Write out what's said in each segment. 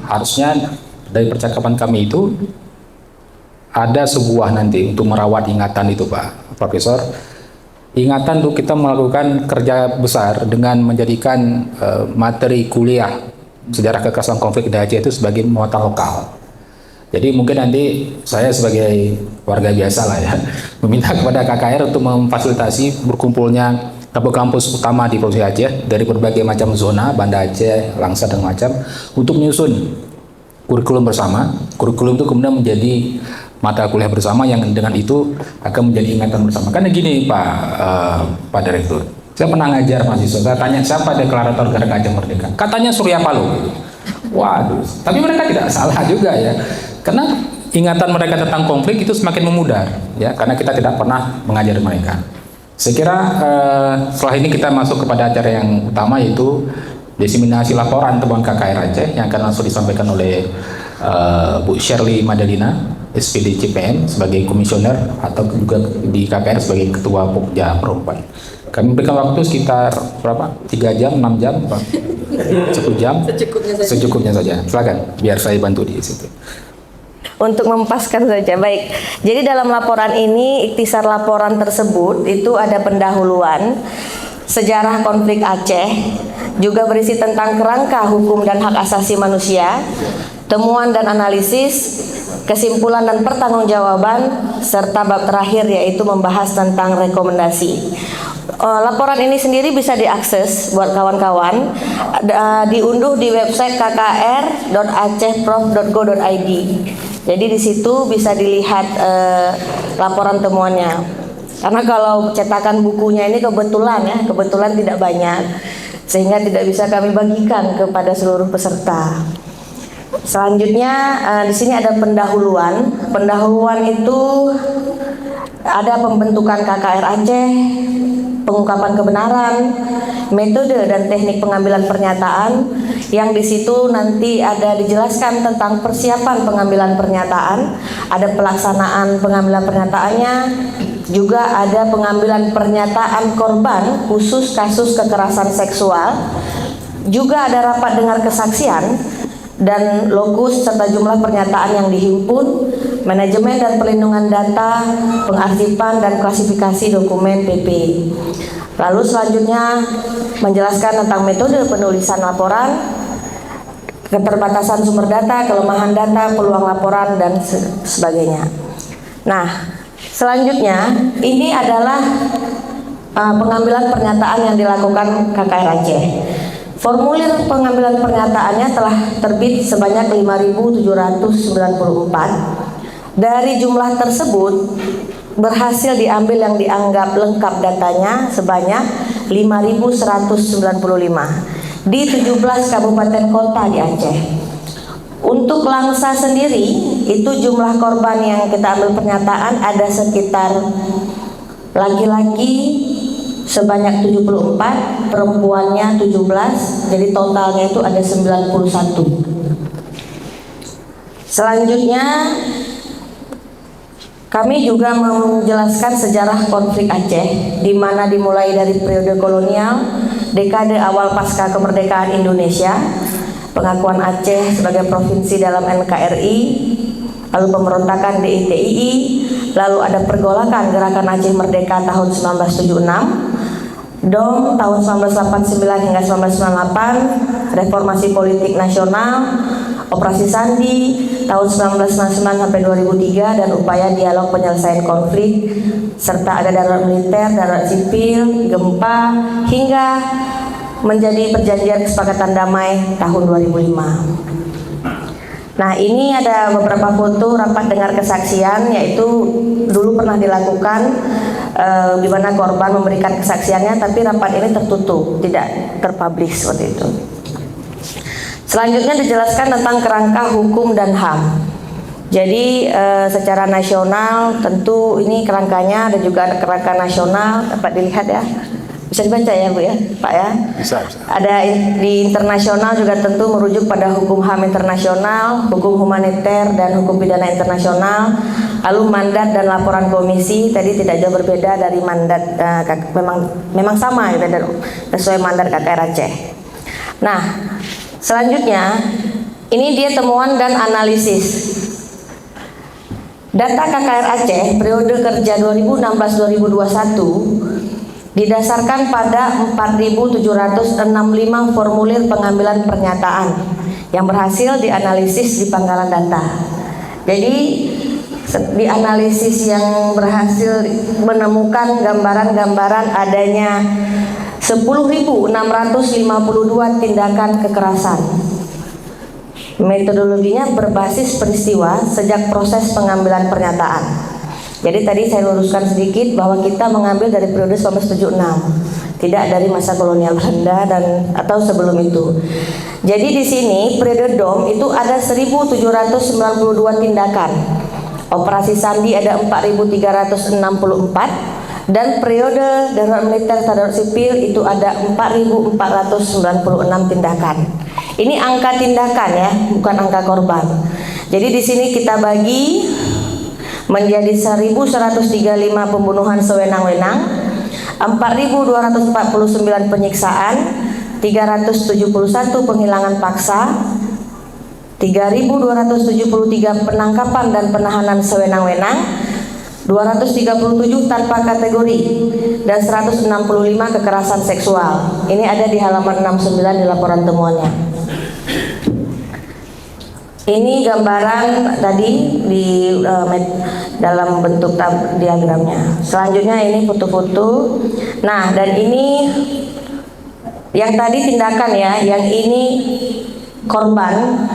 harusnya dari percakapan kami itu ada sebuah nanti untuk merawat ingatan itu, Pak Profesor. Ingatan untuk kita melakukan kerja besar dengan menjadikan materi kuliah sejarah kekerasan konflik di Aceh itu sebagai muatan lokal. Jadi mungkin nanti saya sebagai warga biasa lah ya, meminta kepada KKR untuk memfasilitasi berkumpulnya kampus-kampus utama di Provinsi Aceh dari berbagai macam zona, Banda Aceh, Langsa dan macam, untuk menyusun kurikulum bersama. Kurikulum itu kemudian menjadi mata kuliah bersama yang dengan itu akan menjadi ingatan bersama. Karena gini Pak Direktur, saya pernah ngajar mahasiswa, saya tanya siapa deklarator Gerakan Aceh Merdeka, katanya Surya Paloh. Waduh, tapi mereka tidak salah juga ya, karena ingatan mereka tentang konflik itu semakin memudar ya, karena kita tidak pernah mengajari mereka. Saya kira setelah ini kita masuk kepada acara yang utama, yaitu diseminasi laporan temuan KKR Aceh yang akan langsung disampaikan oleh Bu Shirley Madalina, SPD CPN sebagai komisioner atau juga di KKR sebagai ketua Pokja Perempuan. Kami berikan waktu sekitar berapa? 3 jam, 6 jam, 10 jam? Secukupnya saja. Silakan, biar saya bantu di situ. Untuk mempaskan saja, baik. Jadi dalam laporan ini, ikhtisar laporan tersebut itu ada pendahuluan sejarah konflik Aceh, juga berisi tentang kerangka hukum dan hak asasi manusia, temuan dan analisis, kesimpulan dan pertanggungjawaban, serta bab terakhir yaitu membahas tentang rekomendasi. Laporan ini sendiri bisa diakses buat kawan-kawan, diunduh di website kkr.acehprof.go.id. Jadi di situ bisa dilihat laporan temuannya. Karena kalau cetakan bukunya ini kebetulan tidak banyak, sehingga tidak bisa kami bagikan kepada seluruh peserta. Selanjutnya di sini ada pendahuluan. Pendahuluan itu ada pembentukan KKR Aceh, pengungkapan kebenaran, metode dan teknik pengambilan pernyataan, yang di situ nanti ada dijelaskan tentang persiapan pengambilan pernyataan, ada pelaksanaan pengambilan pernyataannya, juga ada pengambilan pernyataan korban khusus kasus kekerasan seksual, juga ada rapat dengar kesaksian dan lokus serta jumlah pernyataan yang dihimpun, manajemen dan perlindungan data, pengarsipan dan klasifikasi dokumen PP. Lalu selanjutnya menjelaskan tentang metode penulisan laporan, keterbatasan sumber data, kelemahan data, peluang laporan dan sebagainya. Nah, selanjutnya ini adalah pengambilan pernyataan yang dilakukan KKR Aceh. Formulir pengambilan pernyataannya telah terbit sebanyak 5.794. Dari jumlah tersebut berhasil diambil yang dianggap lengkap datanya sebanyak 5.195 di 17 kabupaten kota di Aceh. Untuk Langsa sendiri itu jumlah korban yang kita ambil pernyataan ada sekitar laki-laki sebanyak 74, perempuannya 17, jadi totalnya itu ada 91. Selanjutnya kami juga menjelaskan sejarah konflik Aceh, di mana dimulai dari periode kolonial, dekade awal pasca kemerdekaan Indonesia, pengakuan Aceh sebagai provinsi dalam NKRI, lalu pemberontakan DITII, lalu ada pergolakan Gerakan Aceh Merdeka tahun 1976, DOM tahun 1989 hingga 1998, Reformasi Politik Nasional, Operasi Sandi tahun 1999 sampai 2003 dan upaya dialog penyelesaian konflik, serta ada darurat militer, darurat sipil, gempa, hingga menjadi perjanjian kesepakatan damai tahun 2005. Nah, ini ada beberapa foto rapat dengar kesaksian, yaitu dulu pernah dilakukan di mana korban memberikan kesaksiannya, tapi rapat ini tertutup, tidak terpublish seperti itu. Selanjutnya dijelaskan tentang kerangka hukum dan HAM. Jadi secara nasional tentu ini kerangkanya, ada juga ada kerangka nasional, dapat dilihat ya. Bisa dibaca ya Bu ya, Pak ya? Bisa. Ada di internasional juga tentu merujuk pada hukum HAM internasional, hukum humaniter dan hukum pidana internasional. Lalu mandat dan laporan komisi tadi tidak jauh berbeda dari mandat, memang sama gitu, sesuai mandat KKR Aceh. Nah, selanjutnya Ini dia temuan dan analisis. Data KKR Aceh periode kerja 2016-2021 didasarkan pada 4.765 formulir pengambilan pernyataan yang berhasil dianalisis di pangkalan data. Jadi di analisis yang berhasil menemukan gambaran-gambaran adanya 10.652 tindakan kekerasan. Metodologinya berbasis peristiwa sejak proses pengambilan pernyataan. Jadi tadi saya luruskan sedikit bahwa kita mengambil dari periode 1976, tidak dari masa kolonial Belanda dan atau sebelum itu. Jadi di sini periode DOM itu ada 1.792 tindakan. Operasi Sandi ada 4.364 dan periode darurat militer darurat sipil itu ada 4.496 tindakan. Ini angka tindakan ya, bukan angka korban. Jadi di sini kita bagi menjadi 1.135 pembunuhan sewenang-wenang, 4.249 penyiksaan, 371 penghilangan paksa, 3.273 penangkapan dan penahanan sewenang-wenang, 237 tanpa kategori, dan 165 kekerasan seksual. Ini ada di halaman 69 di laporan temuannya. Ini gambaran tadi di dalam bentuk diagramnya. Selanjutnya ini foto-foto. Nah, dan ini yang tadi tindakan ya, yang ini korban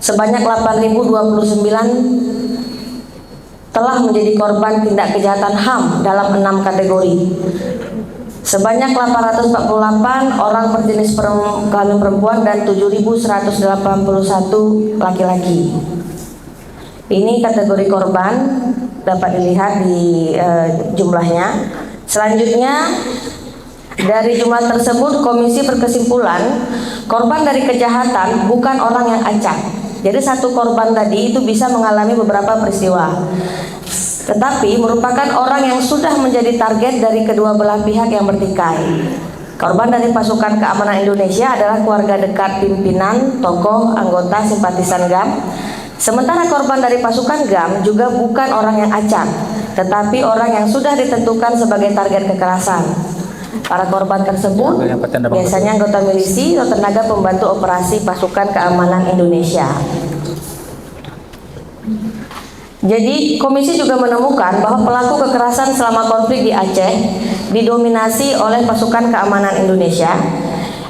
sebanyak 8.029 telah menjadi korban tindak kejahatan HAM dalam 6 kategori. Sebanyak 848 orang berjenis kelamin perempuan dan 7.181 laki-laki. Ini kategori korban dapat dilihat di jumlahnya. Selanjutnya dari jumlah tersebut komisi berkesimpulan korban dari kejahatan bukan orang yang acak. Jadi satu korban tadi itu bisa mengalami beberapa peristiwa, tetapi merupakan orang yang sudah menjadi target dari kedua belah pihak yang bertikai. Korban dari pasukan keamanan Indonesia adalah keluarga dekat pimpinan, tokoh, anggota, simpatisan GAM. Sementara korban dari pasukan GAM juga bukan orang yang acak, tetapi orang yang sudah ditentukan sebagai target kekerasan. Para korban tersebut biasanya anggota milisi atau tenaga pembantu operasi pasukan keamanan Indonesia. Jadi komisi juga menemukan bahwa pelaku kekerasan selama konflik di Aceh didominasi oleh pasukan keamanan Indonesia,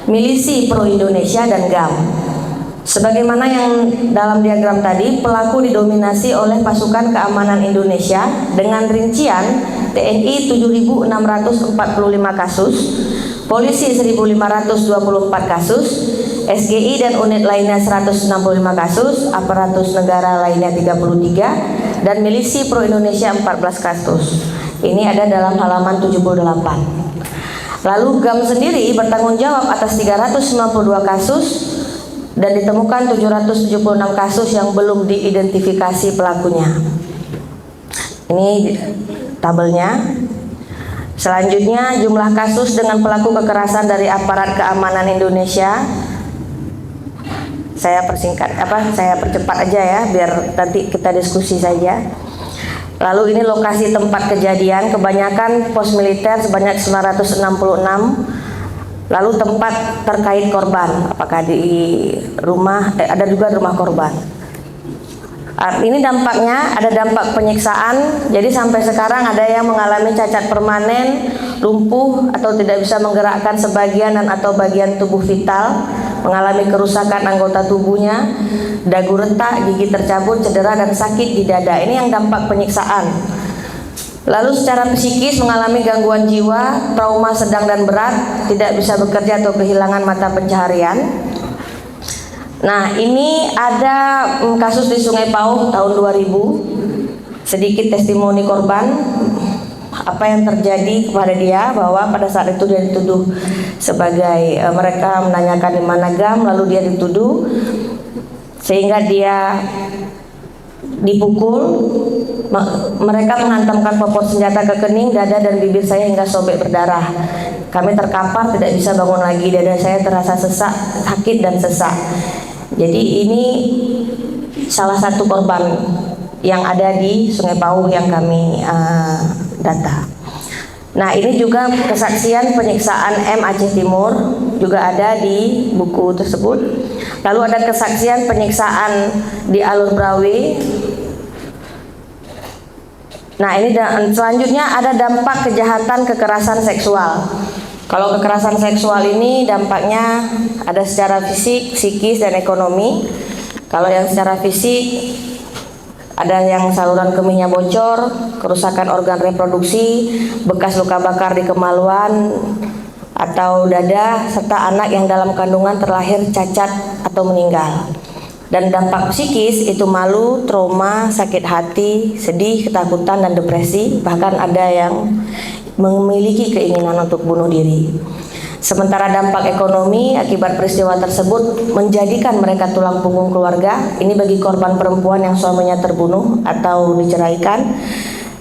milisi pro Indonesia dan GAM. Sebagaimana yang dalam diagram tadi, pelaku didominasi oleh pasukan keamanan Indonesia dengan rincian TNI 7.645 kasus, polisi 1.524 kasus, SGI dan unit lainnya 165 kasus, aparatus negara lainnya 33, dan milisi pro Indonesia 14 kasus. Ini ada dalam halaman 78. Lalu GAM sendiri bertanggung jawab atas 392 kasus dan ditemukan 776 kasus yang belum diidentifikasi pelakunya. Ini tabelnya. Selanjutnya jumlah kasus dengan pelaku kekerasan dari aparat keamanan Indonesia. Saya percepat aja ya biar nanti kita diskusi saja. Lalu ini lokasi tempat kejadian, kebanyakan pos militer sebanyak 966. Lalu tempat terkait korban, apakah di rumah, ada juga rumah korban. Ini dampaknya, ada dampak penyiksaan. Jadi sampai sekarang ada yang mengalami cacat permanen, lumpuh atau tidak bisa menggerakkan sebagian dan atau bagian tubuh vital, mengalami kerusakan anggota tubuhnya, dagu retak, gigi tercabut, cedera dan sakit di dada. Ini yang dampak penyiksaan. Lalu secara psikis mengalami gangguan jiwa, trauma sedang dan berat, tidak bisa bekerja atau kehilangan mata pencaharian. Nah, ini ada kasus di Sungai Pauh tahun 2000. Sedikit testimoni korban apa yang terjadi kepada dia, bahwa pada saat itu dia dituduh sebagai mereka menanyakan di mana GAM, lalu dia dituduh sehingga dia dipukul. Mereka menghantamkan popor senjata ke kening, dada dan bibir saya hingga sobek berdarah. Kami terkapar, tidak bisa bangun lagi. Dada saya terasa sesak, sakit dan sesak. Jadi ini salah satu korban yang ada di Sungai Pauh yang kami data. Nah, ini juga kesaksian penyiksaan M Aceh Timur juga ada di buku tersebut. Lalu ada kesaksian penyiksaan di Alur Brawi. Nah, ini selanjutnya ada dampak kejahatan kekerasan seksual. Kalau kekerasan seksual ini dampaknya ada secara fisik, psikis, dan ekonomi. Kalau yang secara fisik ada yang saluran kemihnya bocor, kerusakan organ reproduksi, bekas luka bakar di kemaluan atau dada, serta anak yang dalam kandungan terlahir cacat atau meninggal. Dan dampak psikis itu malu, trauma, sakit hati, sedih, ketakutan, dan depresi. Bahkan ada yang memiliki keinginan untuk bunuh diri. Sementara dampak ekonomi akibat peristiwa tersebut menjadikan mereka tulang punggung keluarga. Ini bagi korban perempuan yang suaminya terbunuh atau diceraikan,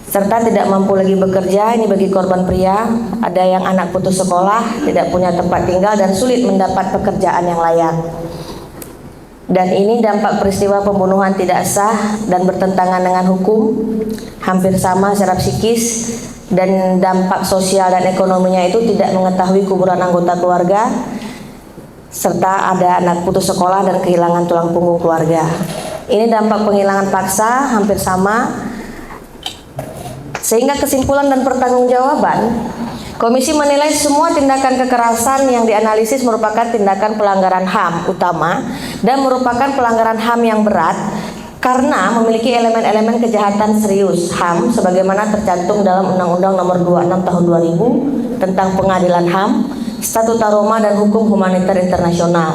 serta tidak mampu lagi bekerja. Ini bagi korban pria, ada yang anak putus sekolah, tidak punya tempat tinggal, dan sulit mendapat pekerjaan yang layak. Dan ini dampak peristiwa pembunuhan tidak sah dan bertentangan dengan hukum, hampir sama secara psikis, dan dampak sosial dan ekonominya itu tidak mengetahui kuburan anggota keluarga, serta ada anak putus sekolah dan kehilangan tulang punggung keluarga. Ini dampak penghilangan paksa, hampir sama. Sehingga kesimpulan dan pertanggungjawaban, komisi menilai semua tindakan kekerasan yang dianalisis merupakan tindakan pelanggaran HAM utama dan merupakan pelanggaran HAM yang berat karena memiliki elemen-elemen kejahatan serius HAM sebagaimana tercantum dalam Undang-Undang Nomor 26 Tahun 2000 tentang Pengadilan HAM, Statuta Roma, dan Hukum Humaniter Internasional.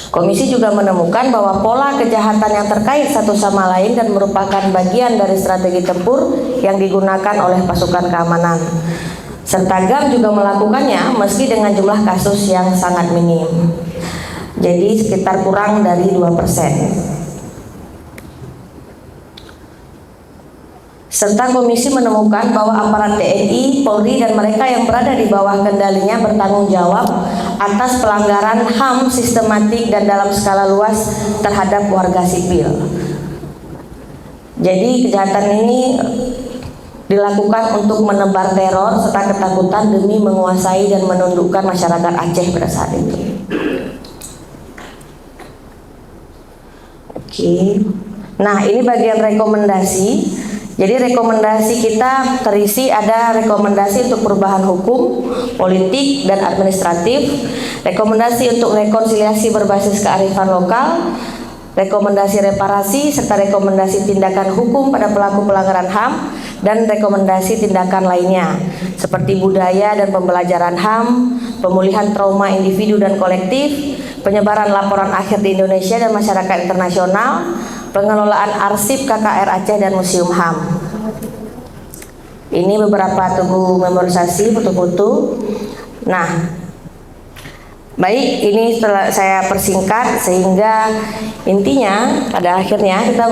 Komisi juga menemukan bahwa pola kejahatan yang terkait satu sama lain dan merupakan bagian dari strategi tempur yang digunakan oleh pasukan keamanan. Serta GAM juga melakukannya meski dengan jumlah kasus yang sangat minim. Jadi sekitar kurang dari 2%. Serta komisi menemukan bahwa aparat TNI, Polri, dan mereka yang berada di bawah kendalinya bertanggung jawab atas pelanggaran HAM sistematik dan dalam skala luas terhadap warga sipil. Jadi kejahatan ini dilakukan untuk menebar teror serta ketakutan demi menguasai dan menundukkan masyarakat Aceh pada saat itu. Oke. Nah, ini bagian rekomendasi. Jadi rekomendasi kita terisi ada rekomendasi untuk perubahan hukum, politik, dan administratif, rekomendasi untuk rekonsiliasi berbasis kearifan lokal, rekomendasi reparasi, serta rekomendasi tindakan hukum pada pelaku pelanggaran HAM, dan rekomendasi tindakan lainnya seperti budaya dan pembelajaran HAM, pemulihan trauma individu dan kolektif, penyebaran laporan akhir di Indonesia dan masyarakat internasional, pengelolaan arsip KKR Aceh, dan museum HAM. Ini beberapa tugu memorisasi foto-foto. Nah, baik, ini setelah saya persingkat sehingga intinya pada akhirnya kita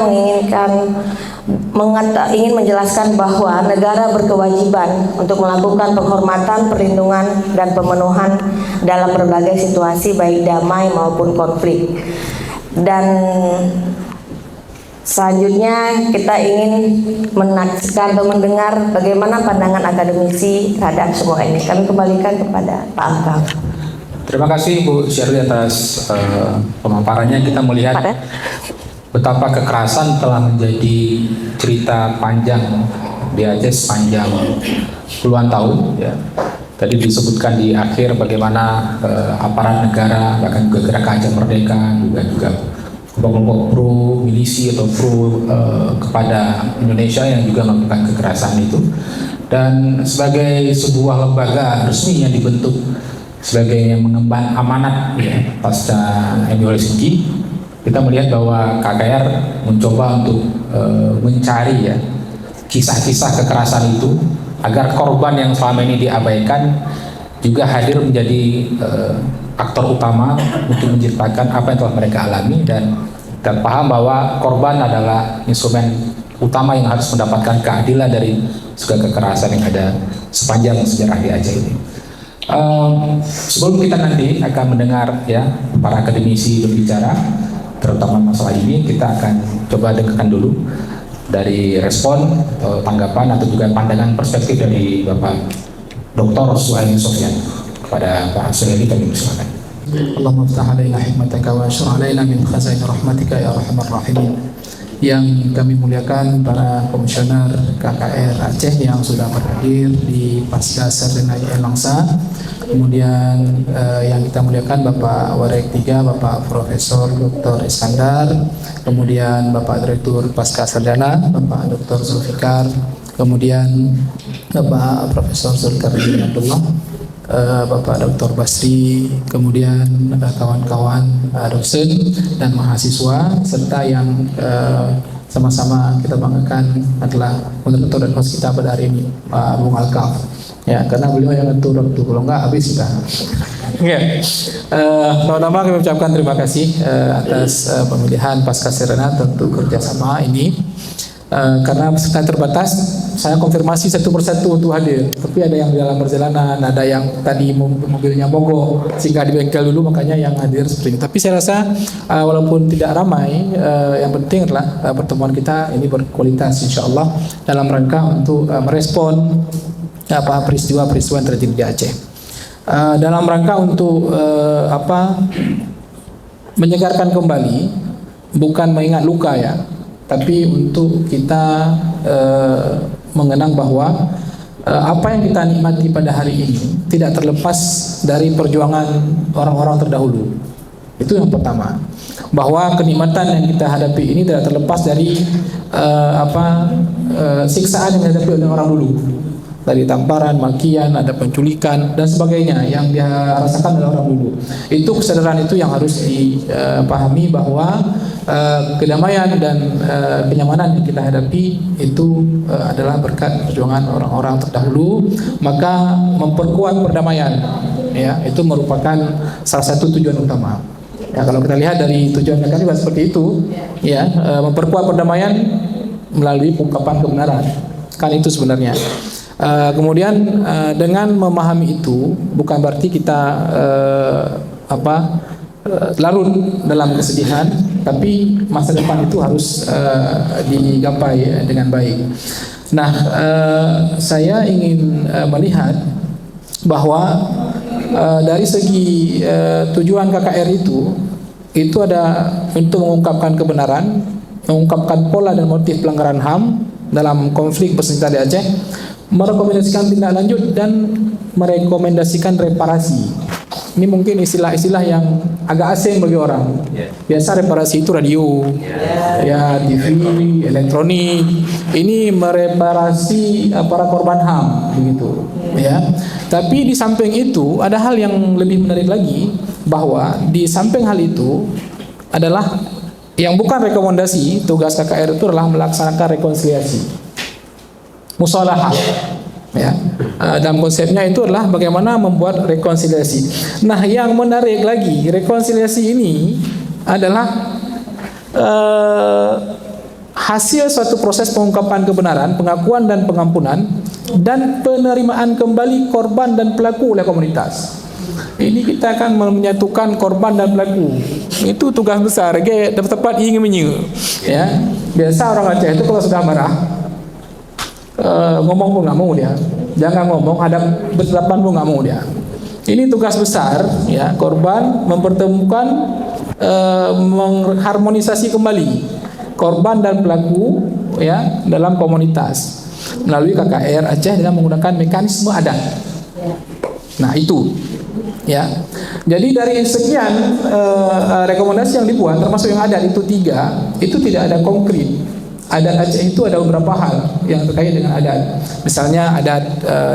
ingin menjelaskan bahwa negara berkewajiban untuk melakukan penghormatan, perlindungan, dan pemenuhan dalam berbagai situasi baik damai maupun konflik. Dan selanjutnya kita ingin menyaksikan atau mendengar bagaimana pandangan akademisi terhadap semua ini. Kami kembalikan kepada Pak Angkang. Terima kasih Bu Shirley atas pemaparannya. Kita melihat betapa kekerasan telah menjadi cerita panjang di Aceh sepanjang puluhan tahun. Ya. Tadi disebutkan di akhir bagaimana aparat negara, bahkan juga Gerakan Aceh Merdeka, juga kelompok pro milisi atau pro kepada Indonesia yang juga melakukan kekerasan itu. Dan sebagai sebuah lembaga resmi yang dibentuk sebagai yang mengemban amanat ya, pasca Eni Helsinki, kita melihat bahwa KKR mencoba untuk mencari ya kisah-kisah kekerasan itu agar korban yang selama ini diabaikan juga hadir menjadi aktor utama untuk menceritakan apa yang telah mereka alami, dan paham bahwa korban adalah instrumen utama yang harus mendapatkan keadilan dari segala kekerasan yang ada sepanjang sejarah di Aceh ini. Sebelum kita nanti akan mendengar ya para akademisi berbicara terutama masalah ini, kita akan coba dengarkan dulu dari respon atau tanggapan atau juga pandangan perspektif dari Bapak Dr. Suhaimi Sofyan. Kepada Pak Suhaimi kami persilakan. Allahumma ftah alaina hikmataka wa anshur alaina min khazain rahmatika ya arhamar rahimin. Yang kami muliakan para komisioner KKR Aceh yang sudah berhadir di Pasca Sarjana IAIN Langsa. Kemudian yang kita muliakan Bapak Warek 3, Bapak Profesor Dr. Iskandar, kemudian Bapak Direktur Pasca Sarjana, Bapak Dr. Zulfikar, kemudian Bapak Profesor Zulkarnain Abdullah, Bapak Dr. Basri, kemudian kawan-kawan dosen dan mahasiswa, serta yang sama-sama kita banggakan adalah moderator dan host kita pada hari ini, Pak Bung Alkaf. Ya, karena beliau yang ngatur waktu, kalau enggak habis kita. Pertama-tama kami ucapkan terima kasih atas pemilihan Pasca Sarjana, tentu kerjasama ini. Karena peserta terbatas, saya konfirmasi satu persatu untuk hadir. Tapi ada yang dalam perjalanan, ada yang tadi mobilnya mogok sehingga di bengkel dulu, makanya yang hadir seperti ini. Tapi saya rasa walaupun tidak ramai, yang penting adalah pertemuan kita ini berkualitas insya Allah dalam rangka untuk merespon peristiwa-peristiwa yang terjadi di Aceh. Dalam rangka untuk menyegarkan kembali, bukan mengingat luka ya, tapi untuk kita mengenang bahwa apa yang kita nikmati pada hari ini tidak terlepas dari perjuangan orang-orang terdahulu. Itu yang pertama, bahwa kenikmatan yang kita hadapi ini tidak terlepas dari siksaan yang dihadapi oleh orang dulu, dari tamparan, makian, ada penculikan dan sebagainya yang dia rasakan oleh orang dulu. Itu kesadaran itu yang harus dipahami bahwa kedamaian dan kenyamanan yang kita hadapi itu adalah berkat perjuangan orang-orang terdahulu. Maka memperkuat perdamaian ya, itu merupakan salah satu tujuan utama. Ya, kalau kita lihat dari tujuan mereka juga seperti itu ya, memperkuat perdamaian melalui pengungkapan kebenaran. Kan itu sebenarnya. Kemudian dengan memahami itu bukan berarti kita larut dalam kesedihan, tapi masa depan itu harus digapai dengan baik. Nah, saya ingin melihat bahwa dari segi tujuan KKR itu ada untuk mengungkapkan kebenaran, mengungkapkan pola dan motif pelanggaran HAM dalam konflik bersenjata di Aceh, merekomendasikan tindak lanjut dan merekomendasikan reparasi. Ini mungkin istilah-istilah yang agak asing bagi orang. Biasa reparasi itu radio, ya TV, elektronik. Ini mereparasi para korban HAM, begitu. Ya. Tapi di samping itu ada hal yang lebih menarik lagi, bahwa di samping hal itu adalah yang bukan rekomendasi. Tugas KKR itu adalah melaksanakan rekonsiliasi, musyawarah. Ya, dalam konsepnya itu adalah bagaimana membuat rekonsiliasi. Nah, yang menarik lagi, rekonsiliasi ini adalah hasil suatu proses pengungkapan kebenaran, pengakuan dan pengampunan, dan penerimaan kembali korban dan pelaku oleh komunitas. Ini kita akan menyatukan korban dan pelaku. Itu tugas besar. Dapat tepat ingin menyu. Ya, biasa orang Aceh itu kalau sudah marah, ngomong pun nggak mau dia, jangan ngomong, hadap berdepan pun nggak mau dia. Ini tugas besar ya, korban mempertemukan, mengharmonisasi kembali korban dan pelaku ya dalam komunitas melalui KKR Aceh dengan menggunakan mekanisme adat. Nah itu ya, jadi dari sekian rekomendasi yang dibuat, termasuk yang adat itu 3, itu tidak ada konkret. Adat Aceh itu ada beberapa hal yang terkait dengan adat. Misalnya adat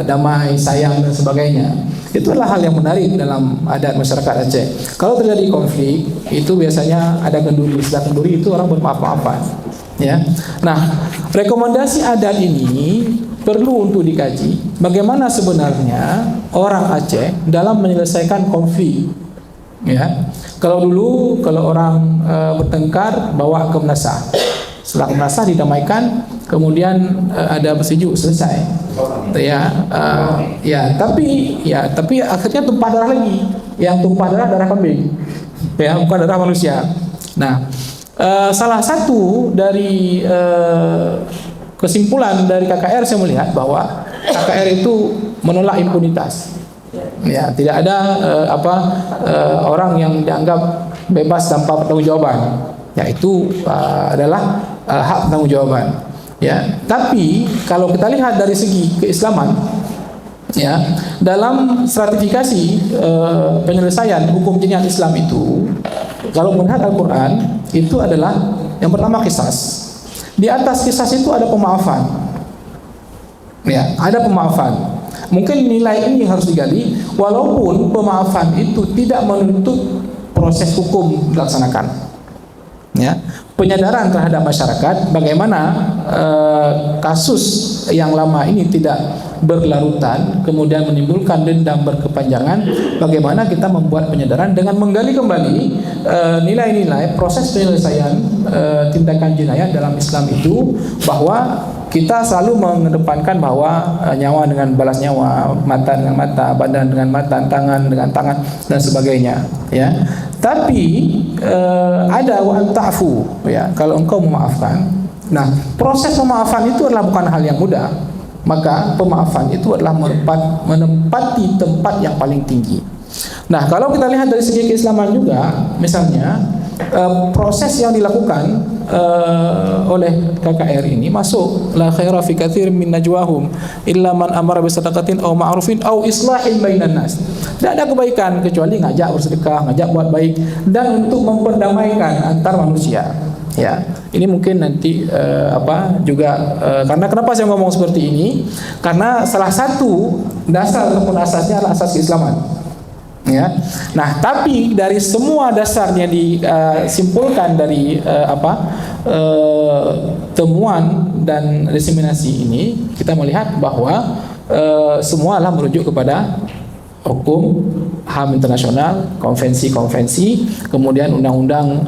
damai, sayang dan sebagainya. Itu adalah hal yang menarik dalam adat masyarakat Aceh. Kalau terjadi konflik, itu biasanya ada kenduri. Setelah kenduri itu orang bermaaf-maafan. Ya. Nah, rekomendasi adat ini perlu untuk dikaji. Bagaimana sebenarnya orang Aceh dalam menyelesaikan konflik. Ya. Kalau dulu kalau orang bertengkar bawa ke Menasah. Setelah menasah didamaikan, kemudian ada bersejuk, selesai. Tapi akhirnya tumpah darah lagi. Yang tumpah darah kambing, ya, bukan darah manusia. Nah, salah satu dari kesimpulan dari KKR saya melihat bahwa KKR itu menolak impunitas. Ya, tidak ada orang yang dianggap bebas tanpa pertanggungjawaban. Yaitu adalah hak pertanggungjawaban. Ya, tapi kalau kita lihat dari segi keislaman, ya, dalam stratifikasi penyelesaian hukum jinayat Islam itu, kalau melihat Al-Quran, itu adalah yang pertama qisas. Di atas qisas itu ada pemaafan. Ya, ada pemaafan. Mungkin nilai ini harus digali, walaupun pemaafan itu tidak menuntut proses hukum dilaksanakan. Ya, penyadaran terhadap masyarakat bagaimana kasus yang lama ini tidak berlarutan, kemudian menimbulkan dendam berkepanjangan, bagaimana kita membuat penyadaran dengan menggali kembali nilai-nilai proses penyelesaian tindakan jenayah dalam Islam itu, bahwa kita selalu mengedepankan bahwa nyawa dengan balas nyawa, mata dengan mata, badan dengan mata, tangan dengan tangan, dan sebagainya. Ya, tapi ada wa ta'fu, ya, kalau engkau memaafkan. Nah, proses pemaafan itu adalah bukan hal yang mudah. Maka pemaafan itu adalah menempati tempat yang paling tinggi. Nah, kalau kita lihat dari segi keislaman juga, misalnya proses yang dilakukan oleh KKR ini masuk la khaira fi katsir min najwahum illa man amara bi sadaqatin aw ma'rufin aw islahin bainan nas. Tidak ada kebaikan kecuali ngajak bersedekah, ngajak buat baik, dan untuk memperdamaikan antar manusia. Ya, ini mungkin nanti karena kenapa saya ngomong seperti ini? Karena salah satu dasar ataupun asasnya adalah asas keislaman. Ya. Nah, tapi dari semua dasarnya disimpulkan dari temuan dan diseminasi ini, kita melihat bahwa semua adalah merujuk kepada hukum HAM internasional, konvensi-konvensi, kemudian undang-undang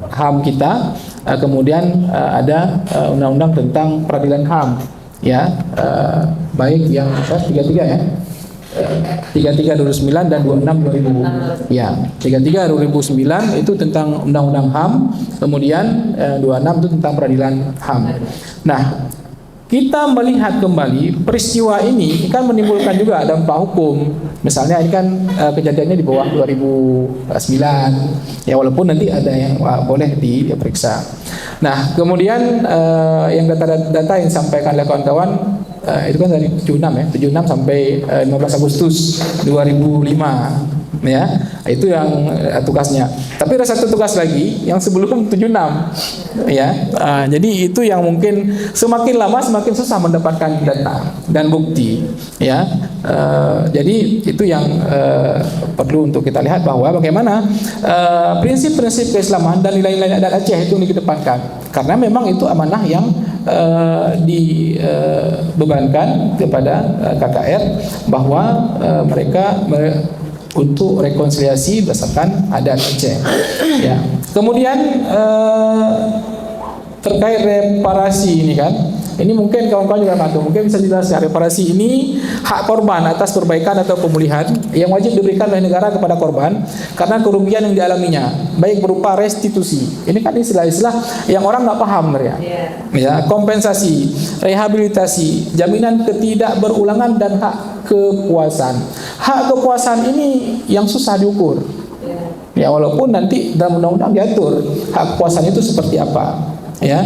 HAM kita, kemudian ada undang-undang tentang peradilan HAM, ya, baik yang 33 ya. 33 2009 dan 26 2000. Ya, 33 2009 itu tentang undang-undang HAM, kemudian 26 itu tentang peradilan HAM. Nah, kita melihat kembali peristiwa ini kan menimbulkan juga dampak hukum. Misalnya ini kan kejadiannya di bawah 2009, ya, walaupun nanti ada yang boleh diperiksa. Nah, kemudian yang data-data yang disampaikan oleh kawan-kawan itu kan dari 76 sampai 15 Agustus 2005, ya, itu yang tugasnya. Tapi ada satu tugas lagi yang sebelum 76, ya. Jadi itu yang mungkin semakin lama semakin susah mendapatkan data dan bukti, ya. Jadi itu yang perlu untuk kita lihat, bahwa bagaimana prinsip-prinsip keislaman dan nilai-nilai adat Aceh itu dikedepankan, karena memang itu amanah yang dibebankan kepada KKR, bahwa mereka untuk rekonsiliasi berdasarkan adat Aceh. Ya. Kemudian terkait reparasi ini kan, ini mungkin kawan-kawan juga nggak tahu, mungkin bisa dijelaskan. Reparasi ini hak korban atas perbaikan atau pemulihan yang wajib diberikan oleh negara kepada korban karena kerugian yang dialaminya, baik berupa restitusi. Ini kan istilah-istilah yang orang nggak paham ya. Ya, kompensasi, rehabilitasi, jaminan ketidakberulangan, dan hak kepuasan. Hak kepuasan ini yang susah diukur. Ya, walaupun nanti dalam undang-undang diatur hak kepuasan itu seperti apa. Ya.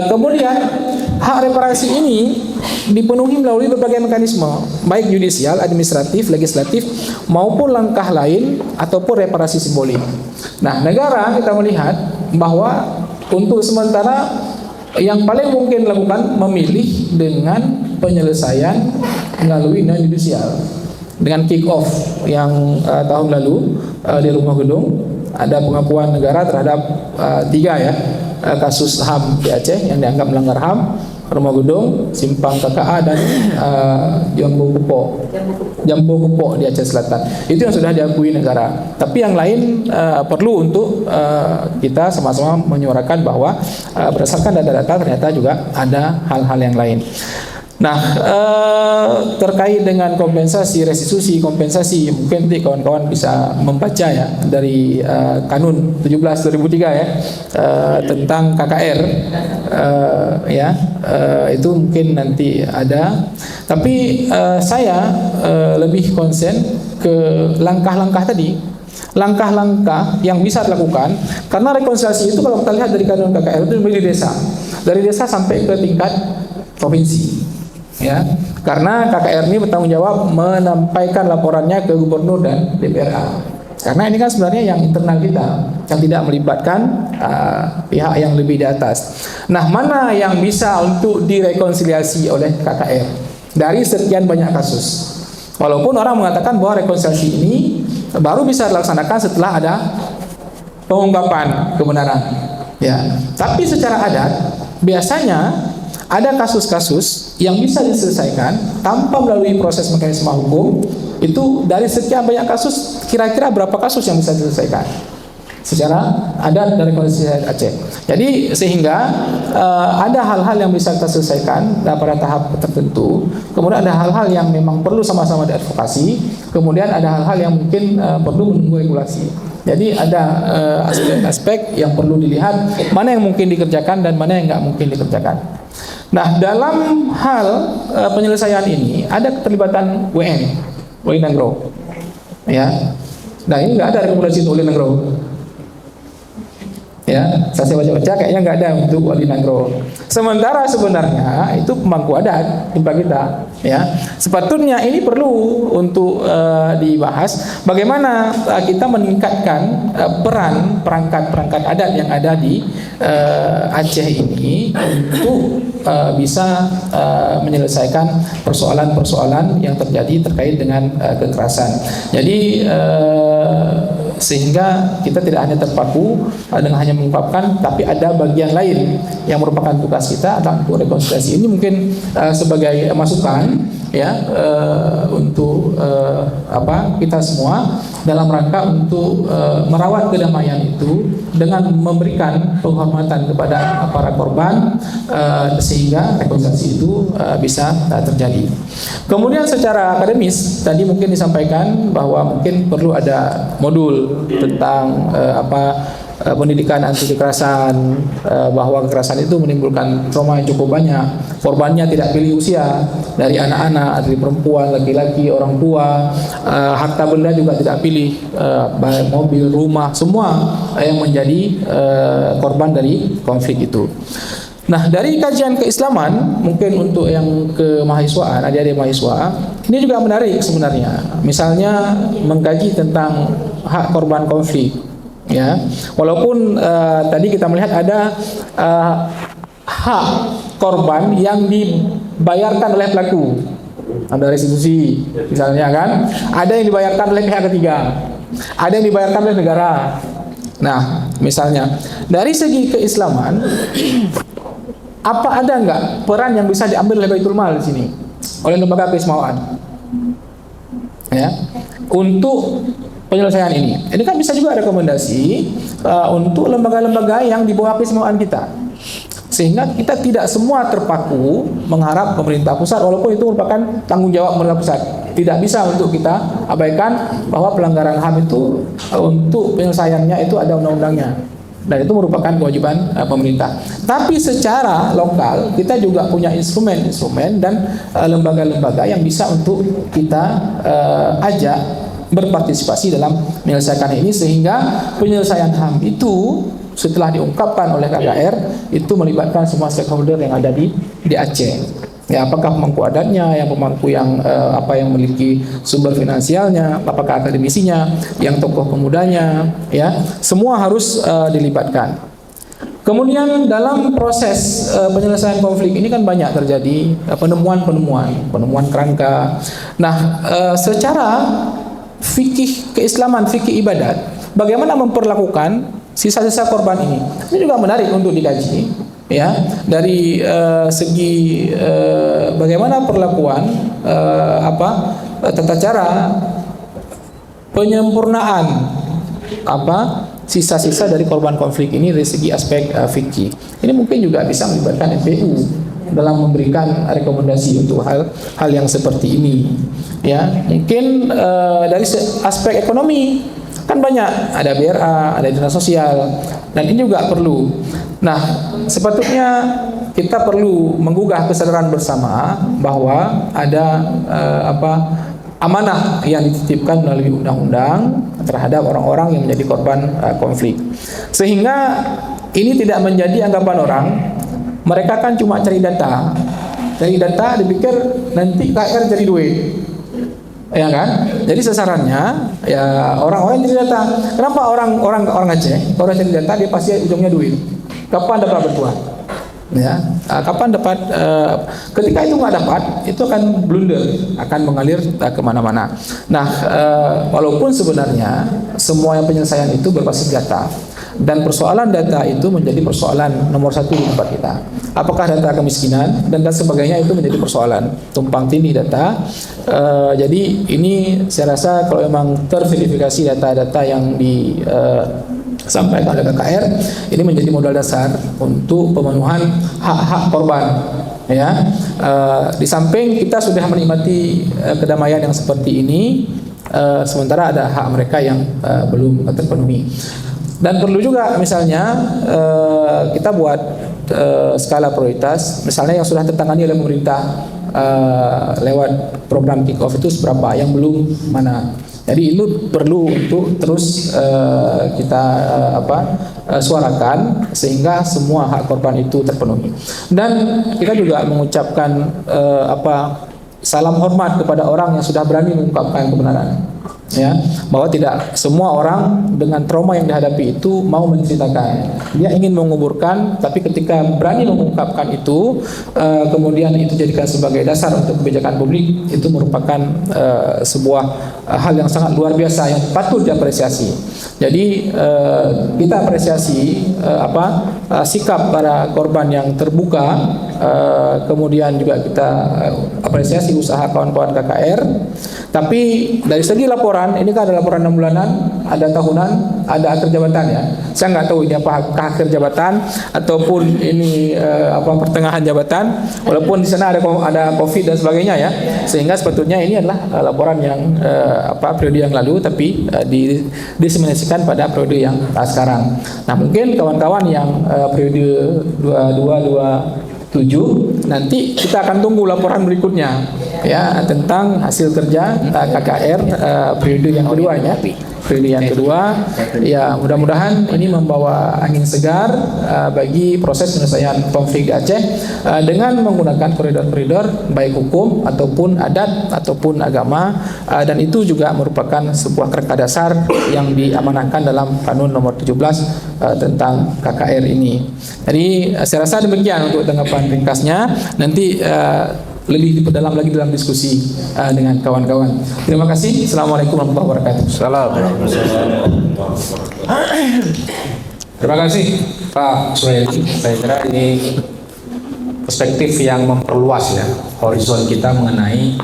Kemudian hak reparasi ini dipenuhi melalui berbagai mekanisme, baik yudisial, administratif, legislatif, maupun langkah lain ataupun reparasi simbolik. Nah, negara kita melihat bahwa untuk sementara yang paling mungkin dilakukan memilih dengan penyelesaian melalui non yudisial. Dengan kick off yang tahun lalu di Rumah Gedung ada pengakuan negara terhadap 3 kasus HAM di Aceh yang dianggap melanggar HAM, Rumah Gedung, Simpang KKA dan Jambu Kupo di Aceh Selatan. Itu yang sudah diakui negara. Tapi yang lain perlu untuk kita sama-sama menyuarakan bahwa berdasarkan data-data ternyata juga ada hal-hal yang lain. Nah, terkait dengan kompensasi, restitusi, kompensasi, mungkin nanti kawan-kawan bisa membaca ya dari Kanun 17 2003 ya, tentang KKR itu mungkin nanti ada. Tapi saya lebih konsen ke langkah-langkah tadi, langkah-langkah yang bisa dilakukan, karena rekonsiliasi itu kalau kita lihat dari Kanun KKR itu dari desa sampai ke tingkat provinsi. Ya, karena KKR ini bertanggung jawab menyampaikan laporannya ke gubernur dan DPRA. Karena ini kan sebenarnya yang internal kita, yang tidak melibatkan pihak yang lebih di atas. Nah, mana yang bisa untuk direkonsiliasi oleh KKR dari sekian banyak kasus? Walaupun orang mengatakan bahwa rekonsiliasi ini baru bisa dilaksanakan setelah ada pengungkapan kebenaran. Ya, tapi secara adat biasanya ada kasus-kasus yang bisa diselesaikan tanpa melalui proses mekanisme hukum. Itu dari sekian banyak kasus, kira-kira berapa kasus yang bisa diselesaikan secara adat dari kondisi Aceh. Jadi sehingga ada hal-hal yang bisa kita selesaikan pada tahap tertentu. Kemudian ada hal-hal yang memang perlu sama-sama diadvokasi. Kemudian ada hal-hal yang mungkin perlu menunggu regulasi. Jadi ada aspek-aspek yang perlu dilihat, mana yang mungkin dikerjakan dan mana yang nggak mungkin dikerjakan. Nah, dalam hal penyelesaian ini ada keterlibatan WN, Negro. Ya. Nah, ini nggak ada rekomendasi untuk Negro. Ya, saya baca-baca kayaknya nggak ada untuk wali Negro. Sementara sebenarnya itu pemangku adat tempat kita. Ya, sepatutnya ini perlu untuk dibahas bagaimana kita meningkatkan peran perangkat adat yang ada di Aceh ini untuk bisa menyelesaikan persoalan-persoalan yang terjadi terkait dengan kekerasan. Jadi sehingga kita tidak hanya terpaku dengan hanya mengungkapkan, tapi ada bagian lain yang merupakan tugas kita adalah untuk rekonsiliasi. Ini mungkin sebagai masukan ya untuk kita semua dalam rangka untuk merawat kedamaian itu dengan memberikan penghormatan kepada para korban sehingga rekonsiliasi itu bisa terjadi. Kemudian secara akademis tadi mungkin disampaikan bahwa mungkin perlu ada modul tentang pendidikan anti kekerasan, bahwa kekerasan itu menimbulkan trauma yang cukup banyak. Korbannya tidak pilih usia, dari anak-anak, dari perempuan, laki-laki, orang tua, harta benda juga tidak pilih, baik mobil, rumah, semua yang menjadi korban dari konflik itu. Nah, dari kajian keislaman, mungkin untuk yang kemahasiswaan, adik-adik mahasiswa, ini juga menarik sebenarnya. Misalnya mengkaji tentang hak korban konflik. Ya, walaupun tadi kita melihat ada hak korban yang dibayarkan oleh pelaku, ada restitusi, misalnya kan, ada yang dibayarkan oleh pihak ketiga, ada yang dibayarkan oleh negara. Nah, misalnya dari segi keislaman, apa ada nggak peran yang bisa diambil oleh Baitul Mal di sini, oleh lembaga keistimewaan, ya, untuk penyelesaian ini? Ini kan bisa juga rekomendasi untuk lembaga-lembaga yang di bawah keistimewaan kita, sehingga kita tidak semua terpaku mengharap pemerintah pusat, walaupun itu merupakan tanggung jawab pemerintah pusat. Tidak bisa untuk kita abaikan bahwa pelanggaran HAM itu untuk penyelesaiannya itu ada undang-undangnya, dan itu merupakan kewajiban pemerintah. Tapi secara lokal kita juga punya instrumen-instrumen dan lembaga-lembaga yang bisa untuk kita ajak berpartisipasi dalam menyelesaikan ini, sehingga penyelesaian HAM itu setelah diungkapkan oleh KKR itu melibatkan semua stakeholder yang ada di Aceh. Ya, apakah pemangku adatnya, yang pemangku yang yang memiliki sumber finansialnya, apakah akademisinya, yang tokoh pemudanya, ya, semua harus dilibatkan. Kemudian dalam proses penyelesaian konflik ini kan banyak terjadi penemuan kerangka. Nah, secara fikih keislaman, fikih ibadat, bagaimana memperlakukan sisa-sisa korban ini? Ini juga menarik untuk dikaji. ya, dari segi bagaimana perlakuan tata cara penyempurnaan sisa-sisa dari korban konflik ini dari segi aspek fikih. Ini mungkin juga bisa melibatkan MPU dalam memberikan rekomendasi untuk hal yang seperti ini. Ya, mungkin dari aspek ekonomi kan banyak, ada BRA, ada dinas sosial, dan ini juga perlu. Nah, sepatutnya kita perlu menggugah kesadaran bersama bahwa ada amanah yang dititipkan melalui undang-undang terhadap orang-orang yang menjadi korban konflik. Sehingga ini tidak menjadi anggapan orang, mereka kan cuma cari data. Cari data dipikir nanti KR cari duit. Ya kan? Jadi sasarannya ya orang-orang yang cari data. Kenapa orang Aceh kalau cari data dia pasti ujungnya duit. Kapan dapat bantuan? Ya, kapan dapat? Ketika itu nggak dapat, itu akan blunder, akan mengalir kemana-mana. Nah, walaupun sebenarnya semua yang penyelesaian itu berbasis data, dan persoalan data itu menjadi persoalan nomor satu di tempat kita. Apakah data kemiskinan dan sebagainya itu menjadi persoalan tumpang tindih data. Jadi ini saya rasa kalau memang terverifikasi data-data yang disampaikan oleh KKR, ini menjadi modal dasar untuk pemenuhan hak-hak korban. Ya, di samping kita sudah menikmati kedamaian yang seperti ini, sementara ada hak mereka yang belum terpenuhi. Dan perlu juga misalnya kita buat skala prioritas, misalnya yang sudah tertangani oleh pemerintah lewat program kick off itu seberapa, yang belum mana. Jadi itu perlu untuk terus kita suarakan sehingga semua hak korban itu terpenuhi. Dan kita juga mengucapkan salam hormat kepada orang yang sudah berani mengungkapkan kebenaran. Ya, bahwa tidak semua orang dengan trauma yang dihadapi itu mau menceritakan. Dia ingin menguburkan, tapi ketika berani mengungkapkan itu, kemudian itu jadikan sebagai dasar untuk kebijakan publik, itu merupakan sebuah hal yang sangat luar biasa yang patut diapresiasi. Jadi kita apresiasi sikap para korban yang terbuka, kemudian juga kita apresiasi usaha kawan-kawan KKR. Tapi dari segi laporan, ini kan ada laporan 6 bulanan, ada tahunan, ada akhir jabatan ya. Saya nggak tahu ini apakah akhir jabatan ataupun ini pertengahan jabatan. Walaupun di sana ada COVID dan sebagainya ya. Sehingga sebetulnya ini adalah laporan yang periode yang lalu, tapi diseminasikan pada periode yang sekarang. Nah, mungkin kawan-kawan yang periode 2227 nanti kita akan tunggu laporan berikutnya ya tentang hasil kerja KKR periode yang keduanya. Periode yang kedua ya, mudah-mudahan ini membawa angin segar bagi proses penyelesaian konflik di Aceh dengan menggunakan koridor-koridor baik hukum ataupun adat ataupun agama, dan itu juga merupakan sebuah kerangka dasar yang diamanahkan dalam Kanun nomor 17 tentang KKR ini. Jadi saya rasa demikian untuk tanggapan ringkasnya. Nanti lebih dalam lagi dalam diskusi dengan kawan-kawan. Terima kasih. Assalamualaikum warahmatullahi wabarakatuh. Terima kasih Pak Suhaili. Saya kira ini perspektif yang memperluas ya horizon kita mengenai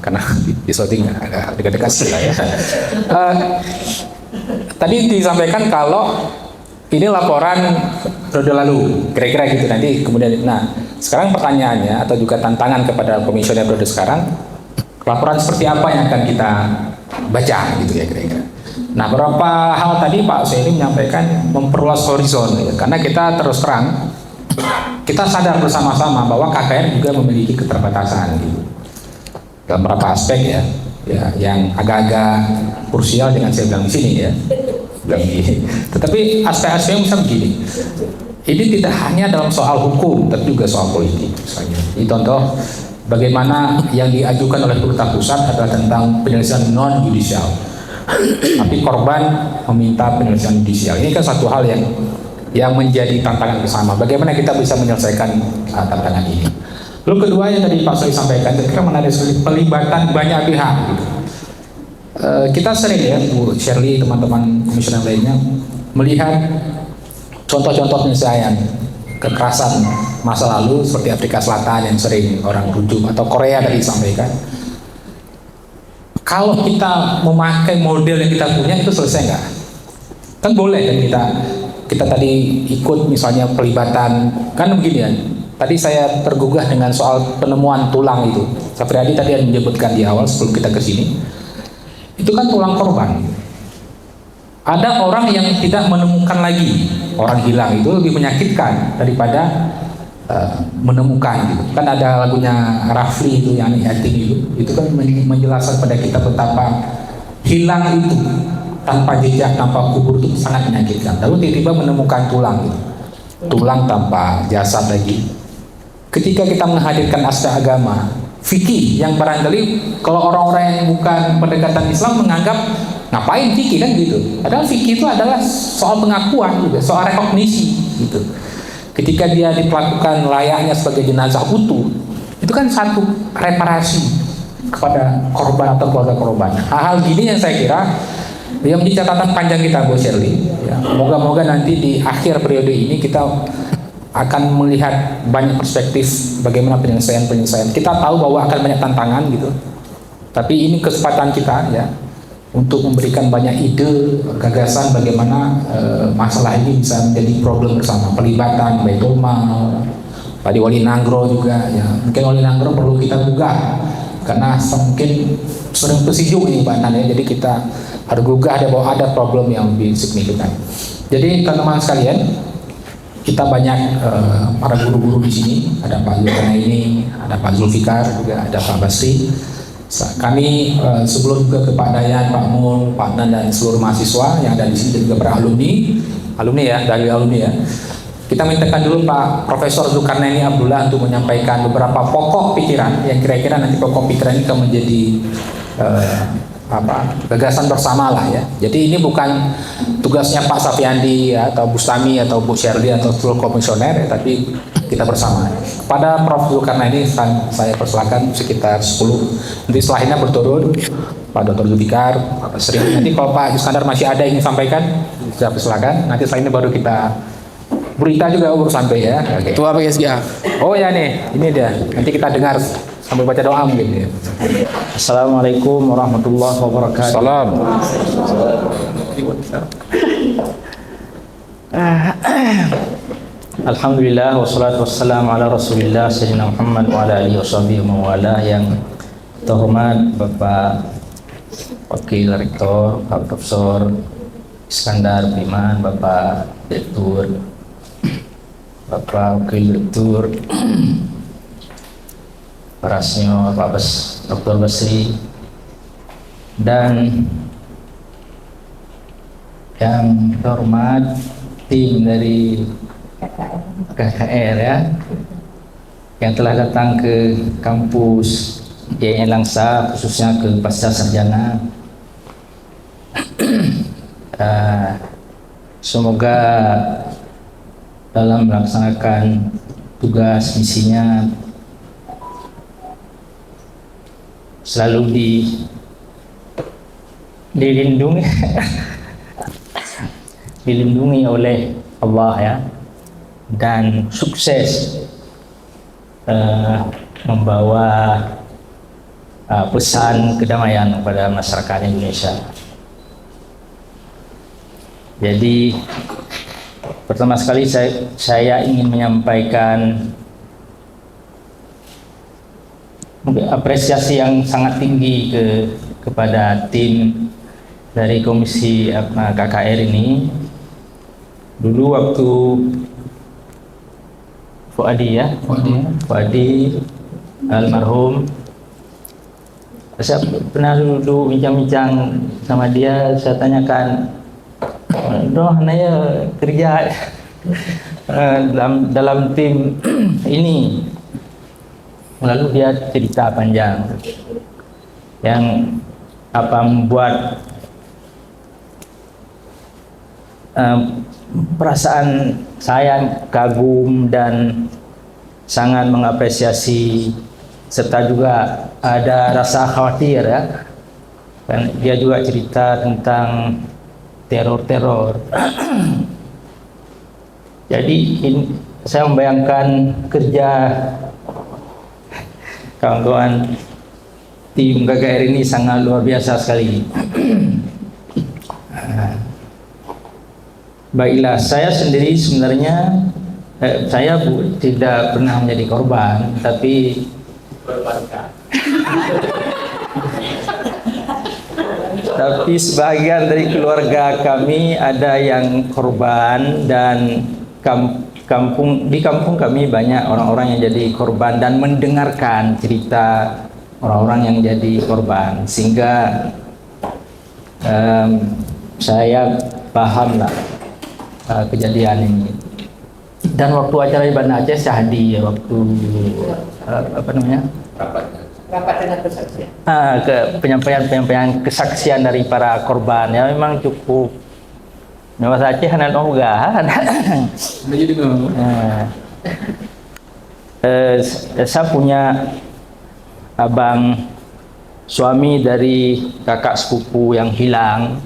karena di shooting agak dekat-dekat sih lah ya. Tadi disampaikan kalau ini laporan periode lalu, kira-kira gitu nanti kemudian. Nah, sekarang pertanyaannya atau juga tantangan kepada komisioner periode sekarang, laporan seperti apa yang akan kita baca gitu ya kira-kira. Nah, beberapa hal tadi Pak Suhaili menyampaikan memperluas horizon ya, karena kita terus terang kita sadar bersama-sama bahwa KKR juga memiliki keterbatasan gitu dalam beberapa aspek ya yang agak-agak krusial dengan saya bilang di sini ya. Tetapi aspek-aspeknya bisa begini. Ini tidak hanya dalam soal hukum, tapi juga soal politik. Misalnya, ini contoh bagaimana yang diajukan oleh pemerintah pusat adalah tentang penyelesaian non judicial, tapi korban meminta penyelesaian judicial. Ini kan satu hal yang menjadi tantangan bersama. Bagaimana kita bisa menyelesaikan tantangan ini? Lalu kedua yang tadi Pak Suhaili sampaikan, kira-kira menarik pelibatan banyak pihak. Gitu. Kita sering ya, Bu Shirley, teman-teman komisioner lainnya melihat contoh-contoh penyelesaian kekerasan masa lalu seperti Afrika Selatan yang sering orang rujuk, atau Korea tadi disampaikan. Kalau kita memakai model yang kita punya, itu selesai nggak? Kan boleh kan kita tadi ikut misalnya pelibatan, kan begini ya. Tadi saya tergugah dengan soal penemuan tulang itu. Sapriyadi tadi yang menyebutkan di awal sebelum kita ke sini. Itu kan tulang korban. Ada orang yang tidak menemukan lagi, orang hilang itu lebih menyakitkan daripada menemukan gitu. Kan ada lagunya Rafli itu yang yatim itu kan menjelaskan pada kita betapa hilang itu tanpa jejak, tanpa kubur itu sangat menyakitkan. Lalu tiba-tiba menemukan tulang gitu. Tulang tanpa jasad lagi. Ketika kita menghadirkan aspek agama, fikih yang barangkali kalau orang-orang yang bukan pendekatan Islam menganggap ngapain fikih kan gitu. Padahal fikih itu adalah soal pengakuan juga, soal rekognisi gitu. Ketika dia diperlakukan layaknya sebagai jenazah utuh, itu kan satu reparasi kepada korban atau keluarga korban. Hal-hal gini yang saya kira yang menjadi catatan panjang kita, Bu Shirley. Ya, moga-moga nanti di akhir periode ini kita akan melihat banyak perspektif bagaimana penyelesaian. Kita tahu bahwa akan banyak tantangan gitu. Tapi ini kesempatan kita ya untuk memberikan banyak ide, gagasan bagaimana masalah ini bisa menjadi problem bersama. Pelibatan Baitul Mal, tadi Wali Nangro juga ya. Mungkin Wali Nangro perlu kita buka karena mungkin sering tersijuk ini Pak Nan ya. Jadi kita harus gugah bahwa ada problem yang lebih signifikan. Jadi teman-teman sekalian, kita banyak para guru-guru di sini, ada Pak Zulkarnaini, ada Pak Zulfikar, juga ada Pak Basri. Kami sebelum juga ke Pak Dayan, Pak Mul, Pak Nan dan seluruh mahasiswa yang ada di sini dan juga para alumni ya, dari alumni ya. Kita mintakan dulu Pak Profesor Zulkarnaini Abdullah untuk menyampaikan beberapa pokok pikiran yang kira-kira nanti pokok pikiran ini akan menjadi gagasan bersama lah ya. Jadi ini bukan tugasnya Pak Safiandi ya, atau Bustami atau Bu Shirley atau seluruh komisioner ya, tapi kita bersama. Pada Prof Zulkarnaini saya persilakan sekitar 10. Nanti setelahnya berturut Pak Dr. Zulfikar, Pak Basri. Nanti kalau Pak Iskandar masih ada yang ingin sampaikan, saya persilakan. Nanti setelahnya baru kita berita juga baru sampai ya. Oke. Ketua PGSGA. Oh ya nih, ini dia. Nanti kita dengar sambil baca doa mungkin ya. Assalamualaikum warahmatullahi wabarakatuh. Salam. Alhamdulillah wassalatu wassalamu ala Rasulillah Sayyidina Muhammad wa ala alihi washabihi wa wala. Yang terhormat Bapak Wakil Rektor, Pak Profesor Iskandar Biman, Bapak Direktur, Bapak Wakil Direktur, para senior, Pak Dr. Basri, dan yang terhormat tim dari KKR ya, yang telah datang ke kampus YN Langsa, khususnya ke Pasca Sarjana. Semoga dalam melaksanakan tugas misinya selalu dilindungi oleh Allah ya, dan sukses membawa pesan kedamaian kepada masyarakat Indonesia. Jadi pertama sekali saya ingin menyampaikan apresiasi yang sangat tinggi kepada tim dari Komisi KKR ini. Dulu waktu Fuadi almarhum, saya pernah dulu bincang-bincang sama dia. Saya tanyakan, doh naya kerja dalam tim ini. Lalu dia cerita panjang yang membuat perasaan saya kagum dan sangat mengapresiasi, serta juga ada rasa khawatir ya. Dan dia juga cerita tentang teror-teror Jadi saya membayangkan kerja kawan-kawan tim KKR ini sangat luar biasa sekali. Baiklah, saya sendiri sebenarnya saya tidak pernah menjadi korban, tapi tapi sebagian dari keluarga kami ada yang korban, dan di kampung kami banyak orang-orang yang jadi korban dan mendengarkan cerita orang-orang yang jadi korban, sehingga saya paham lah kejadian ini. Dan waktu acara di Banda Aceh saya hadir waktu rapat dengan kesaksian. ke penyampaian kesaksian dari para korban. Ya memang cukup. Mas Aceh hanan ogah. Saya punya abang suami dari kakak sepupu yang hilang,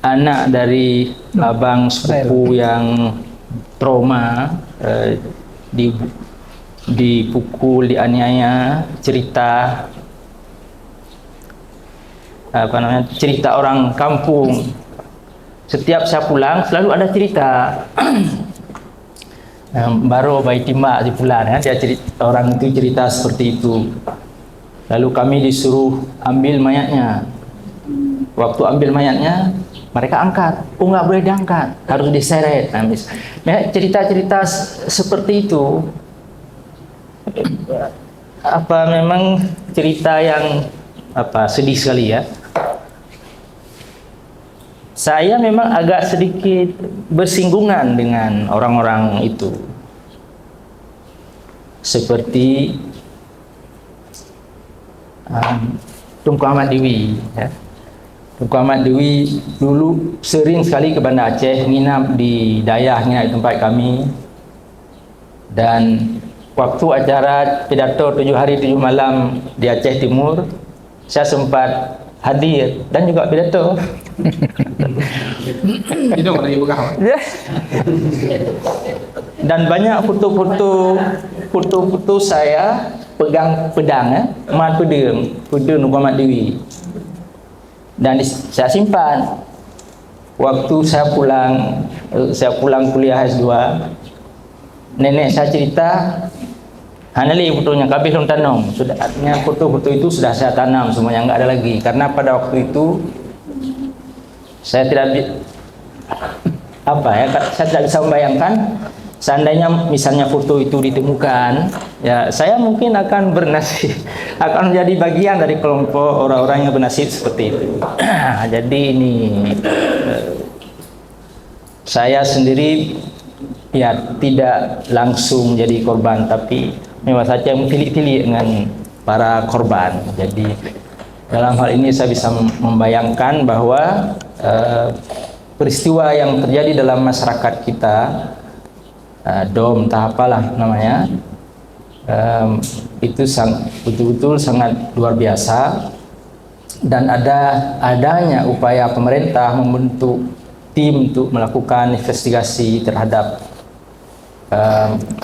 anak dari abang sepupu yang trauma, dipukul, dianiaya, cerita cerita orang kampung. Setiap saya pulang selalu ada cerita. Baru bayi timbak di pulang ya, dia cerita, orang itu cerita seperti itu. Lalu kami disuruh ambil mayatnya. Waktu ambil mayatnya, mereka angkat. Oh, nggak boleh diangkat, harus diseret. Nah, cerita-cerita seperti itu memang cerita yang sedih sekali ya. Saya memang agak sedikit bersinggungan dengan orang-orang itu. Seperti Tunku Ahmad Dewi ya. Tunku Ahmad Dewi dulu sering sekali ke Banda Aceh, nginap di Dayah, nginap di tempat kami. Dan waktu acara pidato 7 hari 7 malam di Aceh Timur, saya sempat hadir dan juga pidato. Dan banyak foto-foto saya pegang pedang mat pedang Muhammad Dewi, dan saya simpan. Waktu saya pulang kuliah S2, nenek saya cerita, Hanali fotonya kabeh belum tanam. Sudah, artinya foto-foto itu sudah saya tanam semuanya, nggak ada lagi. Karena pada waktu itu saya tidak saya tidak bisa membayangkan seandainya misalnya foto itu ditemukan, ya saya mungkin akan akan menjadi bagian dari kelompok orang-orang yang bernasib seperti itu. Jadi ini saya sendiri ya tidak langsung jadi korban, tapi memang saja tilik-tilik dengan para korban. Jadi dalam hal ini saya bisa membayangkan bahwa peristiwa yang terjadi dalam masyarakat kita, DOM entah apalah namanya, itu betul-betul sangat luar biasa. Dan adanya upaya pemerintah membentuk tim untuk melakukan investigasi terhadap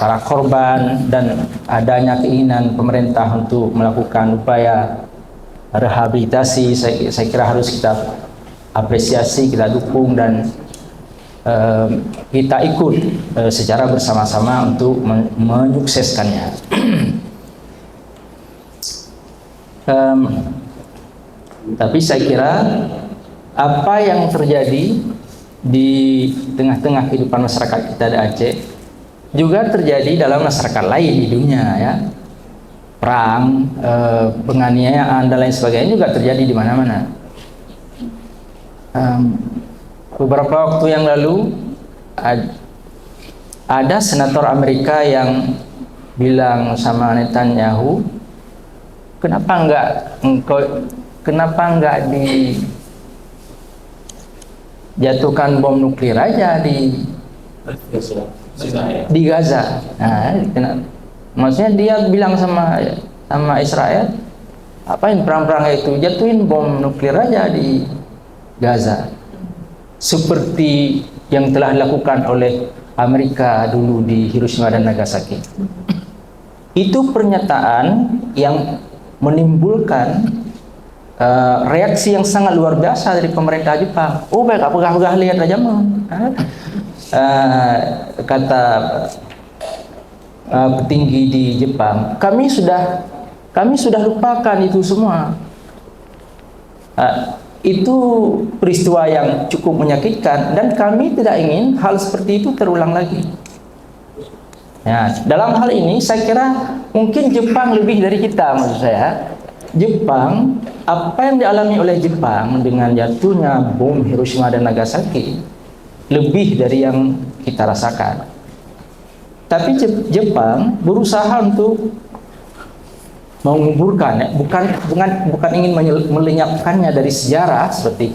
para korban, dan adanya keinginan pemerintah untuk melakukan upaya rehabilitasi, saya kira harus kita apresiasi, kita dukung, dan kita ikut secara bersama-sama untuk menyukseskannya. Tapi saya kira apa yang terjadi di tengah-tengah kehidupan masyarakat kita di Aceh juga terjadi dalam masyarakat lain di dunia ya. Perang, penganiayaan dan lain sebagainya juga terjadi di mana-mana. Beberapa waktu yang lalu ada senator Amerika yang bilang sama Netanyahu, kenapa enggak dijatuhkan bom nuklir aja di Gaza. Nah, maksudnya dia bilang sama Israel, apain perang-perang itu, jatuhin bom nuklir aja di Gaza. seperti yang telah dilakukan oleh Amerika dulu di Hiroshima dan Nagasaki. Itu pernyataan yang menimbulkan reaksi yang sangat luar biasa dari pemerintah Jepang. Oh baik, apakah lihat aja mah? Kata petinggi di Jepang, kami sudah lupakan itu semua. Itu peristiwa yang cukup menyakitkan dan kami tidak ingin hal seperti itu terulang lagi. Ya, dalam hal ini saya kira mungkin Jepang lebih dari kita, maksud saya. Jepang, apa yang dialami oleh Jepang dengan jatuhnya bom Hiroshima dan Nagasaki lebih dari yang kita rasakan. Tapi Jepang berusaha untuk menguburkan, bukan ingin melenyapkannya dari sejarah seperti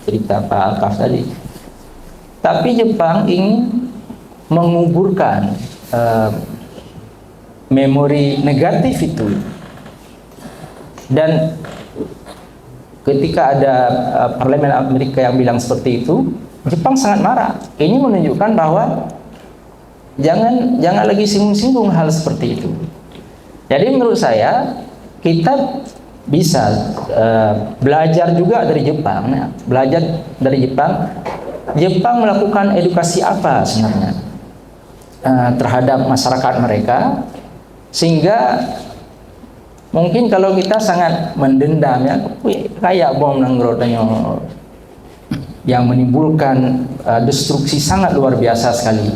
cerita Pak Alkaf tadi. Tapi Jepang ingin menguburkan memori negatif itu. Dan ketika ada parlemen Amerika yang bilang seperti itu, Jepang sangat marah. Ini menunjukkan bahwa jangan lagi singgung-singgung hal seperti itu. Jadi menurut saya kita bisa belajar juga dari Jepang. Ya. Belajar dari Jepang. Jepang melakukan edukasi apa sebenarnya terhadap masyarakat mereka, sehingga mungkin kalau kita sangat mendendam ya, kayak bom nanggrotannya yang menimbulkan destruksi sangat luar biasa sekali.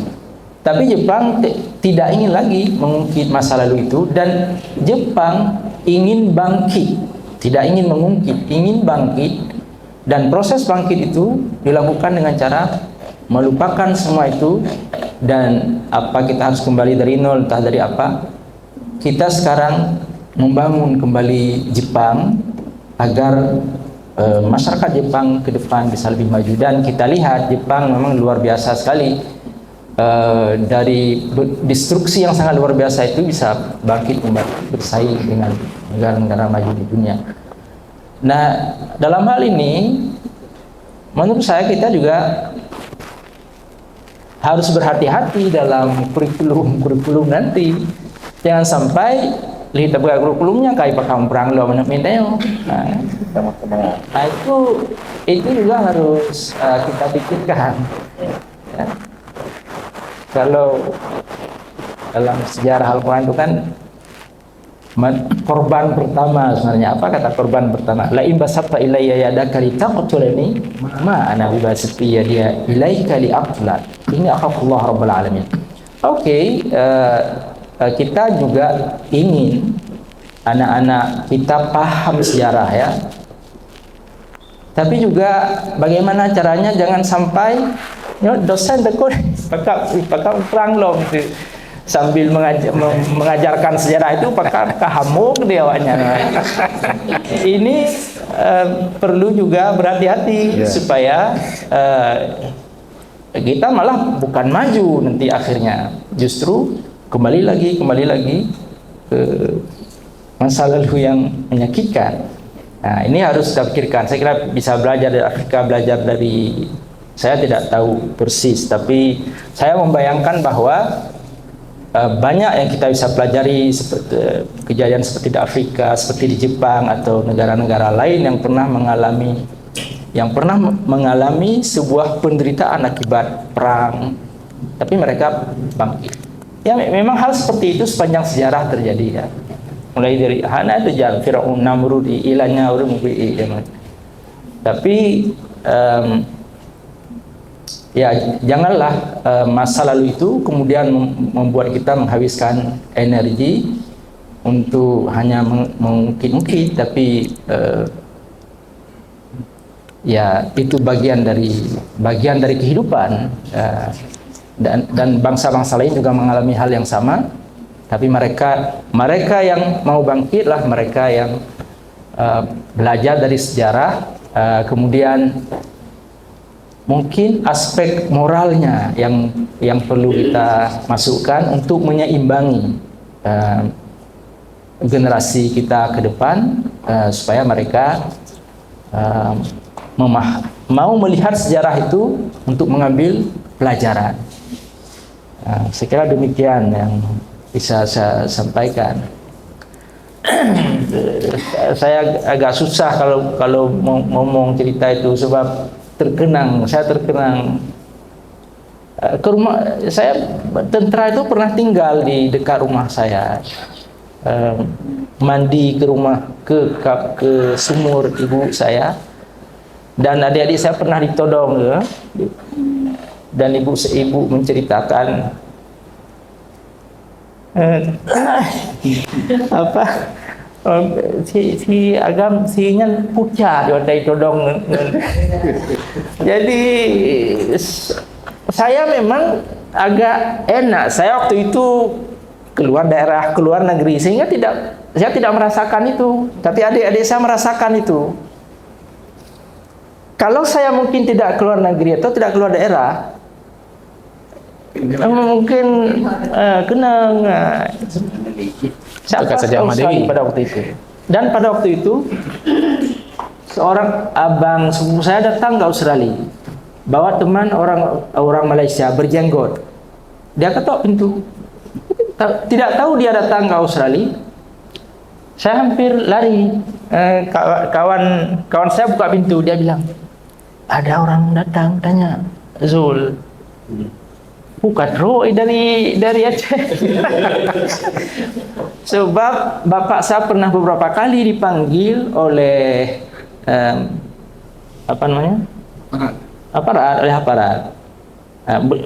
Tapi Jepang tidak ingin lagi mengungkit masa lalu itu, dan Jepang ingin bangkit, tidak ingin mengungkit, ingin bangkit, dan proses bangkit itu dilakukan dengan cara melupakan semua itu, dan apa kita harus kembali dari nol, entah dari apa. Kita sekarang membangun kembali Jepang agar masyarakat Jepang ke depan bisa lebih maju, dan kita lihat Jepang memang luar biasa sekali. Dari destruksi yang sangat luar biasa itu bisa bangkit kembali bersaing dengan negara-negara maju di dunia. Nah, dalam hal ini menurut saya kita juga harus berhati-hati dalam kurikulum nanti. Jangan sampai lihat kurikulumnya kayak pakam perang lo minta. Nah, itu juga harus kita pikirkan. Ya. Kalau dalam sejarah Al-Quran itu kan korban pertama sebenarnya, apa kata korban pertama? La in basatta ilayya yadaka litaqtulani ma ana bibasiti yadiya ilaika liaqtulak inni akhafullah rabbul alamin. Oke, kita juga ingin anak-anak kita paham sejarah ya. Tapi juga bagaimana caranya jangan sampai dosen tekun pakam perang lo gitu. Sambil mengajarkan sejarah itu pakar kahamuk dia awaknya. Ini perlu juga berhati-hati supaya kita malah bukan maju nanti akhirnya, justru kembali lagi ke masa lalu yang menyakitkan. Nah, ini harus kita pikirkan. Saya kira bisa belajar dari Afrika, belajar dari, saya tidak tahu persis, tapi saya membayangkan bahwa banyak yang kita bisa pelajari, seperti kejadian seperti di Afrika, seperti di Jepang atau negara-negara lain yang pernah mengalami sebuah penderitaan akibat perang, tapi mereka bangkit. Ya, memang hal seperti itu sepanjang sejarah terjadi ya. Mulai dari Hana Dajjal, Firaun, Namrud, ilahnya orang mubi. Tapi ya janganlah masa lalu itu kemudian membuat kita menghabiskan energi untuk hanya mengungkit-ungkit, tapi ya itu bagian dari kehidupan, dan bangsa-bangsa lain juga mengalami hal yang sama. Tapi mereka yang mau bangkitlah mereka yang belajar dari sejarah, kemudian mungkin aspek moralnya yang perlu kita masukkan untuk menyeimbangi generasi kita ke depan, supaya mereka mau melihat sejarah itu untuk mengambil pelajaran. Saya kira demikian yang bisa saya sampaikan. Saya agak susah kalau ngomong cerita itu sebab saya terkenang ke rumah saya. Tentara itu pernah tinggal di dekat rumah saya, mandi ke rumah ke sumur ibu saya, dan adik-adik saya pernah ditodong ya. Dan ibu menceritakan apa si agam sinya pucat di todong. Jadi saya memang agak enak. Saya waktu itu keluar daerah, keluar negeri, sehingga saya tidak merasakan itu. Tapi adik-adik saya merasakan itu. Kalau saya mungkin tidak keluar negeri atau tidak keluar daerah, mungkin kenang. Saya tahu sekali pada waktu itu. Dan pada waktu itu seorang abang sepupu saya datang ke Australia, bawa teman orang Malaysia berjenggot. Dia ketok pintu. Tidak tahu dia datang ke Australia. Saya hampir lari. Kawan saya buka pintu, dia bilang, ada orang datang tanya, Zul. Bukan Roy dari Aceh. Sebab bapak saya pernah beberapa kali dipanggil oleh aparat.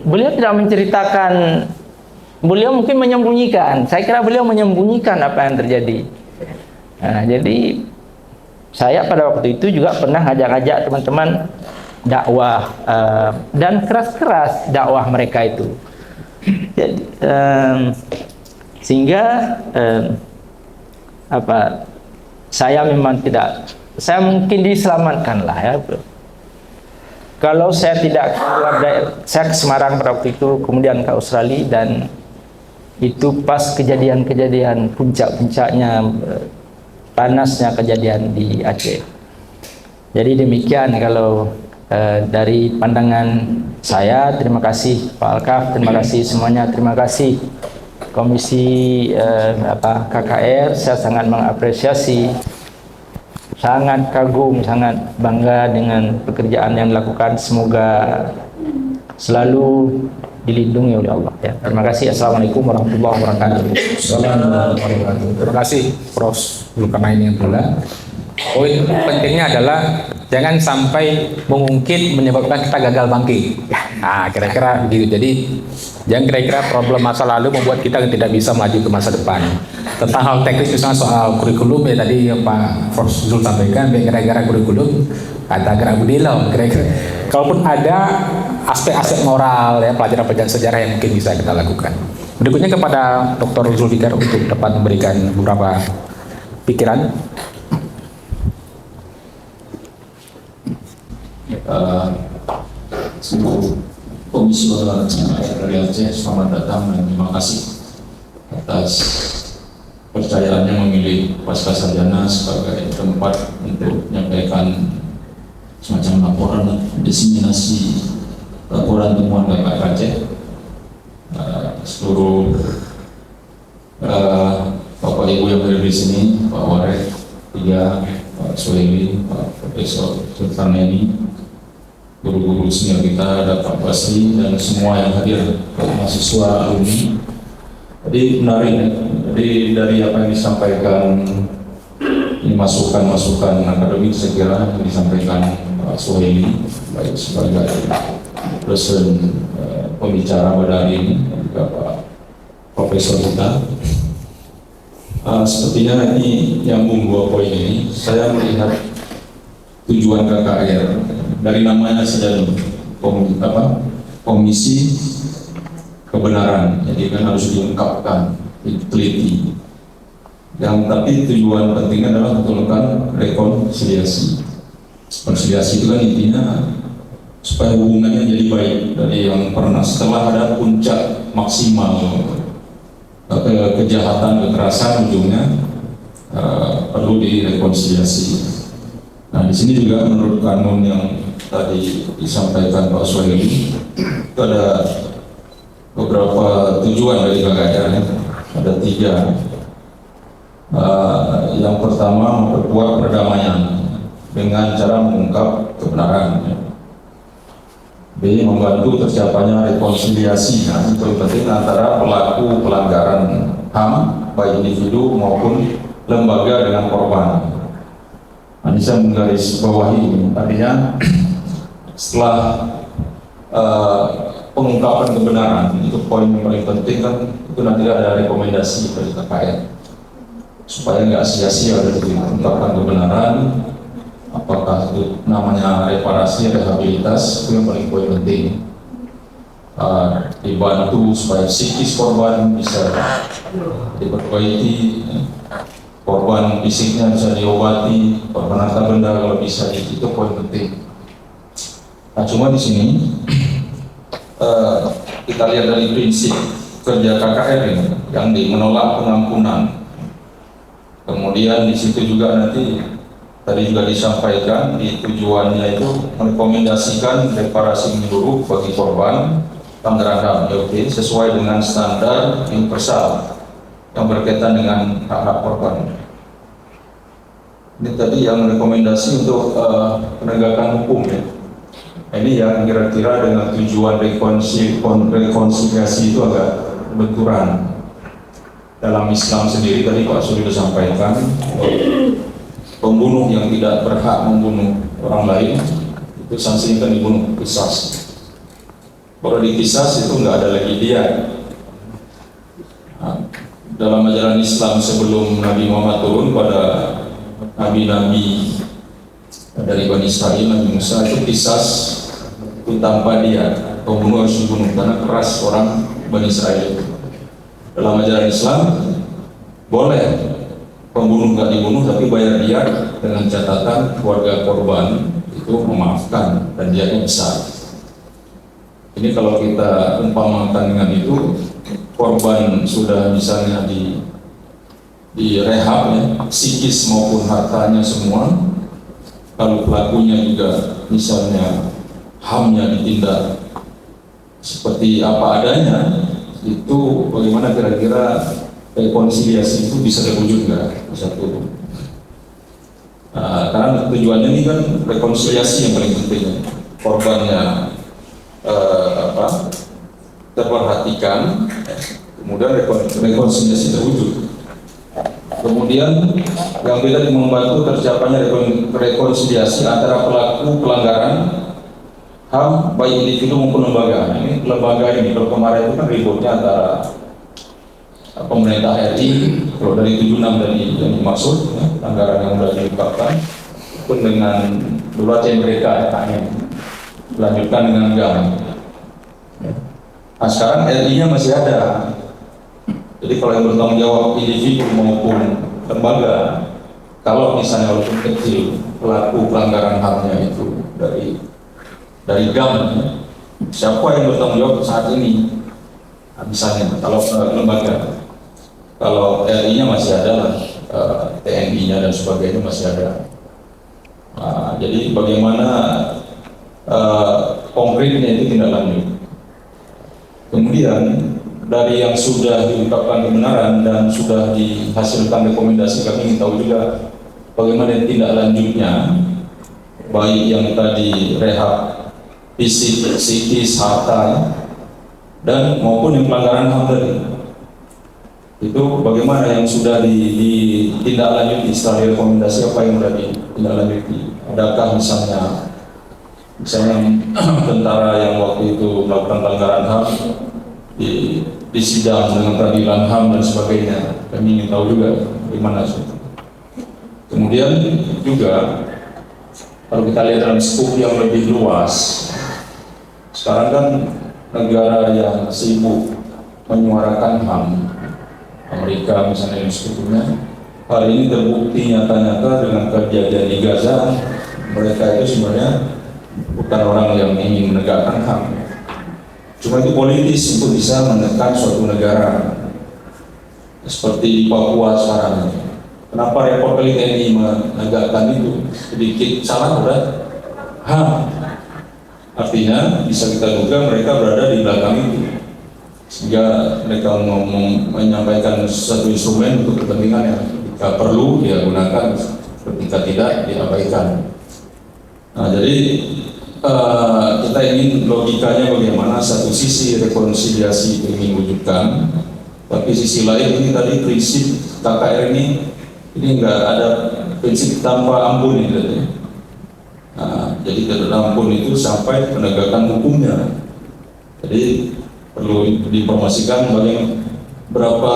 Beliau tidak menceritakan, beliau mungkin menyembunyikan. Saya kira beliau menyembunyikan apa yang terjadi. Jadi saya pada waktu itu juga pernah ngajak-ngajak teman-teman dakwah, dan keras-keras dakwah mereka itu. Jadi, sehingga saya memang tidak, saya mungkin diselamatkan lah ya. Kalau saya tidak keluar saya ke Semarang pada waktu itu, kemudian ke Australia, dan itu pas kejadian-kejadian puncak-puncaknya, panasnya kejadian di Aceh. Jadi demikian kalau dari pandangan saya. Terima kasih Pak Alkaf, terima kasih semuanya, terima kasih Komisi KKR. Saya sangat mengapresiasi, sangat kagum, sangat bangga dengan pekerjaan yang dilakukan. Semoga selalu dilindungi oleh Allah ya. Terima kasih. Assalamualaikum warahmatullahi wabarakatuh. Terima kasih Prof. Zulkarnain yang pula. Poin pentingnya adalah jangan sampai mengungkit menyebabkan kita gagal bangkit. Nah, kira-kira begitu. Jadi jangan kira-kira problem masa lalu membuat kita tidak bisa maju ke masa depan. Tentang hal teknis misalnya soal kurikulum ya tadi Pak Prof. Zul sampaikan, kira-kira kurikulum ada gerak budilom, kira-kira. Kalaupun ada aspek-aspek moral ya, pelajaran-pelajaran sejarah yang mungkin bisa kita lakukan. Berikutnya kepada Dr. Zulfikar untuk dapat memberikan beberapa pikiran. Seluruh Komisi dari Aceh, selamat datang dan terima kasih atas percayaannya memilih Pasca Sarjana sebagai tempat untuk menyampaikan semacam laporan diseminasi laporan temuan KKR Aceh. Seluruh Bapak Ibu yang berada di sini, Pak Warek, Pak Suhaili, Pak Profesor Zulkarnain, guru-guru senior kita, ada Pak Basri, dan semua yang hadir, mahasiswa, alumni. Jadi menarik ya. Jadi dari apa yang disampaikan, ini masukan-masukan akademik saya kira yang disampaikan Pak Suhaili baik sebagai presiden pembicara pada hari ini, dan juga Pak Profesor kita. Sepertinya ini nyambung dua poin ini. Saya melihat tujuan KKR dari namanya saja, komisi kebenaran, jadi kan harus diungkapkan, diteliti. Yang tapi tujuan pentingnya adalah melakukan rekonsiliasi. Rekonsiliasi itu kan intinya supaya hubungannya jadi baik dari yang pernah, setelah ada puncak maksimal kejahatan, kekerasan, ujungnya perlu direkonsiliasi. Nah, di sini juga menurut kanun yang tadi disampaikan Pak Suhaili, itu ada beberapa tujuan dari KKR, ada 3. Yang pertama, memperkuat perdamaian dengan cara mengungkap kebenaran. B. Membantu tercapainya rekonsiliasi, itu penting, antara pelaku pelanggaran HAM baik individu maupun lembaga dengan korban. Ini saya menggaris bawahi ini, artinya setelah pengungkapan kebenaran, itu poin yang paling penting kan, itu nanti ada rekomendasi dari KKR supaya nggak sia-sia dari pengungkapan kebenaran, apakah itu namanya reparasi, rehabilitas, itu yang paling poin penting. Dibantu supaya psikis korban bisa diperbaiki, korban fisiknya bisa diobati, korban harta benda kalau bisa, itu poin penting. Nah, cuma di sini kita lihat dari prinsip kerja KKR ini yang menolak pengampunan. Kemudian di situ juga nanti tadi juga disampaikan di tujuannya itu merekomendasikan reparasi menyeluruh bagi korban pelanggaran HAM (YOT) sesuai dengan standar universal yang berkaitan dengan hak-hak korban. Ini tadi yang rekomendasi untuk penegakan hukum ya. Ini yang kira-kira dengan tujuan rekonsiliasi itu agak benturan. Dalam Islam sendiri tadi Pak sudah sampaikan, pembunuh yang tidak berhak membunuh orang lain itu sanksinya kan dibunuh, qisas. Kalau di qisas itu nggak ada lagi dia. Nah, dalam ajaran Islam sebelum Nabi Muhammad turun pada nabi-nabi dari Bani Israil, Nabi Musa, itu qisas itu tanpa dia, pembunuh harus dibunuh karena keras orang Bani Israil. Dalam ajaran Islam boleh pembunuh nggak dibunuh tapi bayar dia dengan catatan keluarga korban itu memaafkan dan dianya besar. Ini kalau kita umpamakan dengan itu, korban sudah misalnya di rehab ya, psikis maupun hartanya semua, kalau pelakunya juga misalnya HAM-nya ditindak seperti apa adanya, itu bagaimana kira-kira rekonsiliasi itu bisa terwujud nggak? Satu. Karena tujuannya ini kan rekonsiliasi yang paling penting, korbannya terperhatikan, kemudian rekonsiliasi terwujud. Kemudian yang beda membantu tercapainya rekonsiliasi antara pelaku pelanggaran HAM baik individu maupun lembaga. Ini lembaga ini kalau kemarin itu kan ributnya antara pemerintah RI, kalau dari 76 tadi yang dimaksud ya, anggaran yang sudah diungkapkan, pun dengan dulu mereka dilanjutkan dengan GAM. Nah sekarang RI-nya masih ada. Jadi kalau yang bertanggung jawab individu maupun lembaga, kalau misalnya walaupun kecil pelaku pelanggaran HAM-nya itu dari GAM, siapa yang bertanggung jawab saat ini? Nah, misalnya kalau lembaga, kalau RI-nya masih ada lah, TNI-nya dan sebagainya masih ada. Nah, jadi bagaimana konkretnya itu tindak lanjut. Kemudian dari yang sudah diungkapkan kebenaran dan sudah dihasilkan rekomendasi, kami ingin tahu juga bagaimana tindak lanjutnya, baik yang tadi rehab fisik, psikis, harta, dan maupun yang pelanggaran HAM tadi. Itu bagaimana yang sudah ditindaklanjuti setelah rekomendasi, apa yang sudah ditindaklanjuti? Adakah misalnya tentara yang waktu itu melakukan pelanggaran HAM di sidang dengan peradilan HAM dan sebagainya? Kami ingin tahu juga bagaimana itu. Kemudian juga kalau kita lihat dalam skup yang lebih luas, sekarang kan negara yang sibuk menyuarakan HAM, Amerika misalnya yang sebetulnya, hari ini terbukti nyata-nyata dengan kejadian di Gaza, mereka itu sebenarnya bukan orang yang ingin menegakkan HAM, cuma itu politis untuk bisa menekan suatu negara. Seperti di Papua sekarang, kenapa repot kali TNI menegakkan itu? Sedikit salah udah HAM. Artinya bisa kita duga mereka berada di belakang itu, sehingga mereka menyampaikan satu instrumen untuk kepentingan yang ketika perlu dia gunakan, ketika tidak diabaikan. Nah, jadi kita ingin logikanya bagaimana satu sisi rekonsiliasi itu ingin wujudkan, tapi sisi lain ini tadi prinsip KKR ini nggak ada prinsip tanpa ampun ini. Nah, jadi tidak ampun itu sampai penegakan hukumnya. Jadi perlu diinformasikan berapa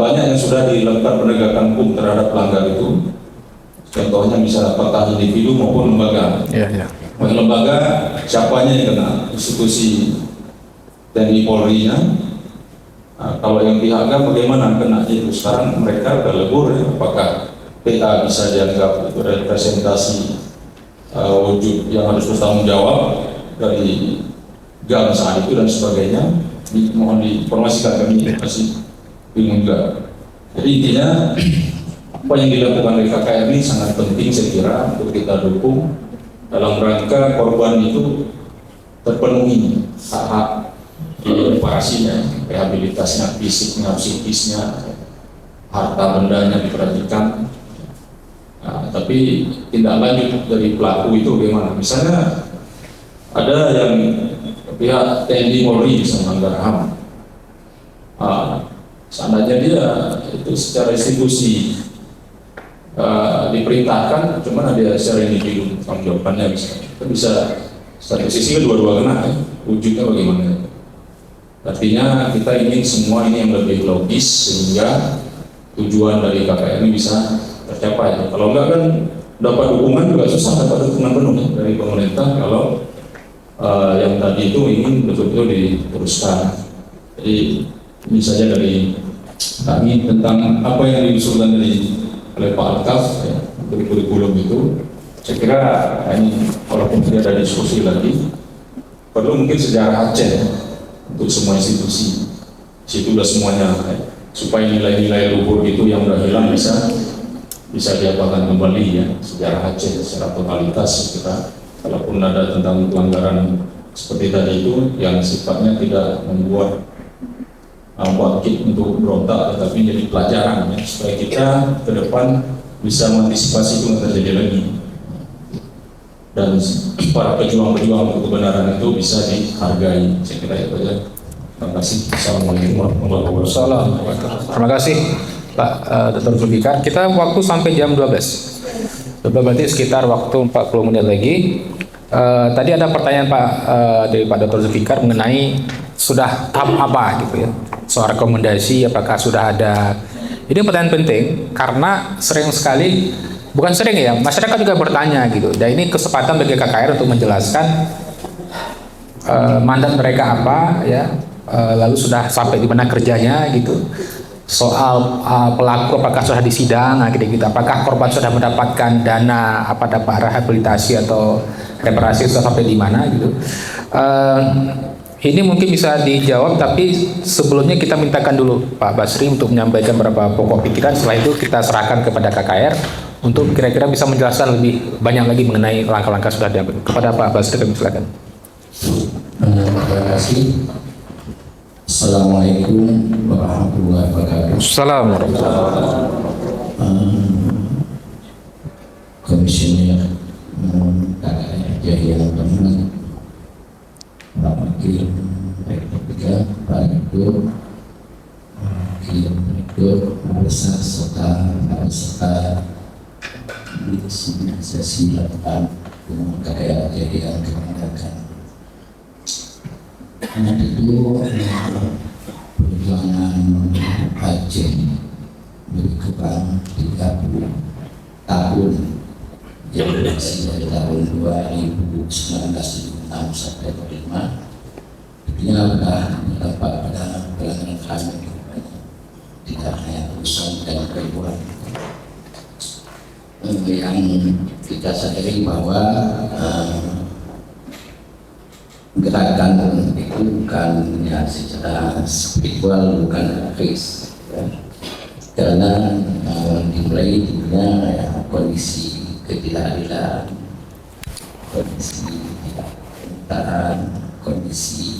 banyak yang sudah dilakukan penegakan hukum terhadap pelanggar itu. Contohnya misalnya apakah individu maupun lembaga. Lembaga siapanya yang kena, institusi TNI Polri-nya. Nah, kalau yang pihak A bagaimana kena itu? Sekarang mereka berlebur ya, apakah PA bisa dianggap representasi wujud yang harus bertanggung jawab dari GAM saat itu dan sebagainya. Mohon diinformasikan, kami masih bingung juga. Jadi intinya apa yang dilakukan oleh KKR ini sangat penting saya kira untuk kita dukung dalam rangka korban itu terpenuhi hak-hak reparasinya, rehabilitasnya, fisiknya, psikisnya, harta bendanya diperhatikan. Nah, tapi tindak lanjut dari pelaku itu bagaimana? Misalnya ada yang pihak TNI Polri bisa melanggar HAM. Seandainya dia itu secara institusi diperintahkan, cuman ada secara individu tanggung jawabannya bisa satu sisi kedua-dua kena, wujudnya bagaimana? Artinya kita ingin semua ini yang lebih logis sehingga tujuan dari KKR ini bisa tercapai. Kalau enggak kan dapat dukungan juga susah, dapat dukungan penuh dari pemerintah kalau yang tadi itu ingin betul-betul diteruskan. Jadi ini saja dari kami tentang apa yang diusulkan oleh Pak Alkaf ya, untuk kurikulum itu. Saya kira ini walaupun tidak ada diskusi lagi, perlu mungkin sejarah Aceh ya, untuk semua institusi. Situ udah semuanya ya, supaya nilai-nilai luhur itu yang udah hilang bisa diapakan kembali ya, sejarah Aceh secara totalitas. Kita kalaupun ada tentang pelanggaran seperti tadi itu yang sifatnya tidak membuat wakil untuk berontak, tetapi jadi pelajaran ya, supaya kita ke depan bisa mengantisipasi itu nggak terjadi lagi, dan para pejuang-pejuang untuk kebenaran itu bisa dihargai. Saya kira itu saja. Terima kasih. Assalamualaikum warahmatullahi wabarakatuh. Terima kasih Pak Dr. Zulfikar. Kita waktu sampai jam 12. Berarti sekitar waktu 40 menit lagi. Tadi ada pertanyaan dari Pak Dr. Zulfikar mengenai sudah tahap apa gitu ya, soal rekomendasi apakah sudah ada. Ini pertanyaan penting karena sering sekali, bukan sering ya, masyarakat juga bertanya gitu. Dan ini kesempatan bagi KKR untuk menjelaskan mandat mereka apa ya, lalu sudah sampai di mana kerjanya gitu. Soal pelaku apakah sudah disidang gitu, apakah korban sudah mendapatkan dana, apa dapat rehabilitasi atau reparasi sudah sampai di mana gitu. Ini mungkin bisa dijawab, tapi sebelumnya kita mintakan dulu Pak Basri untuk menyampaikan beberapa pokok pikiran. Setelah itu kita serahkan kepada KKR untuk kira-kira bisa menjelaskan lebih banyak lagi mengenai langkah-langkah sudah diambil. Kepada Pak Basri kami silakan. Terima kasih. Assalamualaikum warahmatullahi wabarakatuh. Assalamualaikum. Komisioner KKR Jaya Teman, Pak Wakil Rektor 3, Pak Rektor, Wakil Rektor, Mabesa, serta di sesi 8 KKR Jaya Kementerian. Itu perjuangan Aceh lebih kurang 30 tahun, yang berlangsung dari tahun 2019 sampai 2005. Artinya sudah dapat pada pelanggaran HAM tidak hanya urusan dan kehidupan. Yang kita sadari bahwa gerakan itu bukan ya secara spiritual, bukan grafis ya. Karena dimulai dengan ya, kondisi ketidakadilan kondisi pemerintahan, kondisi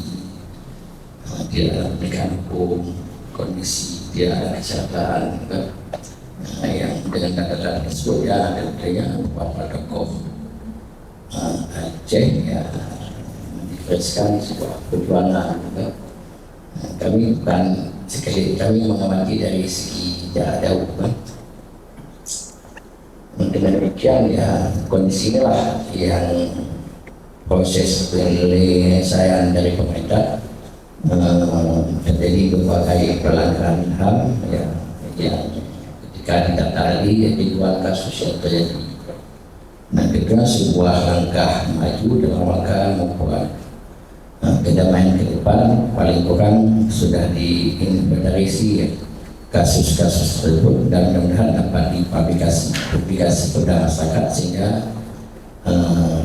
tidak ada kampung, kondisi tidak ada kesehatan, yang dengan kata-kata tersebut ya adanya beberapa tokoh Aceh ya mendefinisikan sebuah perjuangan. Kami bukan sekali kami mengamati dari segi jarak jauh. Dengan demikian ya kondisi inilah yang proses penyelesaian dari pemerintah terjadi berbagai pelanggaran HAM ya, yang ketika didaftar di dua kasus yang terjadi. Nah, kedua sebuah langkah maju dalam rangka membuat kedamaian ke depan, paling kurang sudah diinventarisasi ya, kasus-kasus tersebut dan mudah-mudahan dapat dipublikasi kepada masyarakat sehingga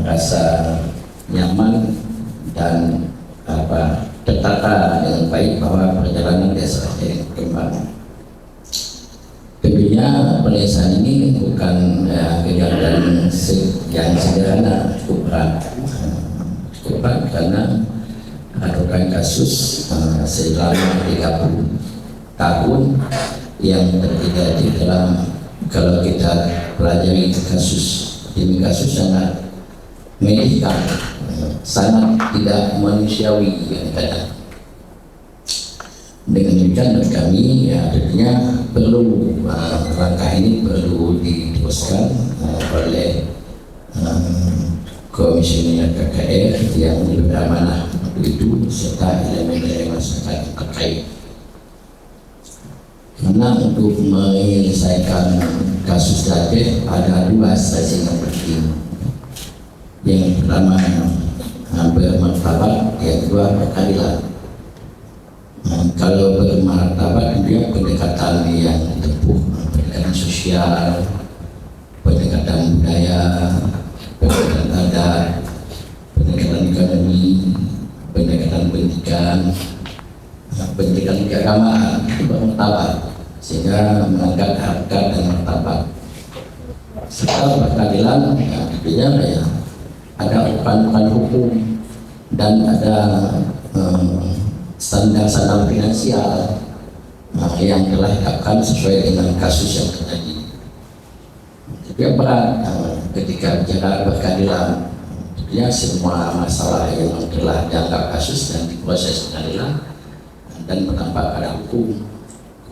rasa nyaman dan tertata dengan baik bahwa perjalanan desa yang berkembang. Tentunya penyelesaian ini bukan kegiatan yang sederhana, cukup berat karena ada kasus selama 30 tahun yang terjadi dalam, kalau kita pelajari kasus ini, kasus sangat menyedihkan, sangat tidak manusiawi kadang. Dengan demikian bagi kami ya tentunya perlu langkah ini perlu diteruskan oleh komisioner KKR yang beramanah itu serta elemen masyarakat terkait. Karena untuk menyelesaikan kasus Aceh ada dua stasiun yang penting. Yang pertama bermartabat, yang kedua berkeadilan. Kalau bermartabat dia pendekatan yang ditempuh, pendekatan sosial, pendekatan budaya, pendekatan adat, pendekatan ekonomi, pendekatan pendidikan, pendekatan keagamaan itu bermartabat sehingga mengangkat harkat dan martabat. Serta berkeadilan artinya ya, ada ukuran hukum dan ada standar-standar finansial yang telah ditetapkan sesuai dengan kasus yang terjadi. Tapi yang berat ketika bicara berkeadilan, ya semua masalah yang telah dianggap kasus dan diproses pengadilan dan berdampak pada hukum,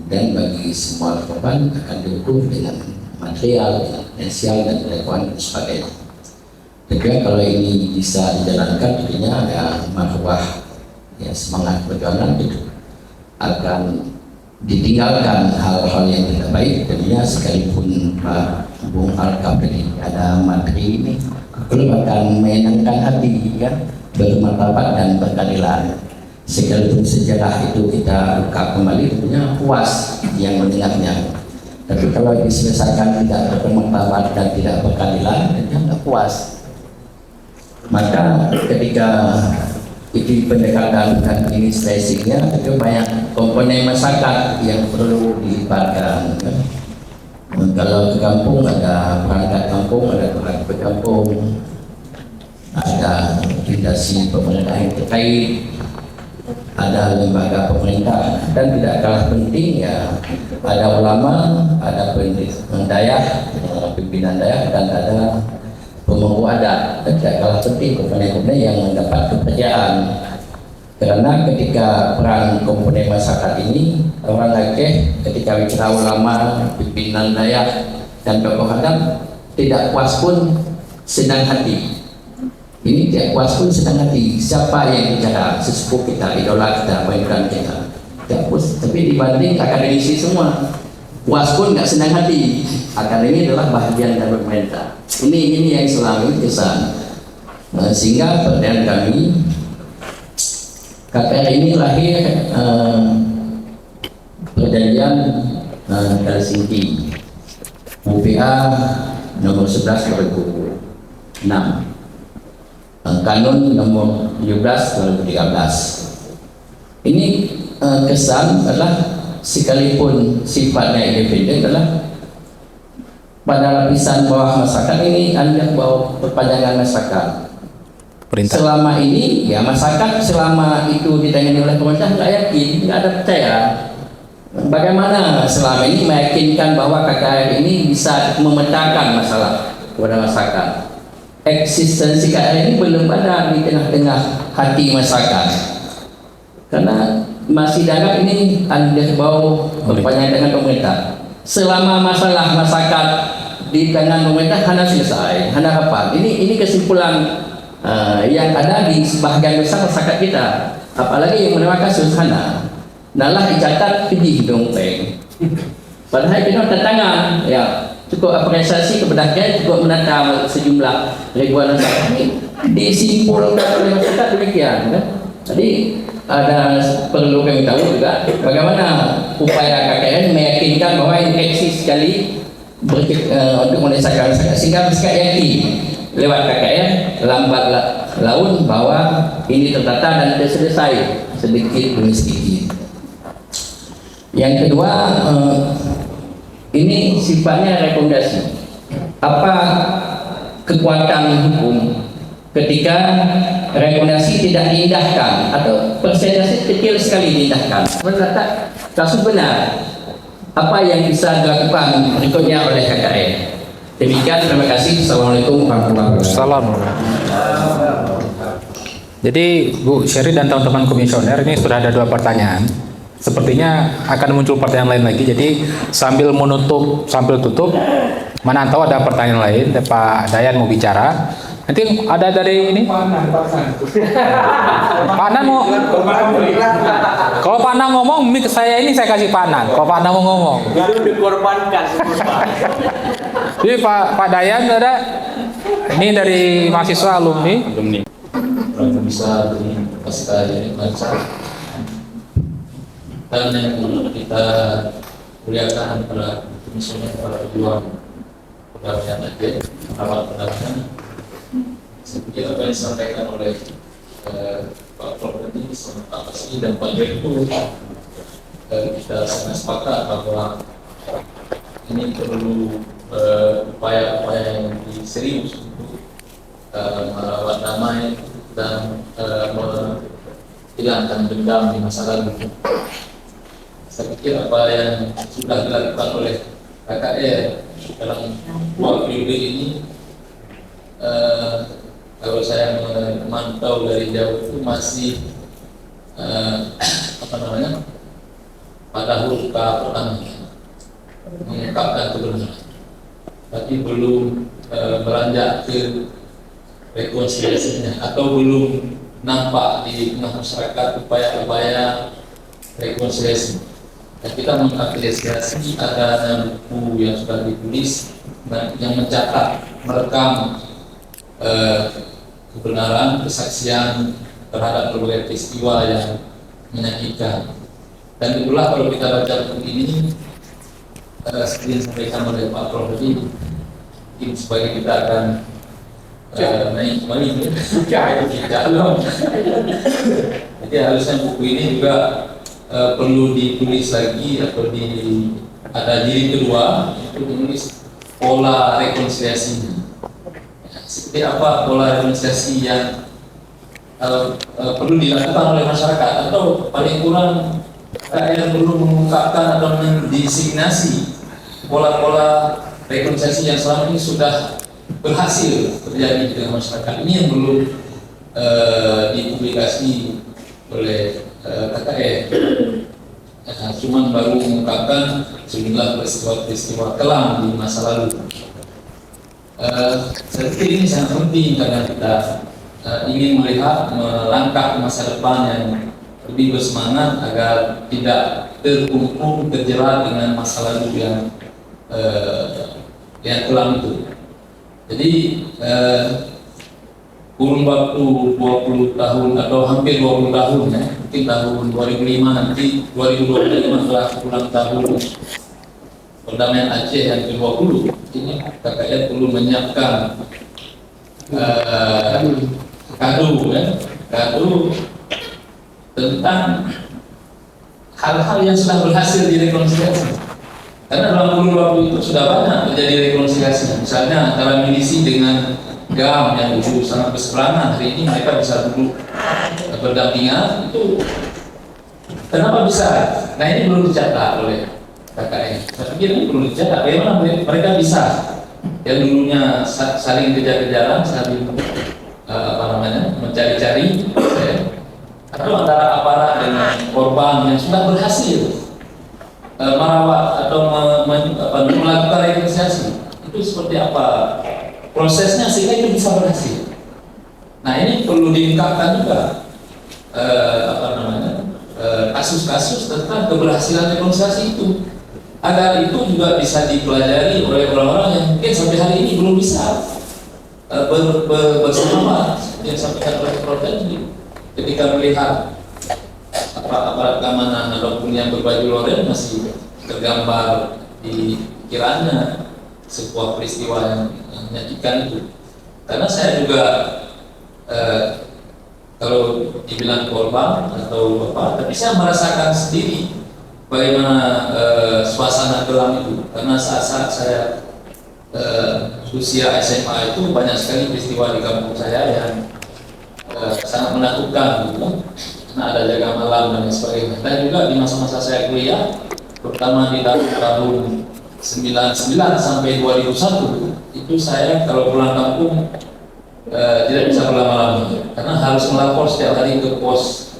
dan bagi semua korban akan dihukum dengan material, finansial dan intelektual dan sebagainya. Jadi kalau ini bisa dijalankan, tentunya ya marwah ya semangat perjuangan itu akan ditinggalkan hal-hal yang tidak baik. Tentunya sekalipun Pak Bung Alkaf tadi ada materi ini belum akan menyenangkan hati kan, bermartabat dan berkeadilan. Sekalipun sejarah itu kita buka kembali, tentunya puas yang mendengarnya. Tapi kalau diselesaikan tidak bermartabat dan tidak berkeadilan, tentunya tidak puas. Maka ketika itu pendekatan administrasinya itu banyak komponen masyarakat yang perlu dilibatkan. Kalau ke kampung ada perangkat kampung, ada perangkat kampung, ada instansi pemerintah yang terkait, ada lembaga pemerintah, dan tidak kalah penting ya ada ulama, ada pimpinan daya, dan ada pemangku adat. Dan tidak kalah penting komponen-komponen yang mendapat kepercayaan. Karena ketika peran komponen masyarakat ini, orang Aceh ketika bicara ulama, pimpinan daya, dan tokoh adat tidak puas pun senang hati. Ini tidak puas pun senang hati. Siapa yang bicara? Sesepuh kita, idola kita, pemimpin kita. Tidak puas. Tapi dibanding akademisi semua, puas pun nggak senang hati. Akademi adalah bagian dari pemerintah. Ini yang selama ini kesan. Sehingga pertanyaan kami, KKR ini lahir perjanjian Helsinki UPA nomor 11 2006, Kanun nomor 17 2013. Ini kesan adalah sekalipun sifatnya independen adalah pada lapisan bawah masyarakat ini Anda bawa perpanjangan masyarakat. perintah. Selama ini ya masyarakat selama itu ditangani oleh pemerintah nggak yakin, nggak ada percaya. Bagaimana selama ini meyakinkan bahwa KKR ini bisa memecahkan masalah kepada masyarakat? Eksistensi KKR ini belum ada di tengah-tengah hati masyarakat, karena masih dianggap ini bau berpanjang dengan pemerintah. Selama masalah masyarakat di tangan pemerintah hanya selesai, hanya apa? Ini kesimpulan yang ada di sebagian besar masyarakat kita, apalagi yang menerima kasus hana. Nalah dicatat pedih dompeng. Padahal kita tantangan, ya cukup apresiasi kepada kita, cukup menata sejumlah ribuan masyarakat ini disimpulkan oleh masyarakat demikian. Kan? Jadi ada perlu kami tahu juga bagaimana upaya KKN meyakinkan bahwa ini eksis sekali untuk menyelesaikan masyarakat, sehingga masyarakat yakin lewat KKN lambat laun bahwa ini tertata dan sudah selesai sedikit demi sedikit. Yang kedua, ini sifatnya rekomendasi. Apa kekuatan hukum ketika rekomendasi tidak diindahkan atau persentase kecil sekali diindahkan? Menurut kasus benar, apa yang bisa dilakukan berikutnya oleh KKN? Demikian, terima kasih. Assalamualaikum warahmatullahi wabarakatuh. Jadi Bu Sherry dan teman-teman komisioner, ini sudah ada 2 pertanyaan. Sepertinya akan muncul pertanyaan lain lagi. Jadi sambil tutup, mana tahu ada pertanyaan lain. Pak Dayan mau bicara. Nanti ada dari ini. Pak Nan mau. Kalau Pak Nan ngomong, mic saya ini saya kasih Pak Nan. Kalau Pak Nan mau ngomong. Baru dikorbankan. Jadi Pak Dayan ada. Ini dari mahasiswa alumni. Bisa ini dan yang kita kuliahkan pada misalnya para pejuang perdamaian Aceh, awal perdamaian, seperti apa yang disampaikan oleh Pak Prof tadi, Pak Asli dan Pak Direktur, kita sangat sepakat bahwa ini perlu upaya-upaya yang lebih serius untuk merawat damai dan menghilangkan dendam di masa lalu. Saya pikir apa yang sudah dilakukan oleh KKR dalam 2 periode ini, kalau saya memantau dari jauh itu masih pada huruf K pertama mengungkapkan kebenaran, tapi belum beranjak ke rekonsiliasinya atau belum nampak di tengah masyarakat upaya-upaya rekonsiliasi. Dan kita mengapresiasi ada buku yang sudah ditulis yang mencatat, merekam kebenaran, kesaksian terhadap berbagai peristiwa yang menyakitkan. Dan itulah kalau kita baca buku ini, seperti yang disampaikan oleh Pak Prof tadi, mungkin sebagai kita akan naik kembali calon. Jadi harusnya buku ini juga perlu ditulis lagi atau ada jilid kedua untuk menulis pola rekonsiliasinya. Seperti apa pola rekonsiliasi yang perlu dilakukan oleh masyarakat, atau paling kurang yang perlu mengungkapkan atau mendesignasi pola-pola rekonsiliasi yang selama ini sudah berhasil terjadi dengan masyarakat. Ini yang belum dipublikasi oleh KKR. Cuman baru mengungkapkan sejumlah peristiwa-peristiwa kelam di masa lalu. Saya pikir ini sangat penting karena kita ingin melihat melangkah ke masa depan yang lebih bersemangat agar tidak terkungkung terjerat dengan masa lalu yang kelam itu. Jadi kurun waktu 20 tahun atau hampir 20 tahun ya, mungkin tahun 2005 nanti 2025 telah ulang tahun perdamaian Aceh yang ke-20. Ini KKR perlu menyiapkan kado tentang hal-hal yang sudah berhasil direkonsiliasi. Karena dalam kurun waktu itu sudah banyak terjadi rekonsiliasi, misalnya antara milisi dengan GAM yang dulu sangat berseberangan, hari ini mereka bisa duduk berdampingan. Itu kenapa bisa? Nah ini belum dicatat oleh KKN. Saya pikir ini belum dicatat. Bagaimana mereka bisa yang dulunya saling kejar-kejaran, saling mencari-cari, atau antara aparat dengan korban yang sudah berhasil merawat atau melakukan rekonsiliasi. Itu seperti apa prosesnya sehingga itu bisa berhasil. Nah ini perlu diungkapkan juga kasus-kasus tentang keberhasilan rekonsiliasi itu, agar itu juga bisa dipelajari oleh orang-orang yang mungkin sampai hari ini belum bisa bersama yang disampaikan oleh Prof. tadi ketika melihat aparat keamanan ataupun yang berbaju oranye masih tergambar di pikirannya sebuah peristiwa yang menyakitkan itu. Karena saya juga kalau dibilang korban atau apa, tapi saya merasakan sendiri bagaimana suasana kelam itu. Karena saat-saat saya usia SMA itu banyak sekali peristiwa di kampung saya yang sangat menakutkan gitu. Karena ada jaga malam dan sebagainya. Dan juga di masa-masa saya kuliah, terutama di tahun 99 sampai 2001 itu saya kalau pulang kampung tidak bisa berlama-lama karena harus melapor setiap hari ke pos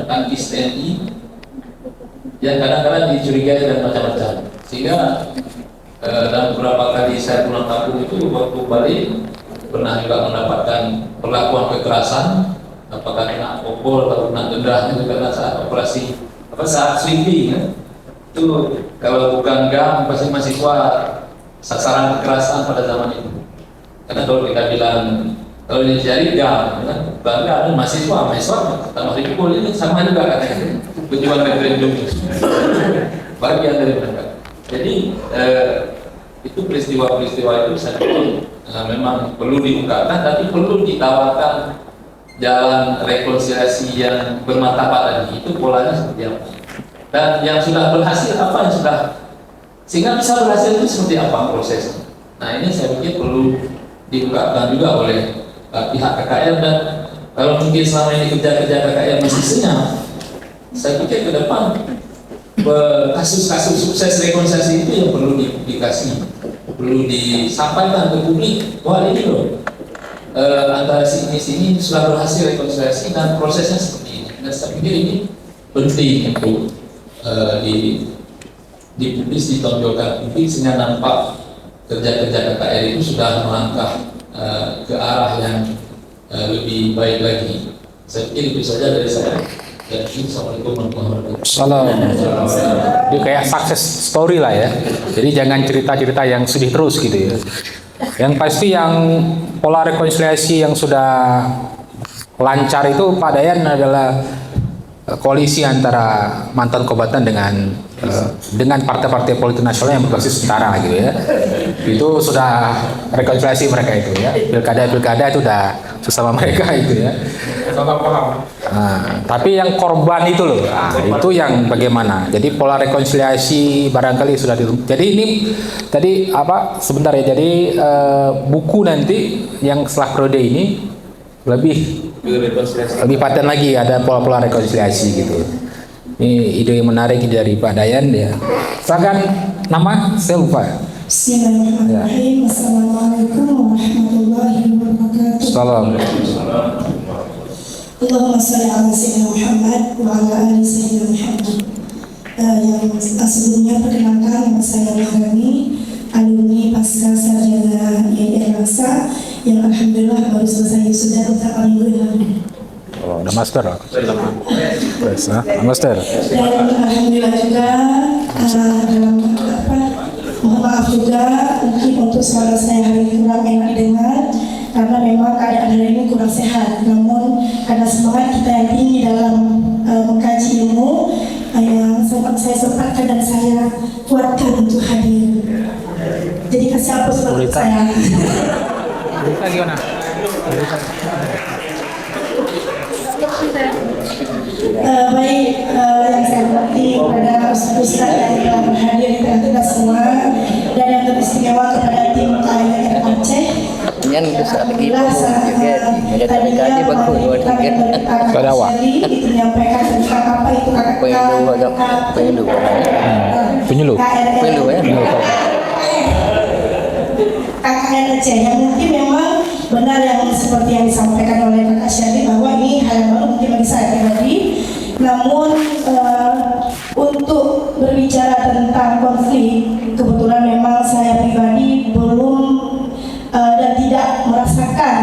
tangkis TNI yang kadang-kadang dicurigai dan macam-macam, sehingga dalam beberapa kali saya pulang kampung itu waktu balik pernah juga mendapatkan perlakuan kekerasan, apakah kena pukul atau kena denda itu karena saat operasi saat sleeping kan? Itu kalau bukan GAM pasti mahasiswa sasaran kekerasan pada zaman itu. Karena kalau kita bilang kalau dicari GAM, kan bangga ada mahasiswa pertama dipukul ini sama juga katanya tujuan referendum bagian dari mereka. Jadi itu peristiwa-peristiwa itu saya pikir memang perlu diungkapkan, tapi perlu ditawarkan jalan rekonsiliasi yang bermartabat tadi. Itu polanya seperti apa? Dan yang sudah berhasil apa yang sudah sehingga bisa berhasil itu seperti apa prosesnya. Nah ini saya pikir perlu diungkapkan juga oleh pihak KKR, dan kalau mungkin selama ini kerja KKR masih senyap, saya pikir ke depan kasus-kasus sukses rekonsiliasi itu yang perlu dikasih, perlu disampaikan ke publik. Wah ini loh antara sini sudah berhasil rekonsiliasi dan prosesnya seperti ini. Dan saya pikir ini penting untuk dipublis, ditonjolkan publik sehingga nampak kerja-kerja KKR itu sudah melangkah ke arah yang lebih baik lagi. Saya pikir itu saja dari saya. Dan Assalamualaikum warahmatullahi wabarakatuh. Itu kayak success story lah ya. Jadi jangan cerita-cerita yang sedih terus gitu ya. Yang pasti yang pola rekonsiliasi yang sudah lancar itu Pak Dayan adalah koalisi antara mantan kombatan dengan partai-partai politik nasional yang berbasis tentara gitu ya. Itu sudah rekonsiliasi mereka itu ya. Pilkada itu udah sesama mereka itu ya. Nah, tapi yang korban itu loh, itu yang bagaimana? Jadi pola rekonsiliasi barangkali sudah jadi ini tadi apa sebentar ya. Jadi buku nanti yang setelah periode ini lebih paten lagi, ada pola-pola rekonsiliasi gitu. Ini ide yang menarik dari Pak Dayan ya. Silakan, nama saya lupa. Bismillahirrahmanirrahim. Assalamualaikum warahmatullahi wabarakatuh. Assalamualaikum. Allahumma shalli ala sayyidina Muhammad wa ala ali sayyidina Muhammad. Yang sebelumnya perkenalkan nama saya Maharani, alumni pasca sarjana IAIN Masa yang alhamdulillah baru selesai wisuda beberapa minggu yang lalu. Oh, udah master. Master. Dan alhamdulillah juga dalam mohon maaf juga mungkin untuk suara saya hari ini kurang enak didengar karena memang keadaan hari ini kurang sehat. Namun karena semangat kita yang tinggi dalam mengkaji ilmu yang saya sempatkan dan saya kuatkan untuk hadir. Jadi kasih hapus untuk saya. Gimana? Baik, yang saya hormati kepada Ustaz yang telah berhadir di tengah kita semua, dan yang teristimewa kepada tim KAIR Aceh kan strategi juga di mereka bagus buat Sadawa. menyampaikan tentang apa itu penyeluh Penyuluh. KKN Aceh yang mungkin memang benar yang seperti yang disampaikan oleh Kakak Syari bahwa ini hal yang baru mungkin bagi saya pribadi. Namun untuk berbicara tentang konflik, kebetulan memang saya pribadi belum dan tidak merasakan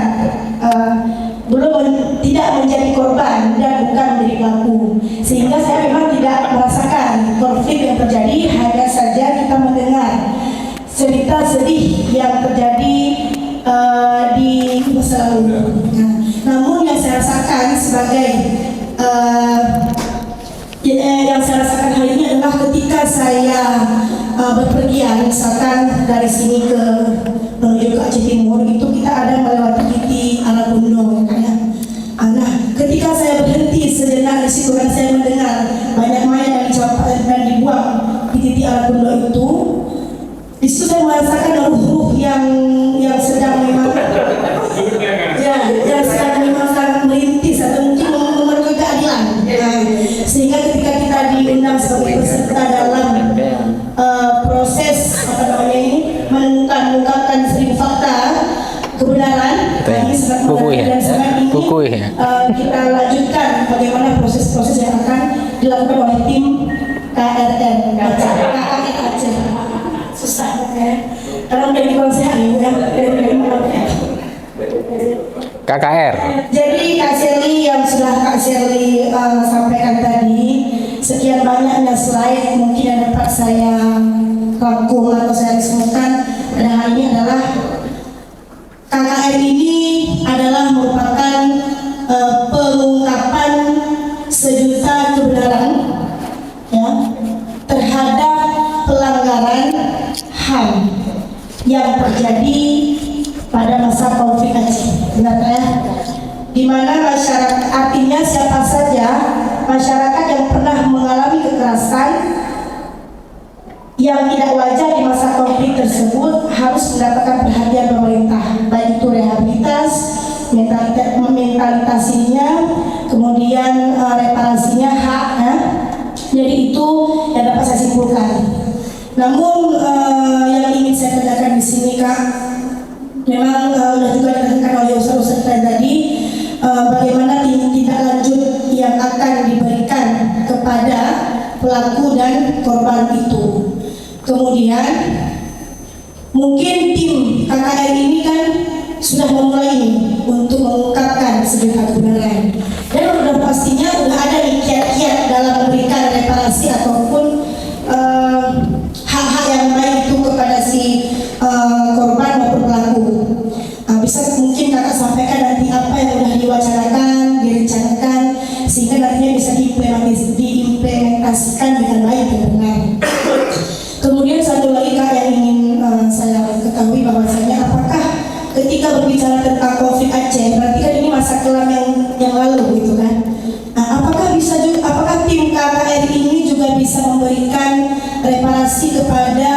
tidak menjadi korban dan bukan menjadi pelaku, sehingga saya memang tidak merasakan konflik yang terjadi, hanya saja kita mendengar cerita sedih yang terjadi di masa lalu. Namun yang saya rasakan sebagai yang saya rasakan hari ini adalah ketika saya berpergian, misalkan dari sini ke menuju ke Aceh Timur, itu kita ada melewati titik Alabundo, ya. Nah, ketika saya berhenti sejenak di situ dan saya mendengar banyak mayat yang dicopot dan dibuang di titik Alabundo itu, di situ saya merasakan ruh yang sedang memang yang sedang memang sangat merintis atau mungkin memerlukan keadilan. Sehingga ketika kita diundang sebagai peserta dalam proses mengungkapkan 1000 fakta kebenaran, ini sangat menarik dan sangat ingin kita lanjutkan bagaimana proses-proses yang akan dilakukan oleh tim KRN Aceh. Susah ya, kalau udah kurang sehat ya. KKR. Jadi Kak Sherly yang sudah Kak Sherly sampaikan tadi, sekian banyaknya slide mungkin yang dapat saya rangkum atau saya resumkan pada hari ini adalah KKR ini adalah merupakan pengungkapan sejuta kebenaran ya terhadap pelanggaran HAM yang terjadi pada masa konflik Aceh, benar ya? Di mana masyarakat, artinya siapa saja masyarakat yang pernah mengalami kekerasan yang tidak wajar di masa konflik tersebut harus mendapatkan perhatian pemerintah, baik itu rehabilitas, mentalitasinya, kemudian reparasinya, haknya. Jadi itu yang dapat saya simpulkan. Namun yang ingin saya tegaskan di sini, Kak, memang sudah juga dikatakan oleh ustaz-ustaz tadi, bagaimana tindak lanjut yang akan diberikan kepada pelaku dan korban itu. Kemudian mungkin tim KKR ini kan sudah memulai untuk mengungkapkan sejuta kebenaran, dan sudah pastinya sudah ada kiat-kiat dalam memberikan reparasi ataupun hak-hak yang baik itu kepada si korban maupun pelaku. Bisa mungkin kakak sampaikan nanti apa yang sudah diwacanakan, direncanakan, sehingga nantinya bisa diimplementasikan dengan baik dan benar. Kemudian satu lagi kak yang ingin saya ketahui bahwasanya apakah ketika berbicara tentang konflik Aceh, berarti kan ini masa kelam yang lalu gitu kan? Apakah bisa juga, apakah tim KKR ini juga bisa memberikan reparasi kepada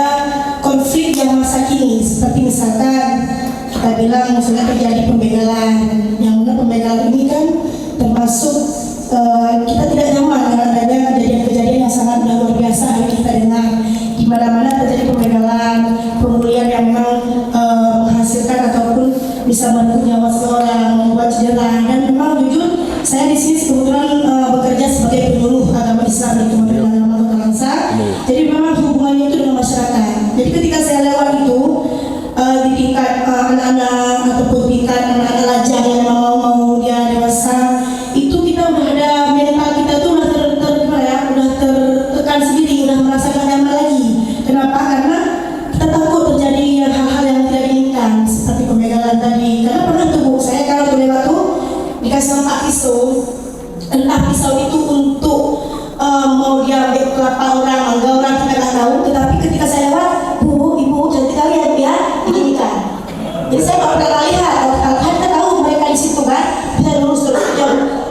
konflik yang masa kini, seperti misalkan kita bilang misalnya terjadi pembegalan, yang mana pembegalan ini kan termasuk kita tidak nyaman dengan adanya kejadian-kejadian yang sangat luar biasa yang kita dengar di mana-mana terjadi pembegalan, pembulian yang memang menghasilkan ataupun bisa merebut nyawa seseorang, membuat cedera. Dan memang jujur saya di sini kebetulan bekerja sebagai penyuluh agama Islam di Kementerian Agama Kota Langsa. Jadi memang hubungannya itu dengan masyarakat. Jadi ketika saya lewat itu di tingkat anak-anak ataupun tingkat anak-anak lajang yang mau dia dewasa, itu kita udah ada mental kita tuh udah tertekan sendiri, udah merasa gak nyaman lagi. Kenapa? Karena kita takut terjadi hal-hal yang tidak diinginkan seperti pembegalan tadi. Karena pernah tuh Bu, saya kalau lewat tuh dikasih tempat pisau, entah pisau itu untuk mau diambil kelapa orang, mangga orang, kita nggak tahu. Tetapi ketika saya lewat, Bu, Ibu cantik kali ya, diginikan. Jadi saya nggak pernah lihat, kalau kita tahu mereka di situ kan, bisa lulus terus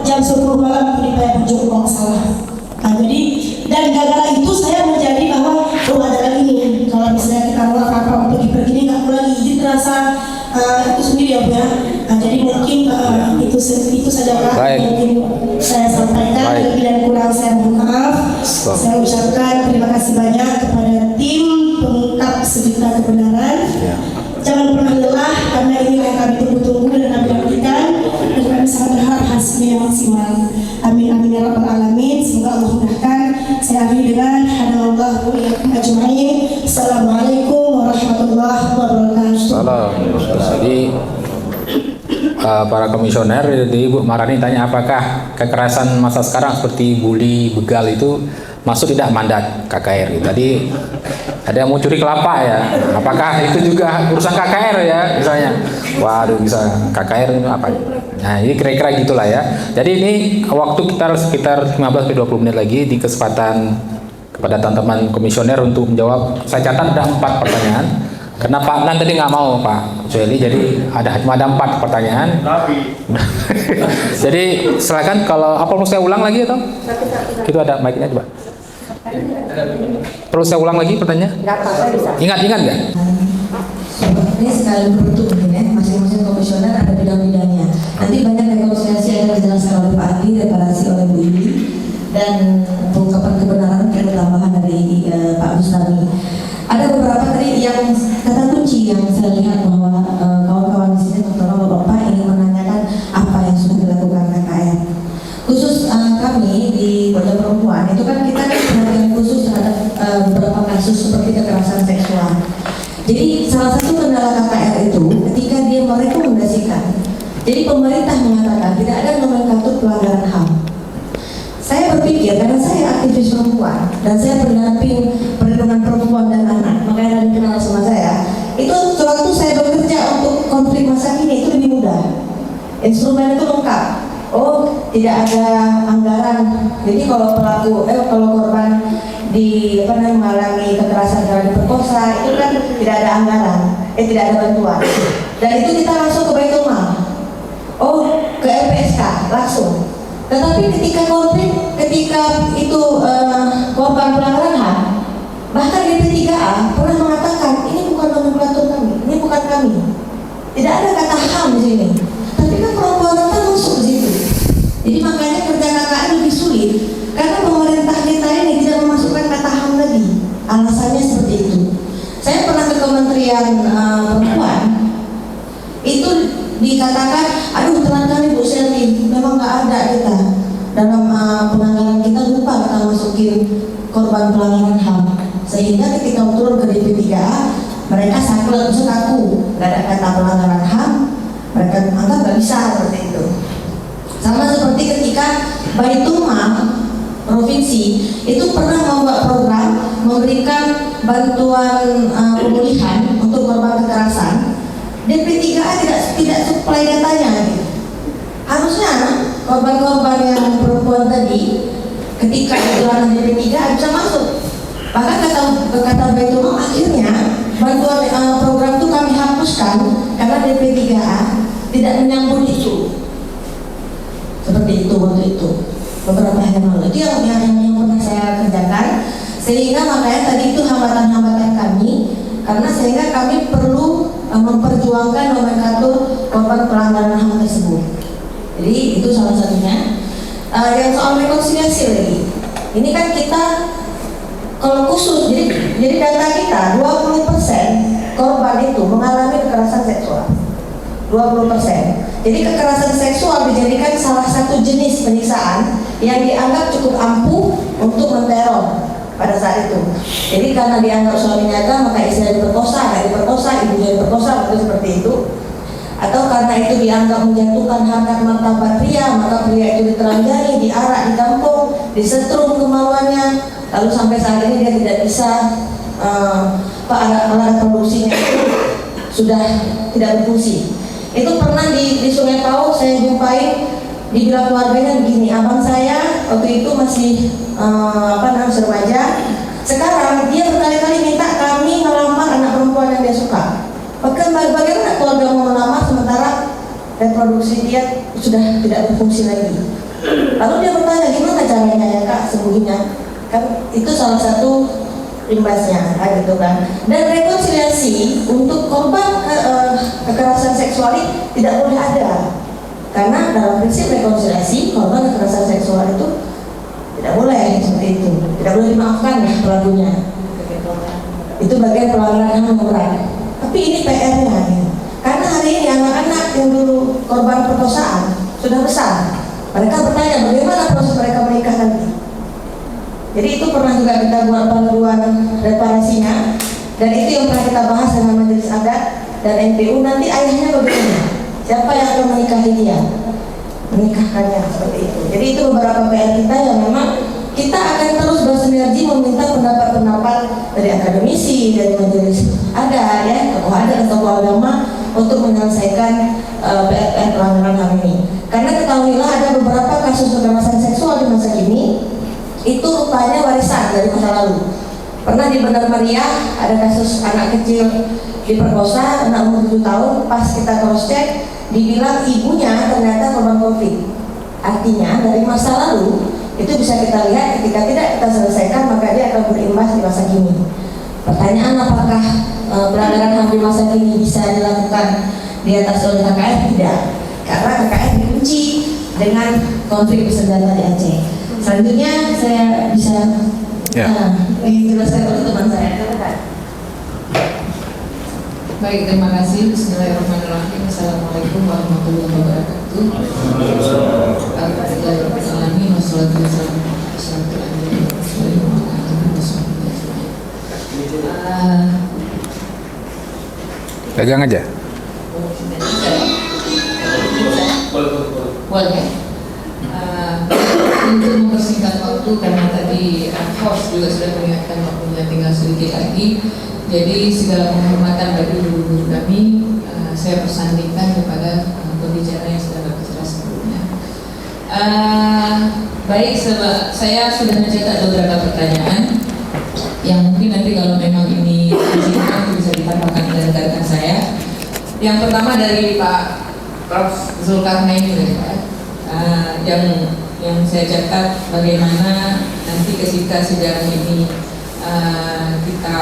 jam 10 malam itu di Payah kalau nggak salah. Nah, jadi dan gara-gara itu saya menjadi bahwa ada lagi nih, kalau misalnya kita mau apa-apa untuk pergi ini nggak mau lagi, jadi terasa itu sendiri ya Bu itu saja Pak Baik. yang mungkin saya sampaikan. Baik. Lebih dan kurang saya mohon maaf. Saya ucapkan terima kasih banyak kepada tim pengungkap sejuta kebenaran. Ya. Jangan pernah lelah karena ini yang kami tunggu-tunggu dan kami nantikan, dan kami sangat berharap hasilnya yang maksimal. Amin amin ya rabbal alamin. Semoga Allah mudahkan. Saya akhiri dengan hadallahu wa iyyakum ajma'in. Assalamualaikum warahmatullahi wabarakatuh. Salam. Jadi para komisioner, jadi Ibu Marani tanya apakah kekerasan masa sekarang seperti bully, begal itu masuk tidak mandat KKR? Tadi ada yang mau curi kelapa ya, apakah itu juga urusan KKR ya misalnya? Waduh, bisa KKR itu apa? Nah ini kira-kira gitulah ya. Jadi ini waktu kita sekitar 15-20 menit lagi di kesempatan kepada teman-teman komisioner untuk menjawab. Saya catat ada 4 pertanyaan. Karena Pak Nan tadi nggak mau Pak Sueli, jadi cuma ada 4 pertanyaan. Jadi silakan, kalau apa perlu saya ulang lagi atau? Itu ada mic-nya coba. Perlu saya ulang lagi pertanyaan? Ingat nggak? Ini sekali berutuh mungkin ya, masing-masing komisioner ada bidang-bidangnya. Nanti banyak rekonsiliasi yang dijelaskan oleh Pak Andi, deklarasi oleh Bu Iwi, dan pengungkapan kebenaran dan tambahan dari Pak Bustami. Ada beberapa tadi yang kata kunci yang saya lihat bahwa kawan-kawan di sini, terutama Bapak ingin menanyakan apa yang sudah dilakukan KKR. Khusus kami di Wadah Perempuan itu kan kita perhatian khusus terhadap beberapa kasus seperti kekerasan seksual. Jadi salah satu kendala KKR itu ketika dia merekomendasikan. Jadi pemerintah mengatakan tidak ada nomenklatur pelanggaran HAM. Saya berpikir karena saya aktivis perempuan dan saya pendamping perlindungan perempuan dan anak, makanya ada kenal sama saya. Itu sewaktu saya bekerja untuk konflik masa kini itu lebih mudah. Instrumen itu lengkap. Oh, tidak ada anggaran. Jadi kalau kalau korban mengalami kekerasan terhadap diperkosa itu kan tidak ada anggaran, tidak ada bantuan. Dan itu kita langsung ke Baitul Mal. Oh, ke LPSK langsung. Tetapi ketika konflik, ketika itu korban pelanggaran HAM, bahkan DP3A pernah mengatakan ini bukan nomenklatur kami, ini bukan kami. Tidak ada kata HAM di sini. Tapi kan perempuan rentan masuk ke situ. Jadi makanya kerja KKR lebih sulit karena pemerintah kita ini tidak memasukkan kata HAM lagi. Alasannya seperti itu. Saya pernah ke Kementerian Perempuan, itu dikatakan, aduh teman kami Bu Selvi, memang nggak ada kita dalam penanggalan kita, lupa kita masukin korban pelanggaran HAM. Sehingga ketika turun ke DP3A, mereka saklek, maksud aku nggak ada kata pelanggaran HAM, mereka anggap nggak bisa seperti itu. Sama seperti ketika Baitul Mal provinsi itu pernah membuat program memberikan bantuan pemulihan untuk korban kekerasan. DP3A tidak supply datanya gitu. Harusnya korban-korban yang perempuan tadi ketika dijualan DP3A bisa masuk. Bahkan kata Baitul Mal akhirnya bantuan program itu kami hapuskan karena DP3A tidak menyambut itu. Seperti itu waktu itu beberapa hari yang lalu. Itu yang pernah saya kerjakan. Sehingga makanya tadi itu hambatan-hambatan kami, karena sehingga kami perlu memperjuangkan nomenklatur korban pelanggaran HAM tersebut. Jadi itu salah satunya. Yang soal rekonsiliasi lagi, ini kan kita kalau khusus, jadi data kita 20% korban itu mengalami kekerasan seksual. 20%. Jadi kekerasan seksual dijadikan salah satu jenis penyiksaan yang dianggap cukup ampuh untuk menteror pada saat itu. Jadi karena dianggap suaminya gagal, maka istrinya diperkosa, nggak diperkosa, ibunya diperkosa, seperti itu. Atau karena itu dianggap menjatuhkan harkat martabat pria, maka pria itu ditelanjangi, diarak, ditampung, disetrum kemauannya, lalu sampai saat ini dia tidak bisa alat produksinya itu sudah tidak berfungsi. Itu pernah di Sungai Pau saya jumpai, dibilang keluarganya begini, abang saya waktu itu masih remaja. Sekarang dia berkali-kali minta kami melamar anak perempuan yang dia suka. Bagaimana keluarga mau melamar sementara reproduksi dia sudah tidak berfungsi lagi. Lalu dia bertanya, gimana caranya ya kak sembuhnya? Kan itu salah satu imbasnya, gitu kan. Dan rekonsiliasi untuk korban kekerasan seksual tidak boleh ada. Karena dalam prinsip rekonsiliasi korban kekerasan seksual itu tidak boleh seperti itu, tidak boleh dimaafkan ya pelakunya. Itu bagian pelanggaran HAM yang berat. Tapi ini PR-nya gitu. Karena hari ini anak-anak yang dulu korban perkosaan sudah besar. Mereka bertanya bagaimana proses mereka menikah nanti. Jadi itu pernah juga kita buat panduan reparasinya, dan itu yang pernah kita bahas dengan Majelis Adat dan NPU. Nanti ayahnya bagaimana? Siapa yang akan menikahi dia? Menikahkannya seperti itu. Jadi itu beberapa PR kita yang memang kita akan terus bersinergi meminta pendapat-pendapat dari akademisi, dari majelis adat, ya, tokoh adat dan tokoh agama untuk menyelesaikan PR pelanggaran HAM ini. Karena ketahuilah ada beberapa kasus kekerasan seksual di masa kini itu rupanya warisan dari masa lalu. Pernah di Benar Meriah ada kasus anak kecil diperkosa, anak umur 7 tahun, pas kita cross check dibilang ibunya ternyata korban konflik. Artinya dari masa lalu itu bisa kita lihat ketika tidak kita selesaikan maka dia akan berimbas di masa kini. Pertanyaan apakah pelanggaran HAM di masa kini bisa dilakukan di atas oleh KKR? Tidak, karena KKR dikunci dengan konflik bersenjata di Aceh. Selanjutnya saya bisa menjelaskan untuk teman saya. Baik, terima kasih. Bismillahirrahmanirrahim. Assalamualaikum warahmatullahi wabarakatuh. Alhamdulillahirrahmanirrahim. Wassalatu wassalamu ala asyrofil anbiya'i wal mursalin wa ala alihi washabbihi ajmain. Pegang aja. Boleh. Untuk mempersingkat waktu karena tadi host juga sudah mengingatkan waktunya tinggal sedikit lagi. Jadi segala penghormatan bagi guru-guru kami saya persandingkan kepada pembicara yang sudah berbicara sebelumnya. Baik, saya sudah mencatat beberapa pertanyaan yang mungkin nanti kalau memang ini bisa ditambahkan oleh rekan saya. Yang pertama dari Pak Prof. Zulkarnain yang saya catat bagaimana nanti ketika sejarah ini kita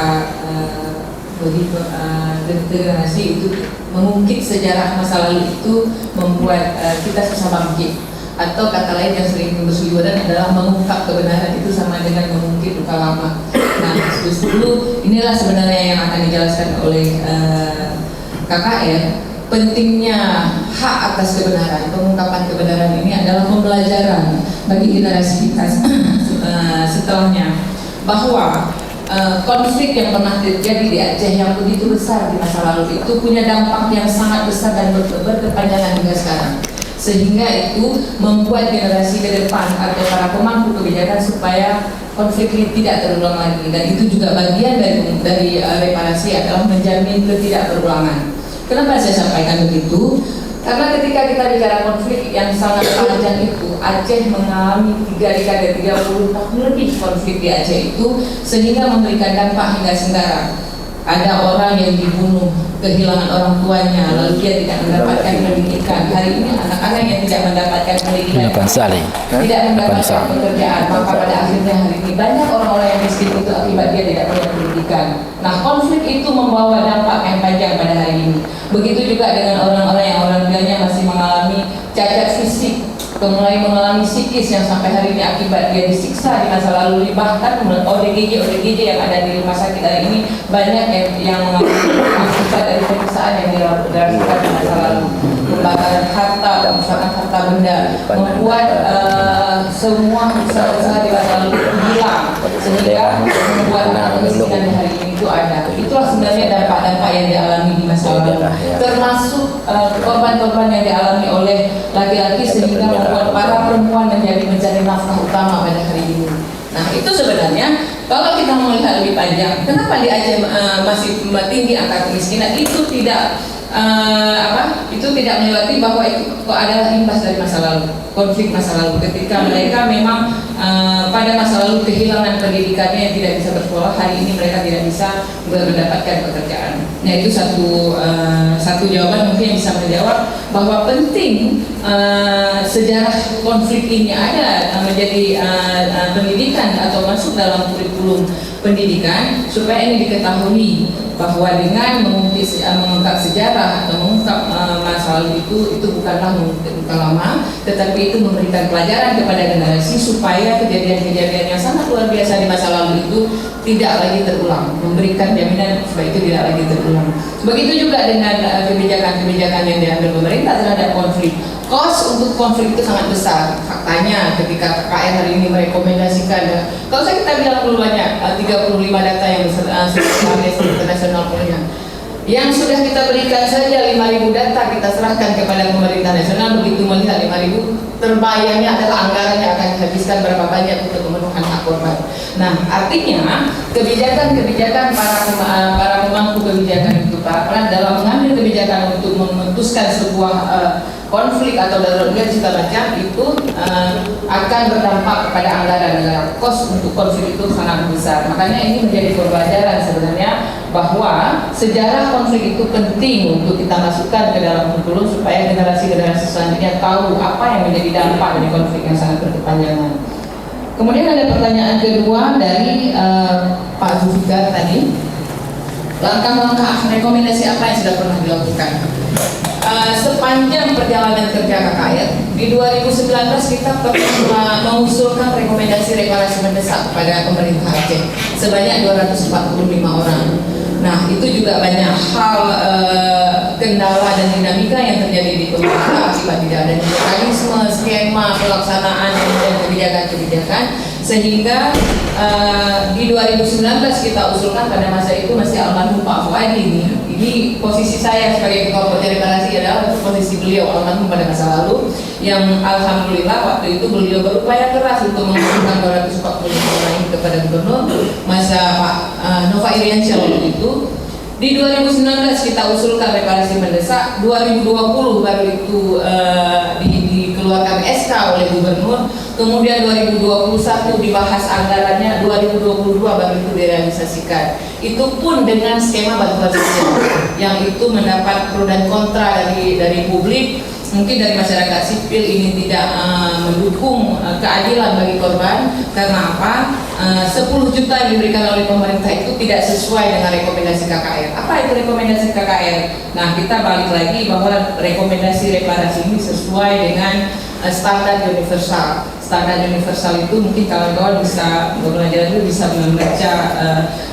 generasi itu mengungkit sejarah masa lalu itu membuat kita susah bangkit, atau kata lain yang sering berseliweran adalah mengungkap kebenaran itu sama dengan mengungkit luka lama. Nah, justru inilah sebenarnya yang akan dijelaskan oleh KKR. Pentingnya hak atas kebenaran, pengungkapan kebenaran ini adalah pembelajaran bagi generasi kita setelahnya, bahwa konflik yang pernah terjadi di Aceh yang begitu besar di masa lalu itu punya dampak yang sangat besar dan berkepanjangan hingga sekarang, sehingga itu membuat generasi ke depan atau para pemangku kebijakan supaya konflik ini tidak terulang lagi. Dan itu juga bagian dari reparasi adalah menjamin ketidakberulangan. Kenapa saya sampaikan begitu? Karena ketika kita bicara konflik yang sangat panjang itu, Aceh mengalami 3 dekade 30 tahun lebih konflik di Aceh itu, sehingga memberikan dampak hingga sekarang. Ada orang yang dibunuh, kehilangan orang tuanya, lalu dia tidak mendapatkan pendidikan. Hari ini anak-anak yang tidak mendapatkan pendidikan, tidak mendapatkan pekerjaan, maka pada akhirnya hari ini banyak orang-orang yang miskin itu akibat dia tidak punya pendidikan. Nah, konflik itu membawa dampak yang panjang pada hari ini. Begitu juga dengan orang-orang yang orang tuanya masih mengalami cacat fisik, mulai mengalami psikis yang sampai hari ini akibat dia disiksa di masa lalu. Bahkan ODGJ yang ada di rumah sakit hari ini banyak yang mengalami akibat dari penyiksaan yang dirasakan di masa lalu. Pembakaran harta, perusahaan harta benda, membuat semua usaha-usaha di masa lalu hilang, sehingga membuat kemiskinan di hari ini itu ada. Itulah sebenarnya dampak-dampak yang dialami di masa lalu, termasuk korban-korban yang dialami oleh laki-laki, sehingga membuat para perempuan mencari nafkah utama pada hari ini. Nah, itu sebenarnya kalau kita melihat lebih panjang, kenapa di Aceh masih tinggi angka kemiskinan? Itu tidak melewati bahwa itu adalah imbas dari masa lalu, konflik masa lalu, ketika mereka memang pada masa lalu kehilangan pendidikannya yang tidak bisa bersekolah, hari ini mereka tidak bisa mendapatkan pekerjaan. Nah, itu satu jawaban mungkin yang bisa menjawab bahwa penting sejarah konflik ini ada menjadi pendidikan atau masuk dalam kurikulum pendidikan, supaya ini diketahui bahwa dengan mengungkap sejarah atau mengungkap masa lalu itu bukanlah luka lama, tetapi itu memberikan pelajaran kepada generasi supaya kejadian-kejadian yang sangat luar biasa di masa lalu itu tidak lagi terulang, memberikan jaminan supaya itu tidak lagi terulang. Begitu juga dengan kebijakan-kebijakan yang diambil pemerintah terhadap konflik. Kos untuk konflik itu sangat besar. Faktanya ketika KKN hari ini merekomendasikan, kalau kita bilang dulu banyak 35 data yang sudah Amnesty International punya, yang sudah kita berikan saja 5.000 data kita serahkan kepada pemerintah nasional. Begitu melihat 5.000, terbayangnya adalah anggaran yang akan dihabiskan berapa banyak untuk pemenuhan hak korban. Nah, artinya kebijakan-kebijakan para pemangku kebijakan itu, para peran dalam mengambil kebijakan untuk memutuskan sebuah konflik atau darurat segala macam itu akan berdampak kepada anggaran negara. Kos untuk konflik itu sangat besar. Makanya ini menjadi pembelajaran sebenarnya bahwa sejarah konflik itu penting untuk kita masukkan ke dalam kurikulum supaya generasi-generasi selanjutnya tahu apa yang menjadi dampak dari konflik yang sangat berkepanjangan. Kemudian ada pertanyaan kedua dari Pak Zulfikar tadi, langkah-langkah rekomendasi apa yang sudah pernah dilakukan? Sepanjang perjalanan kerja KKN di 2019 kita pernah mengusulkan rekomendasi reklamasi mendesak kepada pemerintah Aceh sebanyak 245 orang. Nah, itu juga banyak hal kendala dan dinamika yang terjadi di pemerintah akibat tidak adanya mekanisme, skema pelaksanaan dan kebijakan-kebijakan, sehingga di 2019 kita usulkan pada masa itu masih almarhum Pak Fuadi ini posisi saya sebagai ketua komite reparasi adalah posisi beliau almarhum pada masa lalu, yang alhamdulillah waktu itu beliau berupaya keras untuk mengusulkan 245 orang ini kepada gubernur masa Pak Nova Iriansyah waktu itu. Di 2019 kita usulkan reparasi mendesak, 2020 baru itu dikeluarkan SK oleh gubernur, kemudian 2021 dibahas anggarannya, 2022 baru itu direalisasikan. Itu pun dengan skema bantuan sosial yang itu mendapat pro dan kontra dari publik. Mungkin dari masyarakat sipil ini tidak mendukung keadilan bagi korban. Karena apa? 10 juta yang diberikan oleh pemerintah itu tidak sesuai dengan rekomendasi KKR. Apa itu rekomendasi KKR? Nah, kita balik lagi bahwa rekomendasi reparasi ini sesuai dengan standar universal. Standar universal itu mungkin kawan-kawan bisa belajar dulu, bisa membaca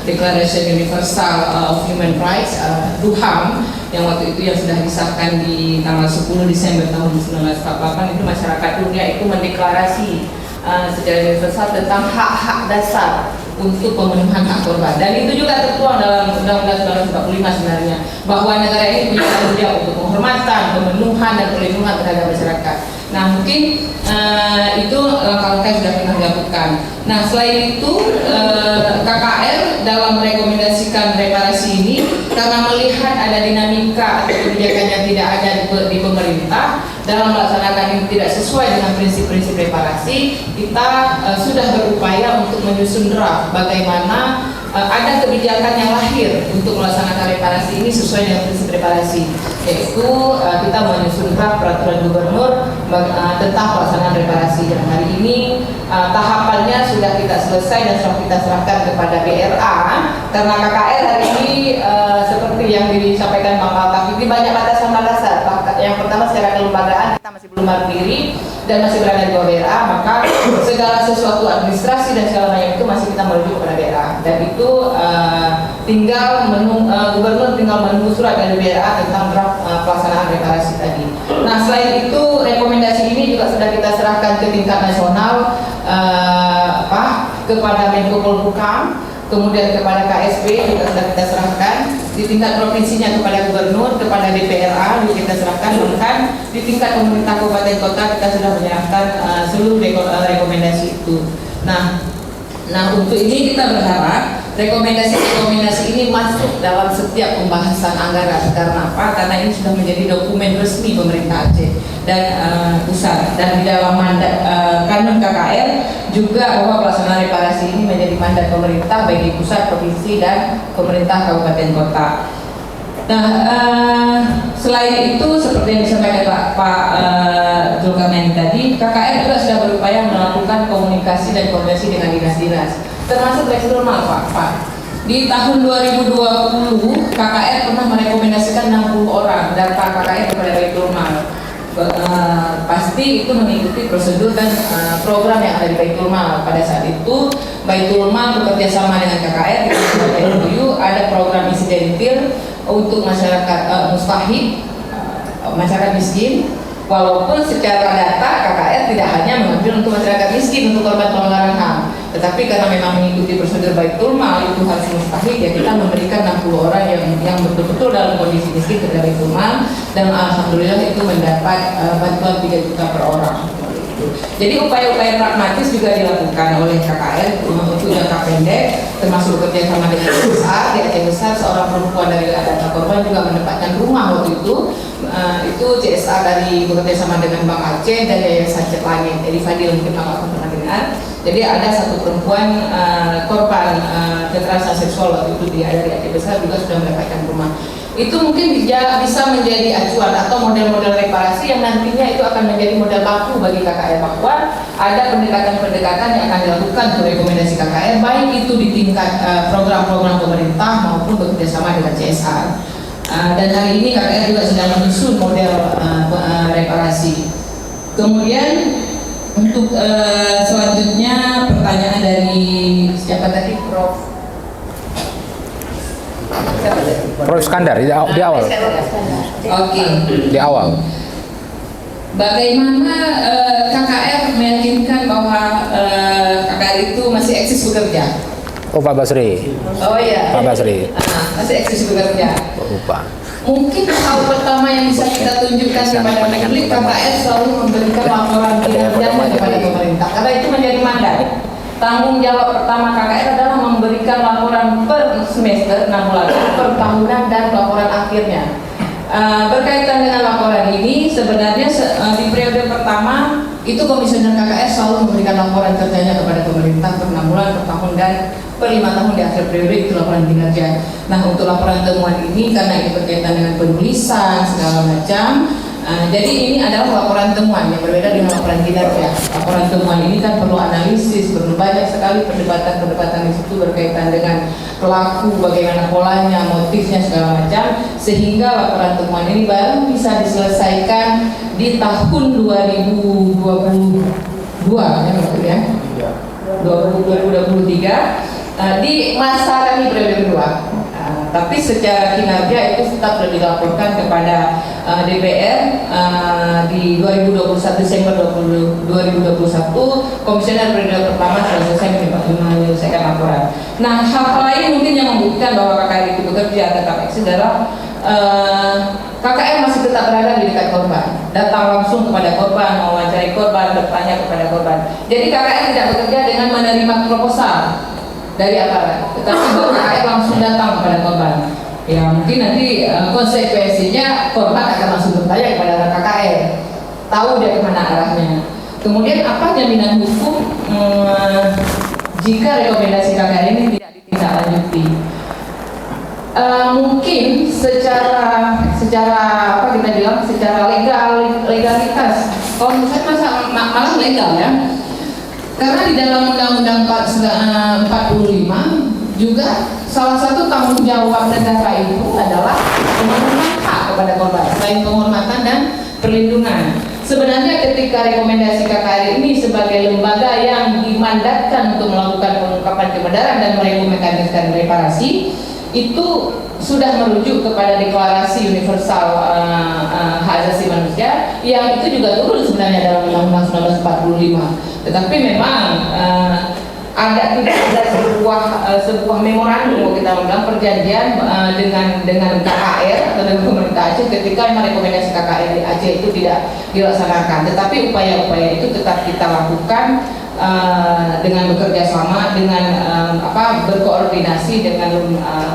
Declaration Universal of Human Rights (DUHAM) yang waktu itu yang sudah disahkan di tanggal 10 Desember tahun 1948. Itu masyarakat dunia itu mendeklarasi secara universal tentang hak-hak dasar untuk pemenuhan hak korban, dan itu juga tertuang dalam Undang-Undang 1945 sebenarnya, bahwa negara ini punya tanggung jawab untuk penghormatan, pemenuhan dan perlindungan terhadap masyarakat. Nah, mungkin itu langkah-langkah yang sudah pernah dilakukan. Nah, selain itu KKR dalam merekomendasikan reparasi ini karena melihat ada dinamika atau kebijakan yang tidak ada di pemerintah dalam melaksanakan ini tidak sesuai dengan prinsip-prinsip reparasi, kita sudah berupaya untuk menyusun draft bagaimana ada kebijakan yang lahir untuk melaksanakan reparasi ini sesuai dengan prinsip reparasi, yaitu kita menyusun draft peraturan gubernur tentang pelaksanaan reparasi. Dan hari ini tahapannya sudah kita selesai dan sudah kita serahkan kepada BRA, karena KKR hari ini seperti yang disampaikan Bang Altaf ini banyak batasan-batasan. Yang pertama, secara kelembagaan kita masih belum berdiri dan masih berada di bawah BRA, maka segala sesuatu administrasi dan segala macam itu masih kita merujuk kepada BRA, dan itu tinggal gubernur tinggal menunggu surat dari BRA tentang draft pelaksanaan reparasi tadi. Nah, selain itu rekomendasi ini juga sudah kita serahkan ke tingkat nasional kepada Menko Polhukam, kemudian kepada KSP juga sudah kita serahkan, di tingkat provinsinya kepada gubernur, kepada DPRA juga kita serahkan, bahkan di tingkat pemerintah kabupaten kota kita sudah menyerahkan seluruh rekomendasi itu. Nah, untuk ini kita berharap rekomendasi-rekomendasi ini masuk dalam setiap pembahasan anggaran. Karena apa? Karena ini sudah menjadi dokumen resmi pemerintah Aceh dan pusat, dan di dalam mandat kanun KKR juga bahwa pelaksanaan reparasi ini menjadi mandat pemerintah bagi pusat, provinsi, dan pemerintah kabupaten kota. Nah, selain itu seperti yang disampaikan Pak Zulkarnain tadi, KKR juga sudah berupaya melakukan komunikasi dan koordinasi dengan dinas-dinas, termasuk direktur normal Pak. Di tahun 2020 KKR pernah merekomendasikan 60 orang data KKR kepada Baitul Mal. Pasti itu mengikuti prosedur dan program yang ada di Baitul Mal. Pada saat itu Baitul Mal bekerja sama dengan KKR di MOU, ada program insidentil untuk masyarakat mustahik, masyarakat miskin. Walaupun secara data KKR tidak hanya mengambil untuk masyarakat miskin, untuk korban pelanggaran HAM, tetapi karena memang mengikuti prosedur Baitul Mal itu harus mustahik, ya kita memberikan 60 orang yang betul-betul dalam kondisi miskin ke Baitul Mal, dan alhamdulillah itu mendapat bantuan 3 juta per orang. Jadi upaya-upaya pragmatis juga dilakukan oleh KKR untuk jangka pendek, termasuk bekerja sama dengan CSA. Di Aceh Besar seorang perempuan dari data korban juga mendapatkan rumah waktu itu. Itu CSA dari bekerja sama dengan Bank Aceh dan Yayasan Cet Langit. Jadi Fadil mungkin akan pernah dengar. Jadi ada satu perempuan korban kekerasan seksual waktu itu dari Aceh Besar juga sudah mendapatkan rumah. Itu mungkin bisa menjadi acuan atau model-model reparasi yang nantinya itu akan menjadi model baku bagi KKR, bahwa ada pendekatan-pendekatan yang akan dilakukan untuk rekomendasi KKR, baik itu di tingkat program-program pemerintah maupun bekerjasama dengan CSR. Dan hari ini KKR juga sedang menyusun model reparasi. Kemudian untuk selanjutnya pertanyaan dari siapa tadi, Prof. Prof Iskandar di awal. Oke. Di awal. Bagaimana KKR meyakinkan bahwa KKR itu masih eksis bekerja? Oh, Pak Basri. Oh iya. Pak Basri. Masih eksis bekerja. Lupa. Mungkin hal pertama yang bisa kita tunjukkan kepada publik, KKR selalu memberikan laporan kinerjanya kepada pemerintah, karena itu menjadi mandat. Tanggung jawab pertama KKR adalah memberikan laporan per semester 6 bulan, per tahunan, dan laporan akhirnya. Berkaitan dengan laporan ini, sebenarnya di periode pertama itu komisioner KKR selalu memberikan laporan kerjanya kepada pemerintah per 6 bulan, per tahun, dan per 5 tahun di akhir periode itu laporan kinerja. Nah, untuk laporan temuan ini karena ini berkaitan dengan penulisan segala macam, jadi ini adalah laporan temuan yang berbeda dengan laporan kinerja. Laporan temuan ini kan perlu analisis, perlu banyak sekali perdebatan-perdebatan di situ berkaitan dengan pelaku, bagaimana polanya, motifnya segala macam, sehingga laporan temuan ini baru bisa diselesaikan di tahun 2022 ya maksudnya 2023 di masa kami periode kedua. Tapi secara kinerja itu tetap sudah dilaporkan kepada DPR di 2021 Desember 2021 komisioner periode pertama sudah selesai menyelesaikan laporan. Nah, hal lain mungkin yang membuktikan bahwa KKR itu bekerja tetap eksis adalah KKR masih tetap berada di dekat korban, datang langsung kepada korban, mewawancari korban, bertanya kepada korban. Jadi KKR tidak bekerja dengan menerima proposal dari aparat, tetapi KKR langsung datang kepada korban. Ya mungkin nanti konsekuensinya korban akan langsung bertanya kepada KKR, tahu dia kemana arahnya. Kemudian apa jaminan hukum jika rekomendasi KKR ini tidak ditindaklanjuti? Mungkin secara apa kita bilang, secara legalitas. Kalau menurut saya malah legal ya. Karena di dalam Undang-Undang 45 juga salah satu tanggung jawab negara itu adalah pemenuhan hak kepada korban, selain penghormatan dan perlindungan. Sebenarnya ketika rekomendasi KKR ini sebagai lembaga yang dimandatkan untuk melakukan pengungkapan kebenaran dan merekomendasikan reparasi, itu sudah merujuk kepada Deklarasi Universal Hak Asasi Manusia yang itu juga turun sebenarnya dalam Undang-Undang 1945. Tetapi memang tidak ada sebuah memorandum kita bilang perjanjian dengan KKR atau dengan pemerintah Aceh ketika rekomendasi KKR di Aceh itu tidak dilaksanakan. Tetapi upaya-upaya itu tetap kita lakukan dengan bekerja sama, dengan berkoordinasi dengan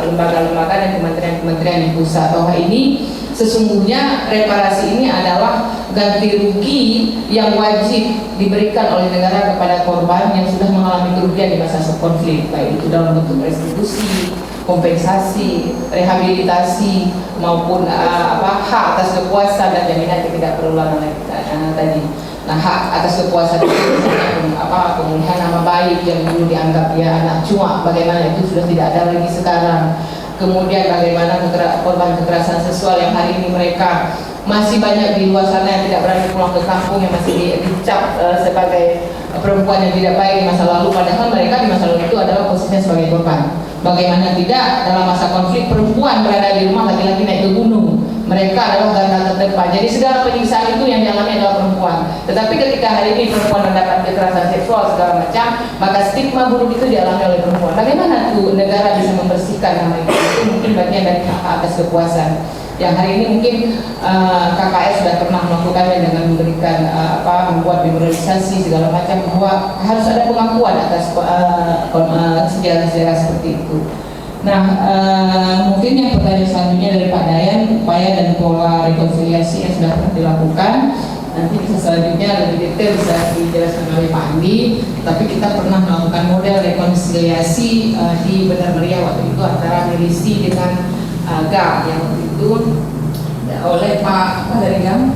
lembaga-lembaga dan kementerian-kementerian di pusat, bahwa ini sesungguhnya reparasi ini adalah ganti rugi yang wajib diberikan oleh negara kepada korban yang sudah mengalami kerugian di masa konflik, baik itu dalam bentuk restitusi, kompensasi, rehabilitasi maupun hak atas kepuasan dan jaminan tidak berulang lagi tadi. Nah, hak atas kepuasan itu misalnya pemulihan nama baik yang dulu dianggap dia anak cuak, bagaimana itu sudah tidak ada lagi sekarang. Kemudian bagaimana korban kekerasan seksual yang hari ini mereka masih banyak di luar sana yang tidak berani pulang ke kampung, yang masih dicap sebagai perempuan yang tidak baik di masa lalu, padahal mereka di masa lalu itu adalah posisinya sebagai korban. Bagaimana tidak, dalam masa konflik perempuan berada di rumah, laki-laki naik ke gunung, mereka adalah garda terdepan. Jadi segala penyiksaan itu yang dialami adalah perempuan. Tetapi ketika hari ini perempuan mendapat kekerasan seksual segala macam, maka stigma buruk itu dialami oleh perempuan. Bagaimana tuh negara bisa membersihkan nama itu? Itu mungkin bagian dari hak atas kepuasan. Yang hari ini mungkin KKS sudah pernah melakukannya dengan memberikan membuat memorialisasi segala macam, bahwa harus ada pengakuan atas sejarah-sejarah seperti itu. Nah, mungkin yang pertanyaan selanjutnya dari Pak Dayan, upaya dan pola rekonsiliasi yang sudah pernah dilakukan, nanti bisa selanjutnya lebih detail bisa dijelaskan oleh Pak Andi. Tapi kita pernah melakukan model rekonsiliasi di Benar Meriah waktu itu antara milisi dengan GAM, yang waktu itu oleh Pak dari GAM,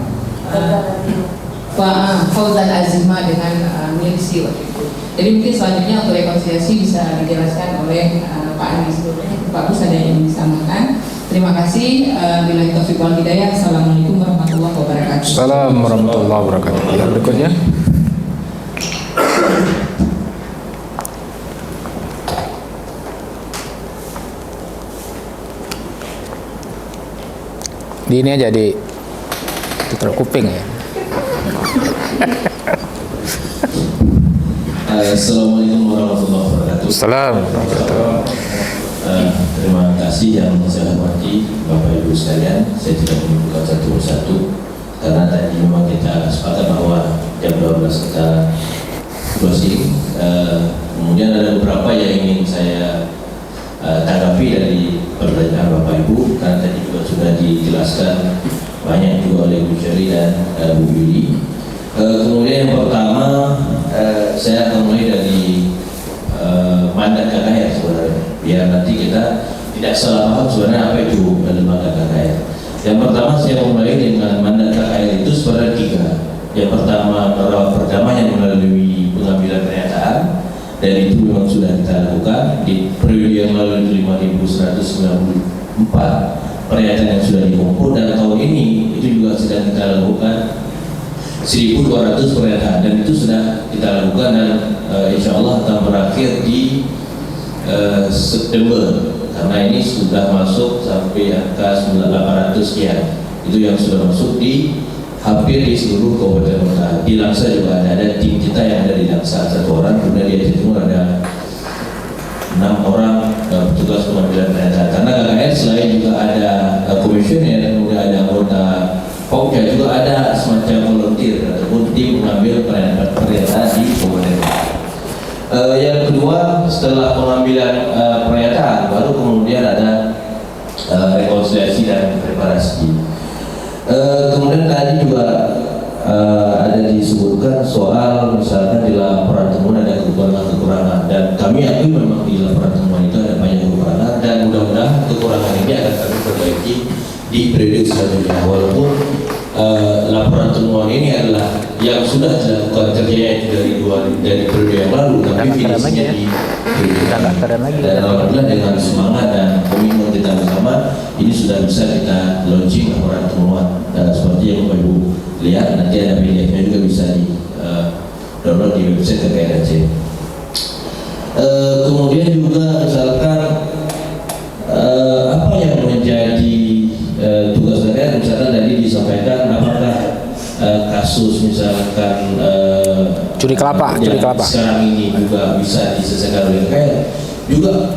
Pak Fauzan Azimah dengan milisi waktu itu. Jadi mungkin selanjutnya untuk rekonsiliasi bisa dijelaskan oleh Pak Andi sebelumnya. Bagus ada yang disamakan. Terima kasih. Billahi taufiq wal hidayah. Assalamualaikum warahmatullahi wabarakatuh. Assalamualaikum warahmatullahi wabarakatuh. Yang berikutnya. Di ini aja di tutup kuping ya. Assalamualaikum warahmatullahi wabarakatuh. Assalamualaikum. Terima kasih yang saya hormati Bapak Ibu sekalian. Saya tidak menyebutkan satu persatu karena tadi memang kita sepakat bahwa jam 12 kita closing. Kemudian ada beberapa yang ingin saya tanggapi dari pertanyaan Bapak Ibu, karena tadi juga sudah dijelaskan banyak juga oleh Bu Syari dan Bu Yuli. Kemudian yang pertama, saya akan mulai dari mandat KKR sebenarnya, biar nanti kita tidak salah paham sebenarnya apa itu mandat KKR. Yang pertama saya mulai dengan mandat KKR itu sebenarnya 3. Yang pertama, merawat perdamaian melalui pengambilan pernyataan, dan itu memang sudah kita lakukan di periode yang lalu. 5.194 pernyataan yang sudah dikumpul, dan tahun ini itu juga sedang kita lakukan 1.200 pernyataan, dan itu sudah kita lakukan, dan insya Allah akan berakhir di September, karena ini sudah masuk sampai angka 800 sekian. Itu yang sudah masuk di hampir di seluruh kabupaten kota. Di Langsa juga ada tim kita yang ada di Langsa 1 orang, kemudian di Aceh Timur ada 6 orang petugas pengambilan pernyataan. Karena KKR selain juga ada komisioner, kemudian ada anggota Pokja, juga ada semacam volunteer ataupun tim mengambil pernyataan di kabupaten. Yang kedua, setelah pengambilan pernyataan, baru kemudian ada rekonsiliasi dan preparasi. Kemudian tadi juga ada disebutkan soal misalkan di laporan temuan ada kekurangan, dan kami akui memang di laporan temuan itu ada banyak kekurangan, dan mudah-mudahan kekurangan ini akan kami perbaiki di periode selanjutnya. Walaupun laporan temuan ini adalah yang sudah dilakukan kerjanya itu dari periode yang lalu, tapi finishnya di periode ini. Dan alhamdulillah dengan semangat dan komitmen kita bersama, ini sudah bisa kita launching laporan temuan, seperti yang Bapak Ibu lihat. Nanti ada PDF-nya juga bisa di download di website KKR Aceh. Kemudian juga misalkan apa yang menjadi tugas KKR, misalkan tadi disampaikan apakah kasus misalkan curi kelapa sekarang ini juga bisa diselesaikan oleh KKR. Juga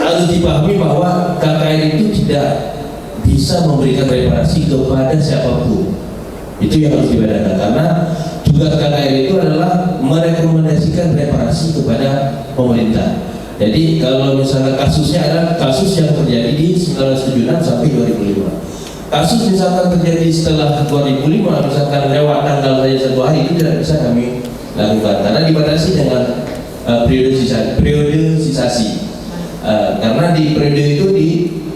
harus dipahami bahwa KKR itu tidak bisa memberikan reparasi kepada siapapun. Itu yang harus dibedakan, karena tugas KKR itu adalah merekomendasikan reparasi kepada pemerintah. Jadi kalau misalnya kasusnya adalah kasus yang terjadi di 1976 sampai 2005. Kasus misalkan terjadi setelah 2005, misalkan lewat tanggal saja 1 hari, itu tidak bisa kami lakukan karena dibatasi dengan periodisasi. Karena di periode itu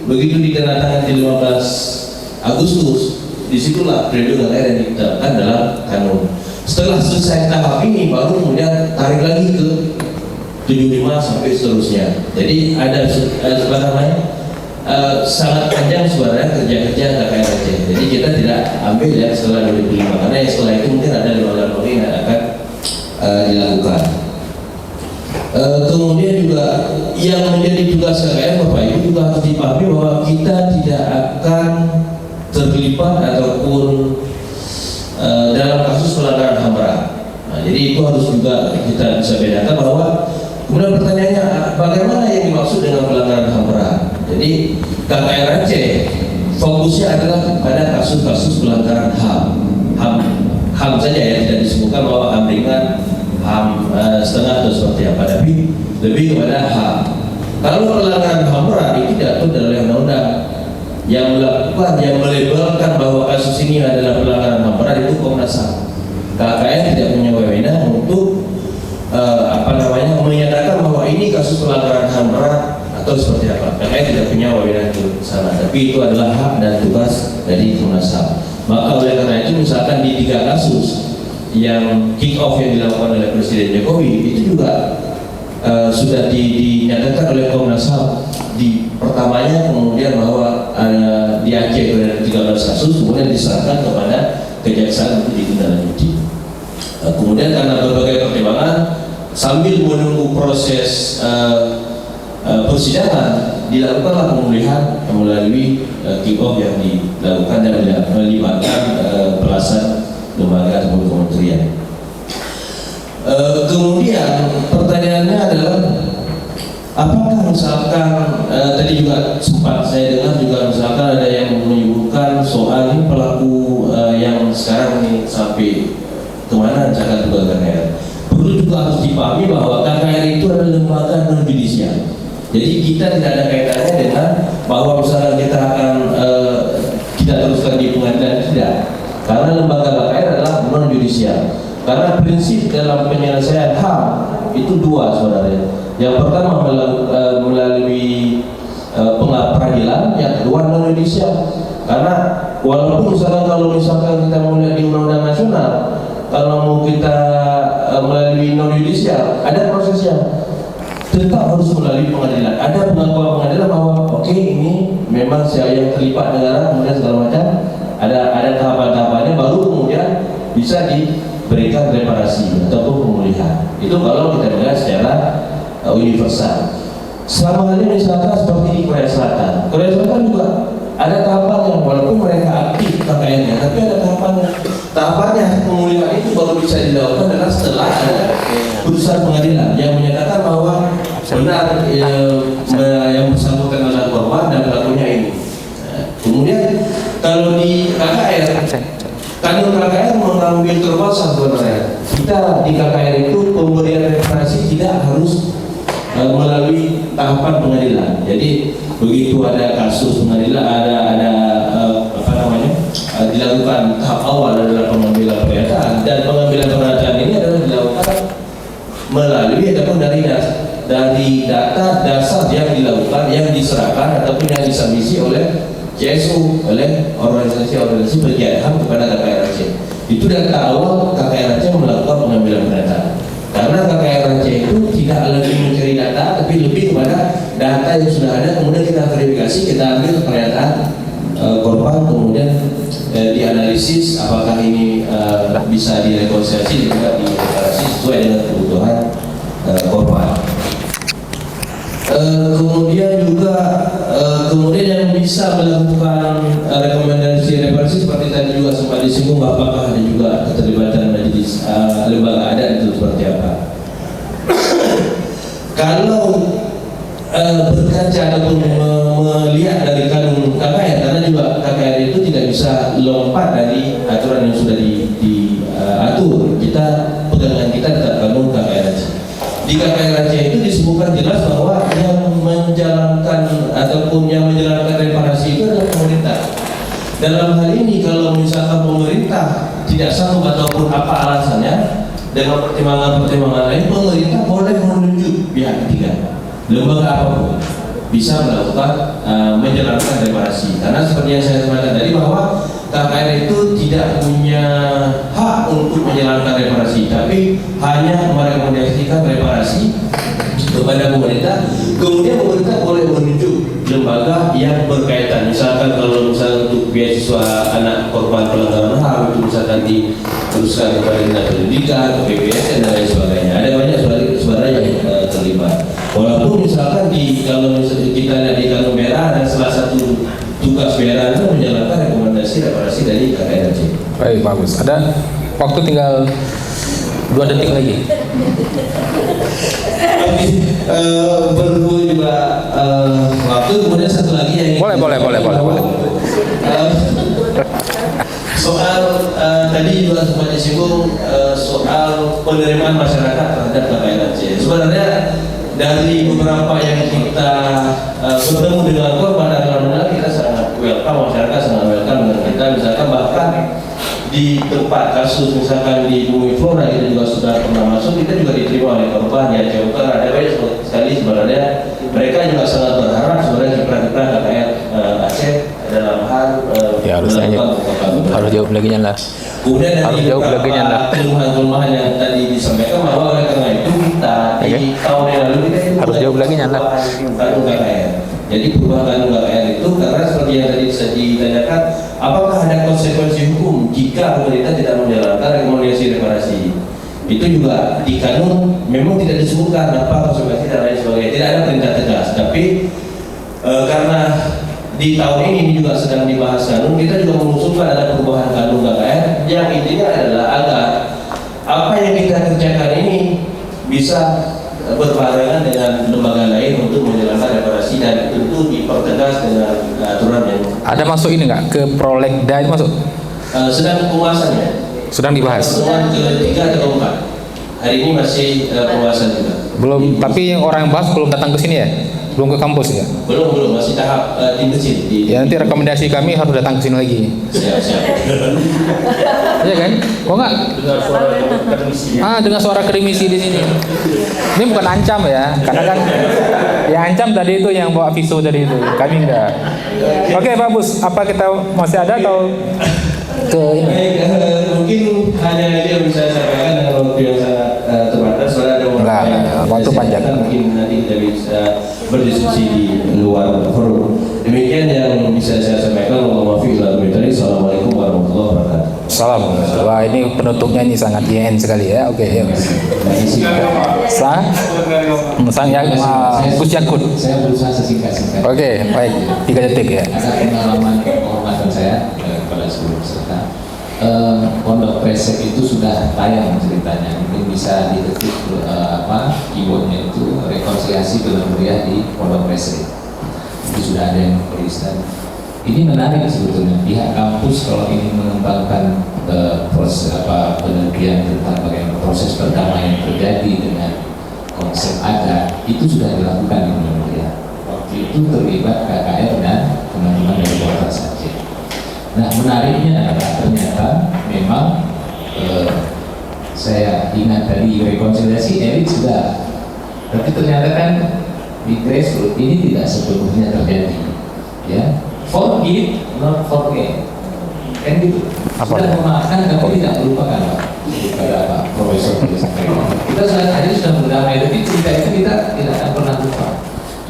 begitu ditandatangani di 15 Agustus, disitulah periode KKR yang ditetapkan dalam kanun. Setelah selesai tahap ini baru kemudian tarik lagi ke 75 sampai seterusnya. Jadi ada sangat panjang sebenarnya kerja-kerja KKR Aceh. Jadi kita tidak ambil ya setelah 2005 karena yang setelah itu mungkin ada lembaga-lembaga yang akan dilakukan. Kemudian juga yang menjadi tugas KKR Bapak Ibu juga harus dipahami bahwa kita tidak akan terlibat ataupun dalam kasus pelanggaran HAM berat. Nah, jadi itu harus juga kita bisa bedakan bahwa kemudian pertanyaannya bagaimana yang dimaksud dengan pelanggaran HAM berat. Jadi KKR Aceh fokusnya adalah pada kasus-kasus pelanggaran HAM saja ya, tidak disebutkan bahwa HAM ringan, HAM setengah atau seperti apa, tapi lebih kepada HAM. Kalau pelanggaran HAM berat itu diatur dalam undang-undang yang melakukan, yang melabelkan bahwa kasus ini adalah pelanggaran HAM berat itu Komnas HAM. KKR tidak punya wewenang untuk menyatakan bahwa ini kasus pelanggaran HAM berat atau seperti apa. KKR tidak punya wewenang ke sana, tapi itu adalah hak dan tugas dari Komnas HAM. Maka oleh karena itu misalkan di 3 kasus yang kick off yang dilakukan oleh Presiden Jokowi itu juga sudah dinyatakan oleh Komnas HAM di pertamanya, kemudian bahwa di Aceh ada 13 kasus, kemudian diserahkan kepada Kejaksaan untuk ditindaklanjuti. Kemudian karena berbagai pertimbangan sambil menunggu proses persidangan dilakukanlah pemulihan melalui kick off yang dilakukan dan melibatkan belasan lembaga atau kementerian. Kemudian pertanyaannya adalah apakah misalkan tadi juga sempat saya dengar juga misalkan ada yang menyebutkan soal ini pelaku yang sekarang ini sampai kemana jangan juga KKR. Perlu juga harus dipahami bahwa KKR itu adalah lembaga non judisial. Jadi kita tidak ada kaitannya dengan bahwa misalnya kita akan kita teruskan di pengadilan, tidak. Karena lembaga KKR adalah non judisial. Karena prinsip dalam penyelesaian HAM itu 2 sebenarnya. Yang pertama melalui pengadilan, yang kedua non judisial. Karena walaupun kalau misalkan kita mau lihat di undang-undang nasional, kalau mau kita melalui non judisial, ada prosesnya. Tetap harus melalui pengadilan. Ada pengakuan pengadilan bahwa oke, ini memang saya yang terlibat negara, kemudian segala macam. Ada tahapan-tahapannya, baru kemudian bisa diberikan reparasi ataupun pemulihan. Itu kalau kita melihat secara universal. Sama halnya misalkan seperti di Korea Selatan. Korea Selatan juga ada tahapan yang walaupun mereka aktif KKR-nya, tapi ada tahapannya pemulihan itu baru bisa dilakukan adalah setelah ada putusan pengadilan yang menyatakan bahwa benar yang bersangkutan adalah korban dan pelakunya ini. Kemudian kalau di KKR, kanun KKR mengambil terobosan sebenarnya. Kita di KKR itu pemberian reparasi tidak harus melalui tahapan pengadilan. Jadi begitu ada kasus pengadilan, ada dilakukan tahap awal adalah pengambilan pernyataan, dan pengambilan pernyataan ini adalah dilakukan melalui ataupun dari data dasar yang dilakukan, yang diserahkan ataupun yang disubmisi oleh CSU, oleh organisasi pegiat HAM kepada KKR Aceh. Itu data awal KKR Aceh melakukan pengambilan pernyataan. Karena KKR Aceh itu tidak lagi mencari data, tapi lebih kepada data yang sudah ada, kemudian kita verifikasi, kita ambil pernyataan korban, kemudian dianalisis apakah ini bisa direkonsiliasi juga direkonsiliasi sesuai dengan kebutuhan korban. Kemudian juga yang bisa melakukan rekomendasi reparasi seperti tadi juga sempat disinggung, apakah ada juga keterlibatan majelis lembaga adat itu seperti apa. Kalau berkaca ataupun melihat dari kanun KKR, karena juga KKR itu tidak bisa lompat dari aturan yang sudah diatur. Kita pegangan kita tetap kanun KKR Aceh. Di KKR Aceh itu disebutkan jelas bahwa yang menjalankan ataupun yang menjalankan reparasi itu adalah pemerintah. Dalam hal ini kalau misalkan pemerintah tidak sanggup ataupun apa alasannya, dengan pertimbangan-pertimbangan lain, pemerintah boleh menunjuk pihak ketiga, lembaga apapun bisa melakukan menjalankan reparasi. Karena seperti yang saya sampaikan tadi bahwa KKR itu tidak punya hak untuk menjalankan reparasi, tapi hanya merekomendasikan reparasi kepada pemerintah. Kemudian pemerintah boleh menunjuk lembaga yang berkaitan. Misalkan kalau misalnya untuk beasiswa anak korban pelanggaran HAM itu misalkan diteruskan kepada dinas pendidikan, ke PPSN dan lain sebagainya. Ada banyak saudara yang terlibat. Walaupun misalkan kalau misalnya kita lihat di Kanun Merah, ada salah satu tugas BRA itu menjalankan rekomendasi reparasi dari KKRC. Baik, bagus. Ada waktu tinggal 2 detik lagi. Berhubung juga waktu, kemudian satu lagi yang Boleh. Soal tadi juga sempat disinggung soal penerimaan masyarakat terhadap KKRC. Sebenarnya dari beberapa yang kita bertemu dengan korban, alhamdulillah kita sangat welcome, masyarakat sangat welcome dengan kita. Misalkan bahkan di tempat kasus misalkan di Bumi Flora kita juga sudah pernah masuk, kita juga diterima oleh korban di Aceh Utara. Ada banyak sekali sebenarnya mereka juga sangat berharap sebenarnya kiprah-kiprah KKR Aceh dalam hal harus jawab lagi lah. Kemudian dari kelemahan-kelemahan yang tadi disampaikan, bahwa oleh karena itu kita di tahun yang lalu kita harus jawab lagi lah. Kanun KKR. Jadi perubahan Kanun KKR itu karena seperti yang tadi ditanyakan, apakah ada konsekuensi hukum jika pemerintah tidak menjalankan rekomendasi reparasi? Itu juga di kanun memang tidak disebutkan apa konsekuensi dan lain sebagainya. Tidak ada perintah tegas. Tapi karena di tahun ini juga sedang dibahas kanun, kita juga mengusulkan ada perubahan Kanun KKR yang intinya adalah agar apa yang kita kerjakan ini bisa berbarengan dengan lembaga lain untuk menjalankan reparasi, dan tentu dipertegas dengan aturan yang ada masuk ini nggak ke prolegda itu masuk? Sedang pembahasannya. Sedang dibahas. Pertemuan ke-3 atau 4. Hari ini masih pembahasan juga. Belum, tapi yang orang yang bahas belum datang ke sini ya? Belum ke kampus ya? Belum, masih tahap tim kecil. Ya nanti rekomendasi kami harus datang ke sini lagi. Siap. Iya kan? Kok enggak? Dengar suara akademisi di sini. Ini bukan ancam ya, karena kan yang ancam tadi itu yang bawa visu tadi itu. Kami enggak. Oke, bagus. Apa kita masih ada atau ke ini? Baik, mungkin hanya ini yang bisa saya sampaikan dengan waktu yang sangat terbatas. Soalnya ada waktu panjang. Mungkin nanti kita bisa berdiskusi di luar forum. Demikian yang bisa saya sampaikan. Assalamualaikum warahmatullahi wabarakatuh. Salam. Wah, ini penutupnya ini sangat IN sekali ya. Oke, ya. Gus Yakut. Saya berusaha sesingkat-singkat. Oke, baik. 3 detik ya. Ada pengalaman kehormatan saya kepada seluruh peserta. Pondok Presek itu sudah tayang ceritanya. Mungkin bisa diketik keywordnya itu rekonsiliasi Belanda di Pondok Presek. Itu sudah ada yang tulisan. Ini menarik sebetulnya. Pihak kampus kalau ingin mengembangkan proses penelitian tentang bagaimana proses perdamaian terjadi dengan konsep adat, itu sudah dilakukan di Indonesia. Waktu itu terlibat KKR dan teman-teman dari Kota Aceh. Nah, menariknya adalah ternyata memang saya ingat tadi rekonsiliasi elit sudah, tapi ternyata kan di grassroots ini tidak sepenuhnya terjadi, ya. Forgive, not forget, kan gitu. Sudah memaafkan tapi tidak melupakan, Pak. Kepada Profesor kita sudah berdamai, tapi cerita itu kita tidak akan pernah lupa.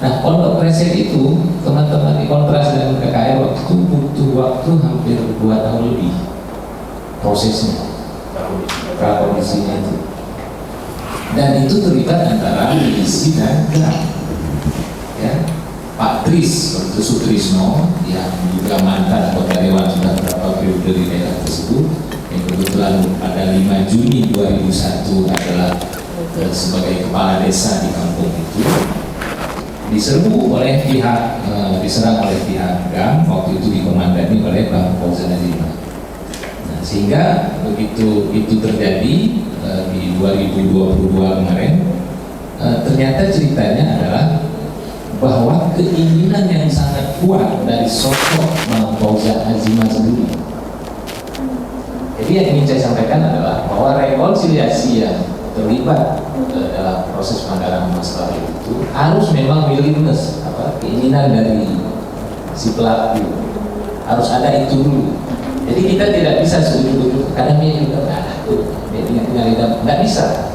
Nah, Pondok Presek itu teman-teman di kontras dan KKR waktu itu butuh waktu hampir 2 tahun lebih prosesnya, prakondisinya itu, dan itu terlibat antara milisi dan gerak, ya. Pak Tris, waktu Sutrisno yang juga mantan anggota dewan sudah beberapa periode di daerah tersebut, yang kebetulan pada 5 Juni 2001 adalah sebagai kepala desa di kampung itu, diserbu oleh pihak diserang oleh pihak GAM, waktu itu dikomandani oleh Bang Fauzan Azimah. Nah, sehingga begitu itu terjadi di 2022 kemarin, ternyata ceritanya adalah bahwa keinginan yang sangat kuat dari sosok Bang Fauzan Azimah sendiri. Jadi yang ingin saya sampaikan adalah bahwa rekonsiliasi yang terlibat dalam proses penanganan masalah itu harus memang willingness, keinginan dari si pelaku, harus ada itu dulu. Jadi kita tidak bisa seujuk-ujuk karena dia juga nggak bisa.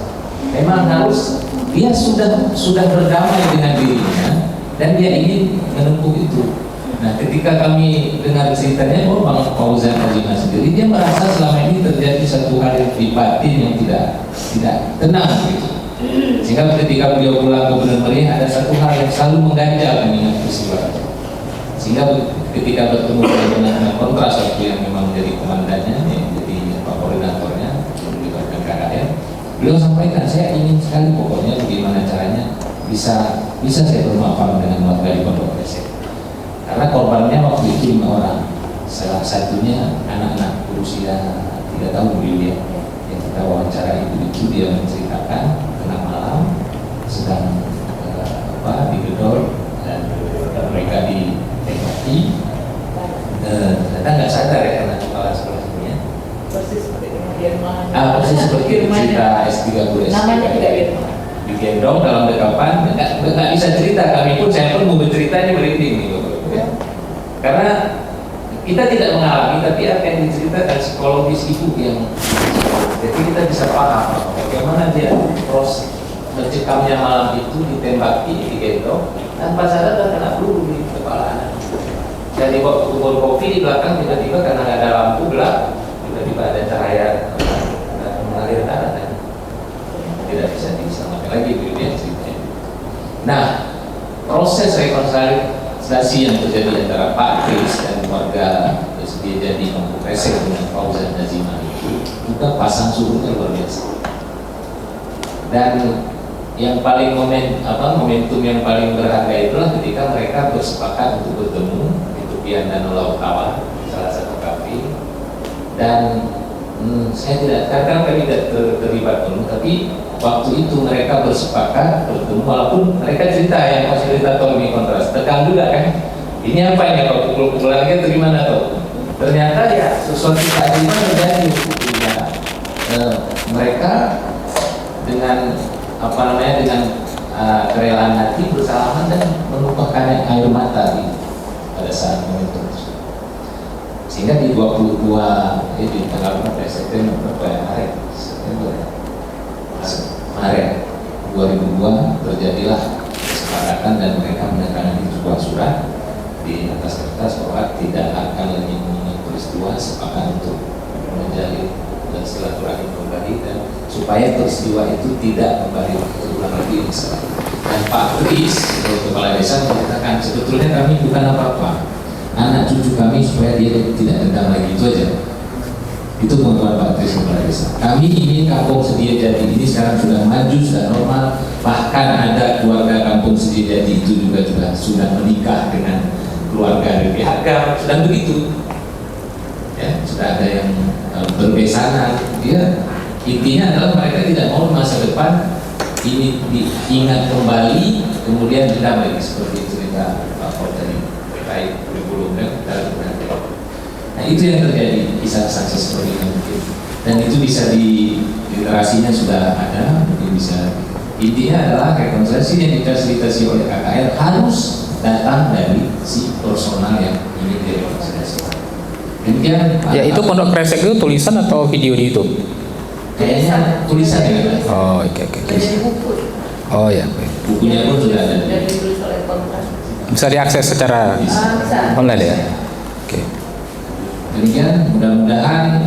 Memang harus dia sudah berdamai dengan dirinya dan dia ingin menempuh itu. Nah, ketika kami dengar ceritanya, Bang Fauzan Azimah sendiri, dia merasa selama ini terjadi satu hal di batin yang tidak tenang gitu. Sehingga ketika beliau pulang ke Benar Meriah, ada satu hal yang selalu mengganjal mengingat peristiwa itu. Sehingga ketika bertemu dengan kontras waktu yang memang menjadi komandannya, yang jadi koordinatornya, yang melibatkan KKR, beliau sampaikan, saya ingin sekali pokoknya bagaimana caranya bisa saya bermaafkan dengan warga di Pondok Pesek. Karena korbannya waktu itu 5 orang, salah satunya anak-anak berusia 3 tahun dia yang kita wawancara itu dia menceritakan tengah malam sedang digedor dan mereka ditembaki. Ternyata nggak sadar ya karena kepala sekolahnya. Persis seperti cerita S30 Namanya tidak Irma. Digendong dalam dekapan, nggak bisa cerita. Kami pun, saya pun mau bercerita ini merinding nih, ya. Karena kita tidak mengalami, tapi apa yang diceritakan psikologis ibu yang, jadi kita bisa paham bagaimana dia proses mencekamnya malam itu, ditembaki, digendong, tanpa sadar terkena peluru di kepala anak. Jadi waktu kubur kopi di belakang tiba-tiba karena nggak ada lampu gelap, tiba-tiba ada cahaya mengalir darah dan tidak bisa diselamatkan lagi dia ceritanya. Nah, proses rekonsiliasi yang terjadi antara Pak Kris dan warga SD jadi Kampung Pesek dengan Fauzan Azimah itu juga pasang surutnya luar biasa. Dan yang paling momentum yang paling berharga itulah ketika mereka bersepakat untuk bertemu di tepian Danau Laut Tawar, salah satu kafe. Dan saya tidak, kadang kami tidak terlibat penuh, tapi waktu itu mereka bersepakat bertemu, walaupun mereka cerita yang fasilitator ini kontras, tegang juga kan, ini apa ini, kalau pukul-pukulan itu gimana tuh? Ternyata ya sesuatu keadilan terjadi. Mereka dengan dengan kerelaan hati bersalaman dan menumpahkan air mata pada saat momentum itu. Sehingga di 22 di tanggal 14 September Maret 2002 terjadilah kesepakatan dan mereka menandatangani sebuah surat di atas kertas bahwa tidak akan lagi mengingat peristiwa, sepakat untuk menjalin dan silaturahmi kembali dan supaya peristiwa itu tidak kembali terulang lagi. Dan Pak Kris, kepala desa, mengatakan sebetulnya kami bukan apa-apa, anak cucu kami supaya dia tidak dendam lagi, itu aja. Itu pengakuan Pak Kris kepala desa. Kami ingin kampung Sedia Jati ini sekarang sudah maju, sudah normal, bahkan ada keluarga kampung Sedia Jati itu juga sudah menikah dengan keluarga dari pihak agama, sudah begitu. Ya, sudah ada yang berbesanan. Ya, intinya adalah mereka tidak mau masa depan ini diingat kembali, kemudian dendam lagi seperti cerita Pak Ford tadi terkait kurikulum dan nah itu yang terjadi, kisah sukses seperti ini mungkin. Dan itu bisa di literasinya sudah ada, mungkin bisa. Intinya adalah rekonsiliasi yang difasilitasi oleh KKR harus datang dari si personal yang ingin direkonsiliasi. Demikian. Ya, itu Pondok Pesek itu tulisan atau video di YouTube? Kayaknya tulisan ya. Oh, oke. Oh ya. Bukunya pun sudah ada. Bisa diakses secara online ya. Oke. Demikian, mudah-mudahan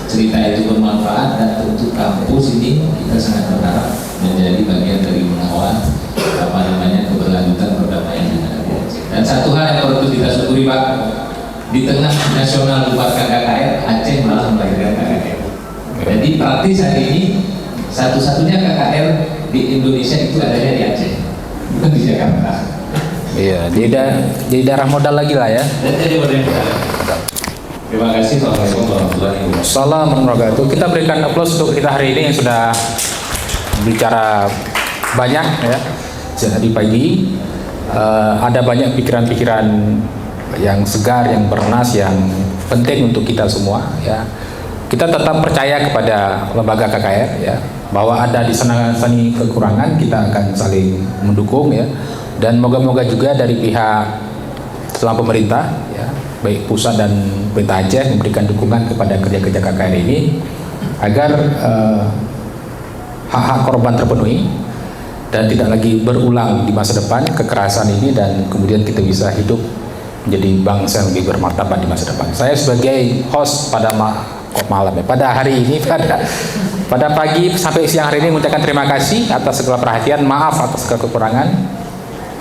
cerita itu bermanfaat dan untuk kampus ini kita sangat berharap menjadi bagian dari mengawal keberlanjutan perdamaian yang ada di Aceh. Dan satu hal yang perlu kita syukuri Pak, di tengah nasional bubarkan KKR, Aceh malah melahirkan KKR. Jadi praktis hari ini satu-satunya KKR di Indonesia itu adanya di Aceh, bukan di Jakarta. Iya, di daerah modal lagi lah ya. Terima kasih. Assalamualaikum warahmatullahi wabarakatuh. Salam warahmatullahi. Kita berikan aplaus untuk kita hari ini yang sudah bicara banyak ya. Jadi pagi ada banyak pikiran-pikiran yang segar, yang bernas, yang penting untuk kita semua ya. Kita tetap percaya kepada lembaga KKR ya, bahwa ada di sana sini kekurangan, kita akan saling mendukung ya. Dan moga-moga juga dari pihak selama pemerintah ya, baik pusat dan pemerintah Aceh memberikan dukungan kepada kerja-kerja KKN ini agar hak-hak korban terpenuhi dan tidak lagi berulang di masa depan kekerasan ini, dan kemudian kita bisa hidup menjadi bangsa yang lebih bermartabat di masa depan. Saya sebagai host pada malam ya, pada hari ini, pada pagi sampai siang hari ini mengucapkan terima kasih atas segala perhatian, maaf atas segala kekurangan.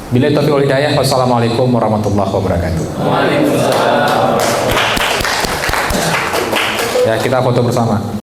Billahi taufiq wal hidayah. Wassalamualaikum warahmatullahi wabarakatuh. Waalaikumsalam. Ya, kita foto bersama.